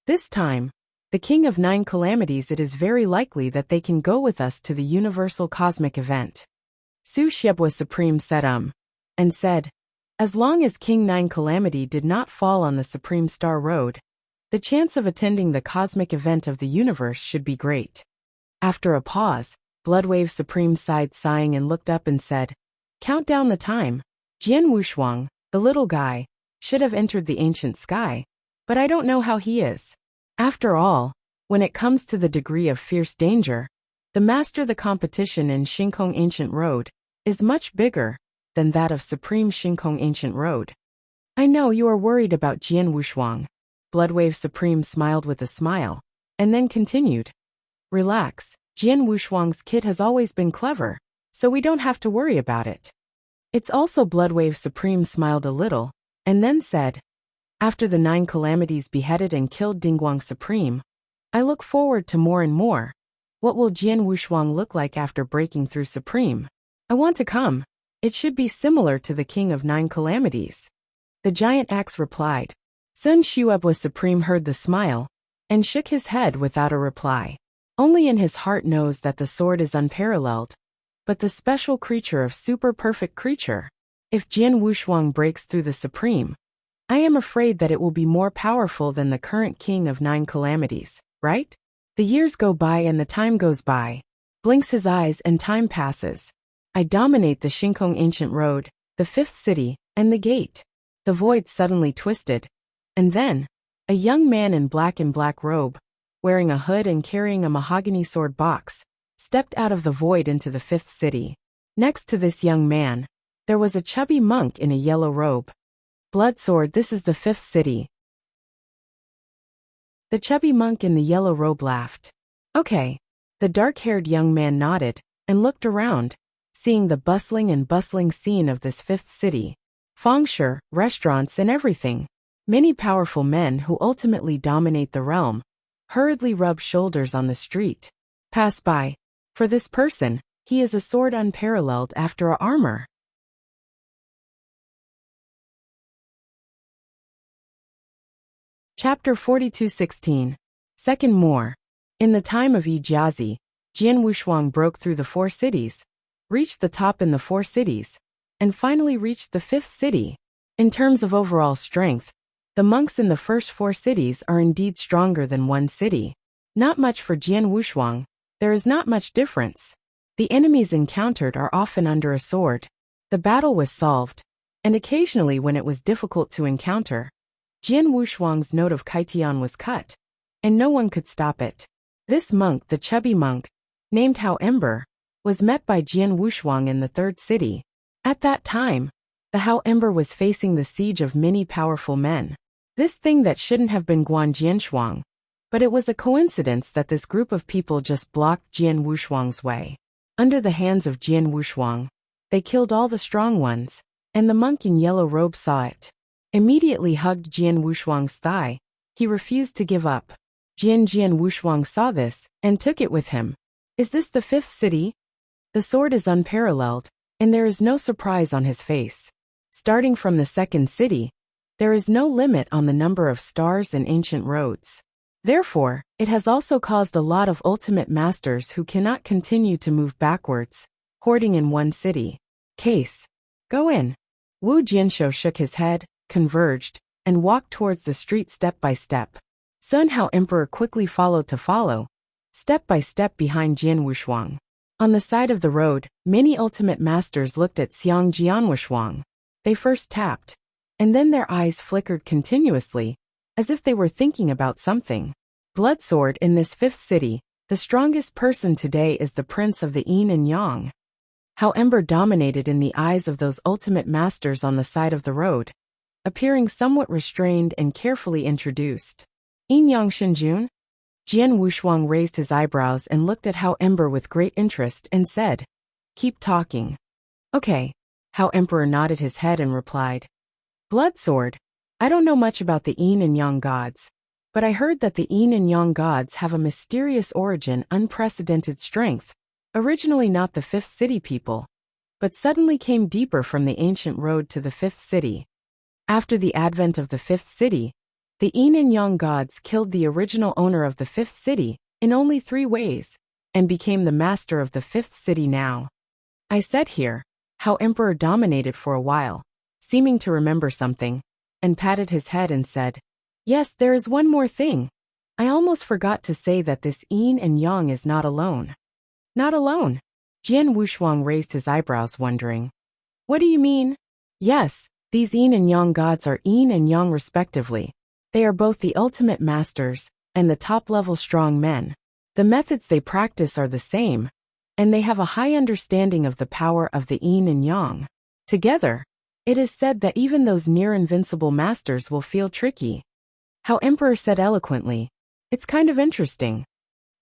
this time, the King of Nine Calamities, it is very likely that they can go with us to the universal cosmic event. Su Xiebwa Supreme said and said, as long as King Nine Calamity did not fall on the Supreme Star Road, the chance of attending the cosmic event of the universe should be great. After a pause, Bloodwave Supreme sighed, sighing, and looked up and said, count down the time. Jian Wushuang, the little guy, should have entered the ancient sky, but I don't know how he is. After all, when it comes to the degree of fierce danger, the master the competition in Shinkong Ancient Road is much bigger than that of Supreme Shinkong Ancient Road. I know you are worried about Jian Wushuang. Bloodwave Supreme smiled with a smile, and then continued. Relax, Jian Wushuang's kid has always been clever, so we don't have to worry about it. It's also Bloodwave Supreme smiled a little, and then said, after the Nine Calamities beheaded and killed Dingguang Supreme, I look forward to more and more. What will Jian Wushuang look like after breaking through Supreme? I want to come. It should be similar to the King of Nine Calamities. The giant axe replied. Sun Shuebwa Supreme heard the smile, and shook his head without a reply. Only in his heart knows that the sword is unparalleled, but the special creature of super perfect creature. If Jian Wushuang breaks through the Supreme, I am afraid that it will be more powerful than the current King of Nine Calamities, right? The years go by and the time goes by. Blinks his eyes and time passes. I dominate the Shinkong Ancient Road, the fifth city, and the gate. The void suddenly twisted. And then, a young man in black robe, wearing a hood and carrying a mahogany sword box, stepped out of the void into the fifth city. Next to this young man, there was a chubby monk in a yellow robe. Bloodsword, this is the fifth city. The chubby monk in the yellow robe laughed. Okay. The dark-haired young man nodded, and looked around, seeing the bustling scene of this fifth city. Fengshe, restaurants and everything. Many powerful men who ultimately dominate the realm hurriedly rub shoulders on the street. Pass by. For this person, he is a sword unparalleled after a armor. Chapter 42:16. Second more. In the time of Yi Jiazi, Jian Wushuang broke through the 4 cities, reached the top in the 4 cities, and finally reached the 5th city. In terms of overall strength, the monks in the first 4 cities are indeed stronger than one city. Not much for Jian Wushuang, there is not much difference. The enemies encountered are often under a sword. The battle was solved, and occasionally when it was difficult to encounter, Jian Wushuang's note of Kaitian was cut, and no one could stop it. This monk, the chubby monk, named Hao Ember, was met by Jian Wushuang in the third city. At that time, the Hao Ember was facing the siege of many powerful men. This thing that shouldn't have been Guan Jianshuang, but it was a coincidence that this group of people just blocked Jian Wushuang's way. Under the hands of Jian Wushuang, they killed all the strong ones, and the monk in yellow robe saw it. Immediately hugged Jian Wushuang's thigh. He refused to give up. Jian Wushuang saw this, and took it with him. Is this the fifth city? The sword is unparalleled, and there is no surprise on his face. Starting from the second city, there is no limit on the number of stars and ancient roads. Therefore, it has also caused a lot of ultimate masters who cannot continue to move backwards, hoarding in one city. Case. Go in. Wu Jianshou shook his head, converged, and walked towards the street step by step. Sun Hao Emperor quickly followed to follow, step by step behind Jian Wushuang. On the side of the road, many ultimate masters looked at Xiang Jian Wushuang. They first tapped, and then their eyes flickered continuously, as if they were thinking about something. Bloodsword in this fifth city, the strongest person today is the prince of the yin and yang. Hao Ember dominated in the eyes of those ultimate masters on the side of the road, appearing somewhat restrained and carefully introduced. Yin Yang Shinjun? Jian Wushuang raised his eyebrows and looked at Hao Ember with great interest and said, "Keep talking." Okay. Hao Emperor nodded his head and replied, "Bloodsword, I don't know much about the yin and yang gods, but I heard that the yin and yang gods have a mysterious origin, unprecedented strength, originally not the fifth city people, but suddenly came deeper from the ancient road to the fifth city. After the advent of the fifth city, the yin and yang gods killed the original owner of the fifth city in only 3 ways, and became the master of the fifth city now." I said here, Hao Emperor dominated for a while, seeming to remember something, and patted his head and said, "Yes, there is one more thing. I almost forgot to say that this yin and yang is not alone." "Not alone?" Jian Wushuang raised his eyebrows, wondering. "What do you mean?" "Yes, these yin and yang gods are yin and yang respectively. They are both the ultimate masters and the top-level strong men. The methods they practice are the same, and they have a high understanding of the power of the yin and yang. Together, it is said that even those near-invincible masters will feel tricky." Hao Emperor said eloquently, "It's kind of interesting."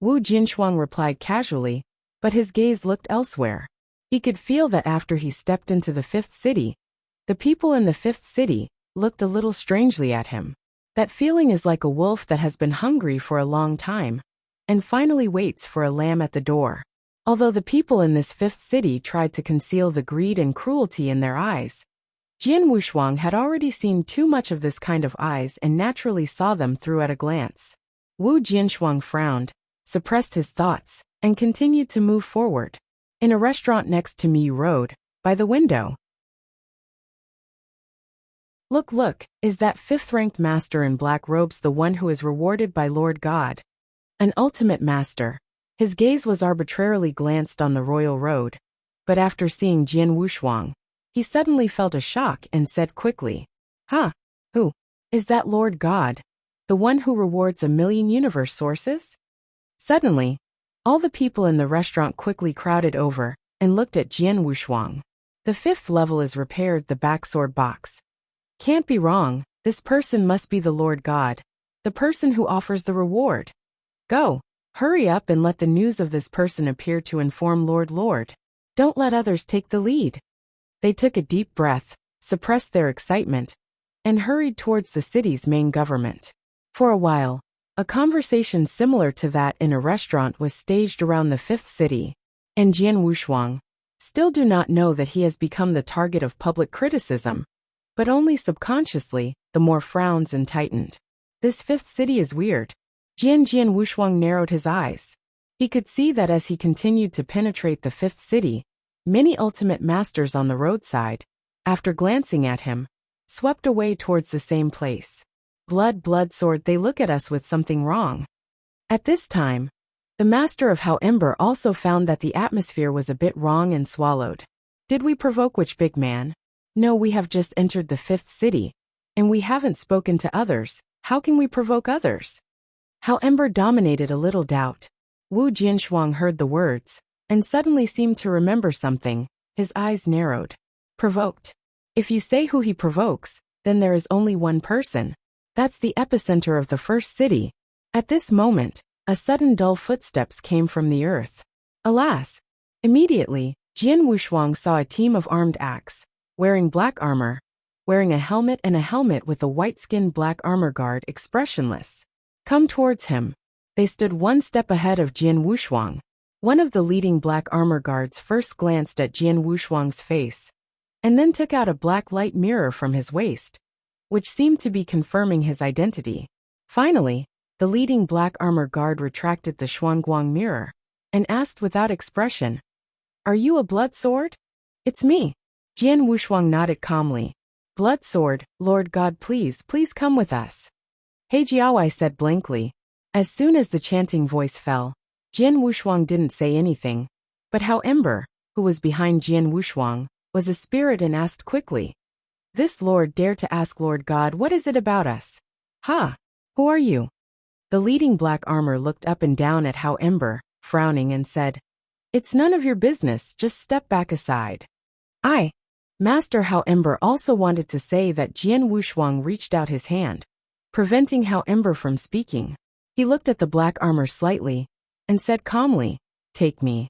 Wu Jinshuang replied casually, but his gaze looked elsewhere. He could feel that after he stepped into the fifth city, the people in the fifth city looked a little strangely at him. That feeling is like a wolf that has been hungry for a long time, and finally waits for a lamb at the door. Although the people in this fifth city tried to conceal the greed and cruelty in their eyes, Jian Wushuang had already seen too much of this kind of eyes and naturally saw them through at a glance. Wu Jinshuang frowned, suppressed his thoughts, and continued to move forward. In a restaurant next to Miyu Road, by the window. Look, is that fifth-ranked master in black robes the one who is rewarded by Lord God? An ultimate master. His gaze was arbitrarily glanced on the royal road, but after seeing Jian Wushuang, he suddenly felt a shock and said quickly, "Huh? Who? Is that Lord God? The one who rewards 1,000,000 universe sources?" Suddenly, all the people in the restaurant quickly crowded over and looked at Jian Wushuang. "The fifth level is repaired," the backsword box. "Can't be wrong, this person must be the Lord God, the person who offers the reward. Go, hurry up and let the news of this person appear to inform Lord. Don't let others take the lead." They took a deep breath, suppressed their excitement, and hurried towards the city's main government. For a while, a conversation similar to that in a restaurant was staged around the fifth city, and Jian Wushuang still do not know that he has become the target of public criticism, but only subconsciously, the more frowns and tightened. This fifth city is weird. Jian Wushuang narrowed his eyes. He could see that as he continued to penetrate the fifth city, many ultimate masters on the roadside, after glancing at him, swept away towards the same place. Bloodsword, they look at us with something wrong. At this time, the master of Hao Ember also found that the atmosphere was a bit wrong and swallowed. "Did we provoke which big man?" "No, we have just entered the fifth city, and we haven't spoken to others. How can we provoke others?" Hao Ember dominated a little doubt. Wu Jinshuang heard the words, and suddenly seemed to remember something. His eyes narrowed. Provoked. If you say who he provokes, then there is only one person. That's the epicenter of the first city. At this moment, a sudden dull footsteps came from the earth. Alas! Immediately, Jian Wushuang saw a team of armed axe, wearing black armor, wearing a helmet with a white-skinned black armor guard expressionless, come towards him. They stood one step ahead of Jian Wushuang. One of the leading black armor guards first glanced at Jian Wushuang's face, and then took out a black light mirror from his waist, which seemed to be confirming his identity. Finally, the leading black armor guard retracted the Xuanguang mirror, and asked without expression, "Are you a blood sword?" "It's me." Jian Wushuang nodded calmly. "Blood sword, Lord God, please come with us." He Jiaowai said blankly. As soon as the chanting voice fell, Jian Wushuang didn't say anything, but Hao Ember, who was behind Jian Wushuang, was a spirit and asked quickly, "This lord dared to ask Lord God, what is it about us? Ha! Who are you?" The leading black armor looked up and down at Hao Ember, frowning, and said, "It's none of your business, just step back aside." Master Hao Ember also wanted to say that Jian Wushuang reached out his hand, preventing Hao Ember from speaking. He looked at the black armor slightly, and said calmly, "Take me."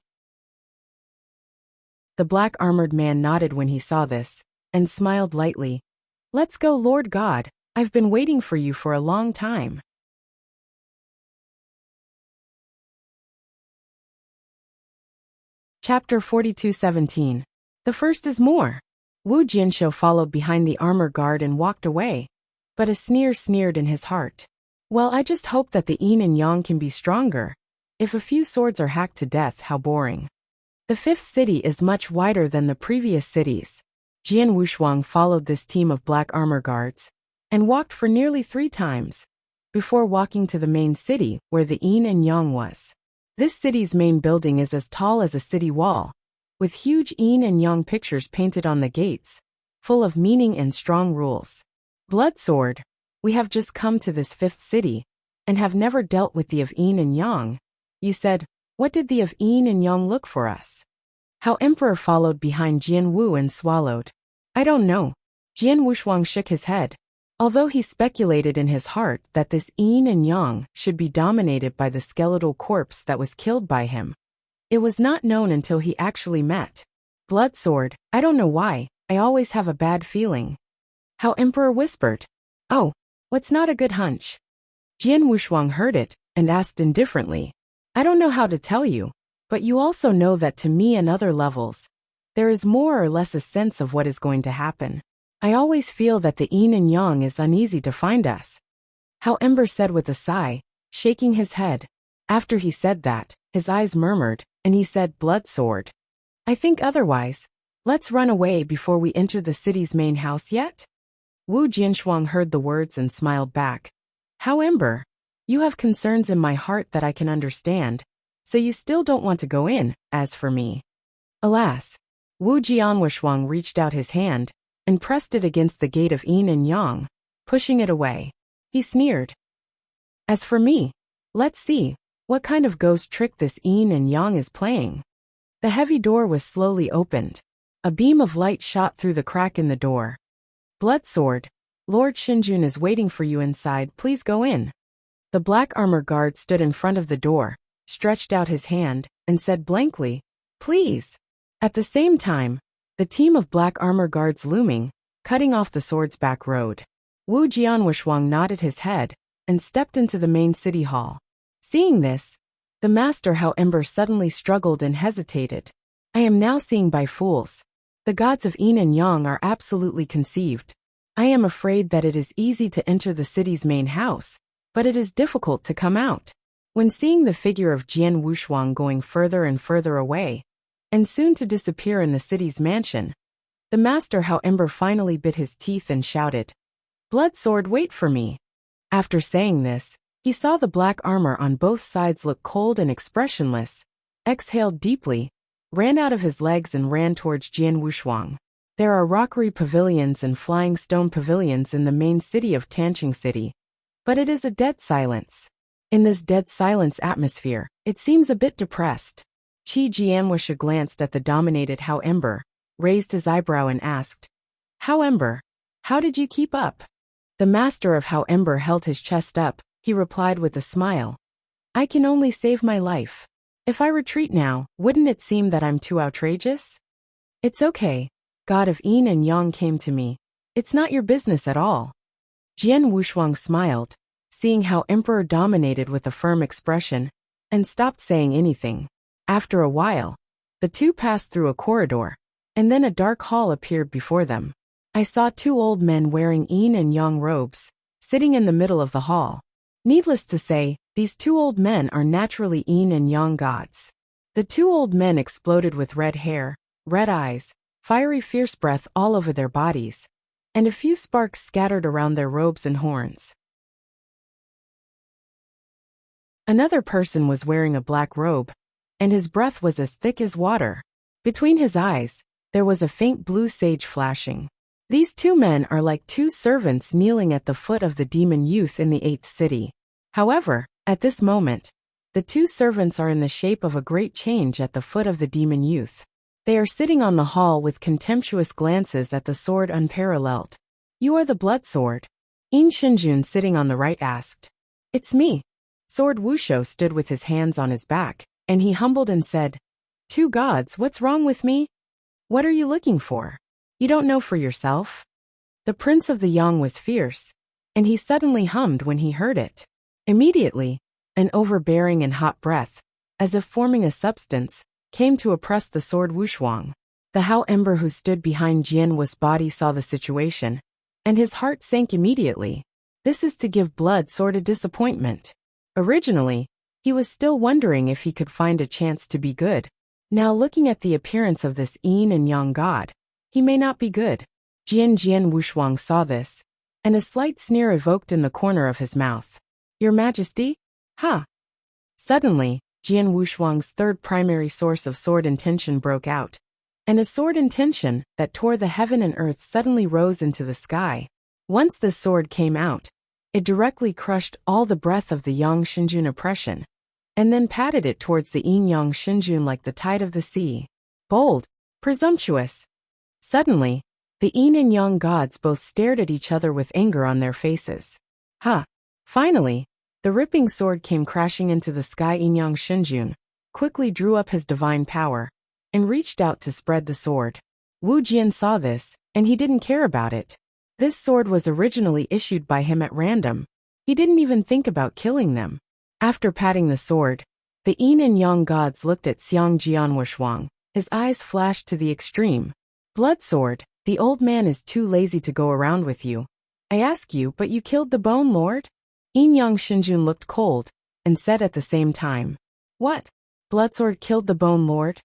The black-armored man nodded when he saw this, and smiled lightly. "Let's go, Lord God, I've been waiting for you for a long time." Chapter 42:17. The first is more. Wu Jianshou followed behind the armor guard and walked away, but a sneer sneered in his heart. "Well, I just hope that the yin and yang can be stronger. If a few swords are hacked to death, how boring." The fifth city is much wider than the previous cities. Jian Wushuang followed this team of black armor guards, and walked for nearly 3 times, before walking to the main city where the yin and yang was. This city's main building is as tall as a city wall, with huge yin and yang pictures painted on the gates, full of meaning and strong rules. "Blood sword, we have just come to this fifth city, and have never dealt with the of yin and yang. You said, what did the of yin and yang look for us?" Hao Emperor followed behind Jian Wu and swallowed. "I don't know." Jian Wushuang shook his head. Although he speculated in his heart that this yin and yang should be dominated by the skeletal corpse that was killed by him, it was not known until he actually met. "Blood sword, I don't know why, I always have a bad feeling." Hao Emperor whispered. "Oh, what's not a good hunch?" Jian Wushuang heard it, and asked indifferently, "I don't know how to tell you, but you also know that to me and other levels, there is more or less a sense of what is going to happen. I always feel that the yin and yang is uneasy to find us." Hao Ember said with a sigh, shaking his head. After he said that, his eyes murmured, and he said, "Blood sword. I think otherwise. Let's run away before we enter the city's main house yet?" Wu Jinshuang heard the words and smiled back. "Hao Ember, you have concerns in my heart that I can understand, so you still don't want to go in. As for me." Alas! Wu Jianwushuang reached out his hand, and pressed it against the gate of yin and yang, pushing it away. He sneered. "As for me, let's see what kind of ghost trick this yin and yang is playing." The heavy door was slowly opened. A beam of light shot through the crack in the door. "Blood sword, Lord Shinjun is waiting for you inside, please go in." The black armor guard stood in front of the door, stretched out his hand, and said blankly, "Please." At the same time, the team of black armor guards looming, cutting off the sword's back road. Wu Jianwushuang nodded his head, and stepped into the main city hall. Seeing this, the master Hao Ember suddenly struggled and hesitated. "I am now seeing by fools. The gods of yin and yang are absolutely conceived. I am afraid that it is easy to enter the city's main house, but it is difficult to come out." When seeing the figure of Jian Wushuang going further and further away, and soon to disappear in the city's mansion, the master Hao Ember finally bit his teeth and shouted, "Blood sword, wait for me." After saying this, he saw the black armor on both sides look cold and expressionless, exhaled deeply, ran out of his legs and ran towards Jian Wushuang. There are rockery pavilions and flying stone pavilions in the main city of Tanqing City, but it is a dead silence. In this dead silence atmosphere, it seems a bit depressed. Qi Jianwuxia glanced at the dominated Hao Ember, raised his eyebrow and asked, Hao Ember, how did you keep up? The master of Hao Ember held his chest up. He replied with a smile. I can only save my life. If I retreat now, wouldn't it seem that I'm too outrageous? It's okay. God of Yin and Yang came to me. It's not your business at all. Jian Wushuang smiled, seeing how Emperor dominated with a firm expression, and stopped saying anything. After a while, the two passed through a corridor, and then a dark hall appeared before them. I saw two old men wearing Yin and Yang robes, sitting in the middle of the hall. Needless to say, these two old men are naturally Yin and Yang gods. The two old men exploded with red hair, red eyes, fiery fierce breath all over their bodies, and a few sparks scattered around their robes and horns. Another person was wearing a black robe, and his breath was as thick as water. Between his eyes, there was a faint blue sage flashing. These two men are like two servants kneeling at the foot of the demon youth in the 8th city. However, at this moment, the two servants are in the shape of a great change at the foot of the demon youth. They are sitting on the hall with contemptuous glances at the sword unparalleled. You are the blood sword. Yin Shinjun sitting on the right asked. It's me. Sword Wuxia stood with his hands on his back, and he humbled and said, Two gods, what's wrong with me? What are you looking for? You don't know for yourself? The prince of the Yang was fierce, and he suddenly hummed when he heard it. Immediately, an overbearing and hot breath, as if forming a substance, came to oppress the sword Wushuang. The Hao Ember who stood behind Jianwu's body saw the situation, and his heart sank immediately. This is to give blood sword a disappointment. Originally, he was still wondering if he could find a chance to be good. Now looking at the appearance of this Yin and Yang god, he may not be good. Jian Wushuang saw this, and a slight sneer evoked in the corner of his mouth. Your Majesty? Ha! Suddenly, Jian Wushuang's third primary source of sword intention broke out, and a sword intention that tore the heaven and earth suddenly rose into the sky. Once the sword came out, it directly crushed all the breath of the Yang Shinjun oppression, and then patted it towards the Yin Yang Shinjun like the tide of the sea. Bold, presumptuous. Suddenly, the Yin and Yang gods both stared at each other with anger on their faces. Ha! Finally, the ripping sword came crashing into the sky. Yin Yang Shinjun quickly drew up his divine power and reached out to spread the sword. Wu Jian saw this, and he didn't care about it. This sword was originally issued by him at random. He didn't even think about killing them. After patting the sword, the Yin and Yang gods looked at Xiang Jianwushuang. His eyes flashed to the extreme. Blood sword, the old man is too lazy to go around with you. I ask you, but you killed the Bone Lord? Yin Yang Shinjun looked cold, and said at the same time, What? Bloodsword killed the Bone Lord?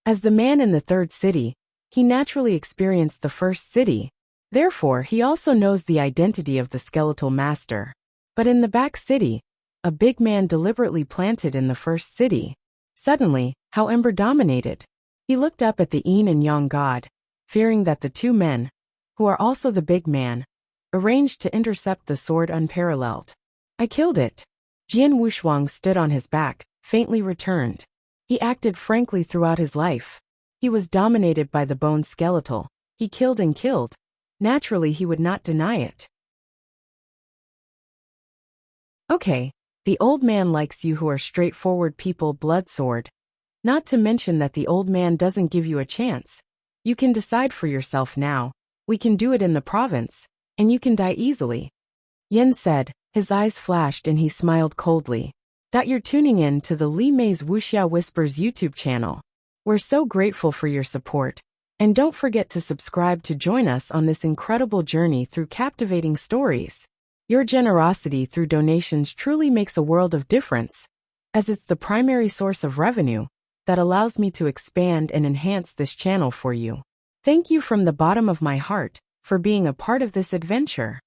As the man in the 3rd city, he naturally experienced the 1st city. Therefore, he also knows the identity of the skeletal master. But in the back city, a big man deliberately planted in the 1st city. Suddenly, Hao Ember dominated. He looked up at the Yin and Yang god, fearing that the two men, who are also the big man, arranged to intercept the sword unparalleled. I killed it. Jian Wushuang stood on his back, faintly returned. He acted frankly throughout his life. He was dominated by the bone skeletal. He killed and killed. Naturally, he would not deny it. Okay, the old man likes you who are straightforward people. Blood sword. Not to mention that the old man doesn't give you a chance. You can decide for yourself now. We can do it in the province, and you can die easily. Yen said, his eyes flashed and he smiled coldly. That you're tuning in to the Li Mei's Wuxia Whispers YouTube channel. We're so grateful for your support. And don't forget to subscribe to join us on this incredible journey through captivating stories. Your generosity through donations truly makes a world of difference, as it's the primary source of revenue that allows me to expand and enhance this channel for you. Thank you from the bottom of my heart for being a part of this adventure.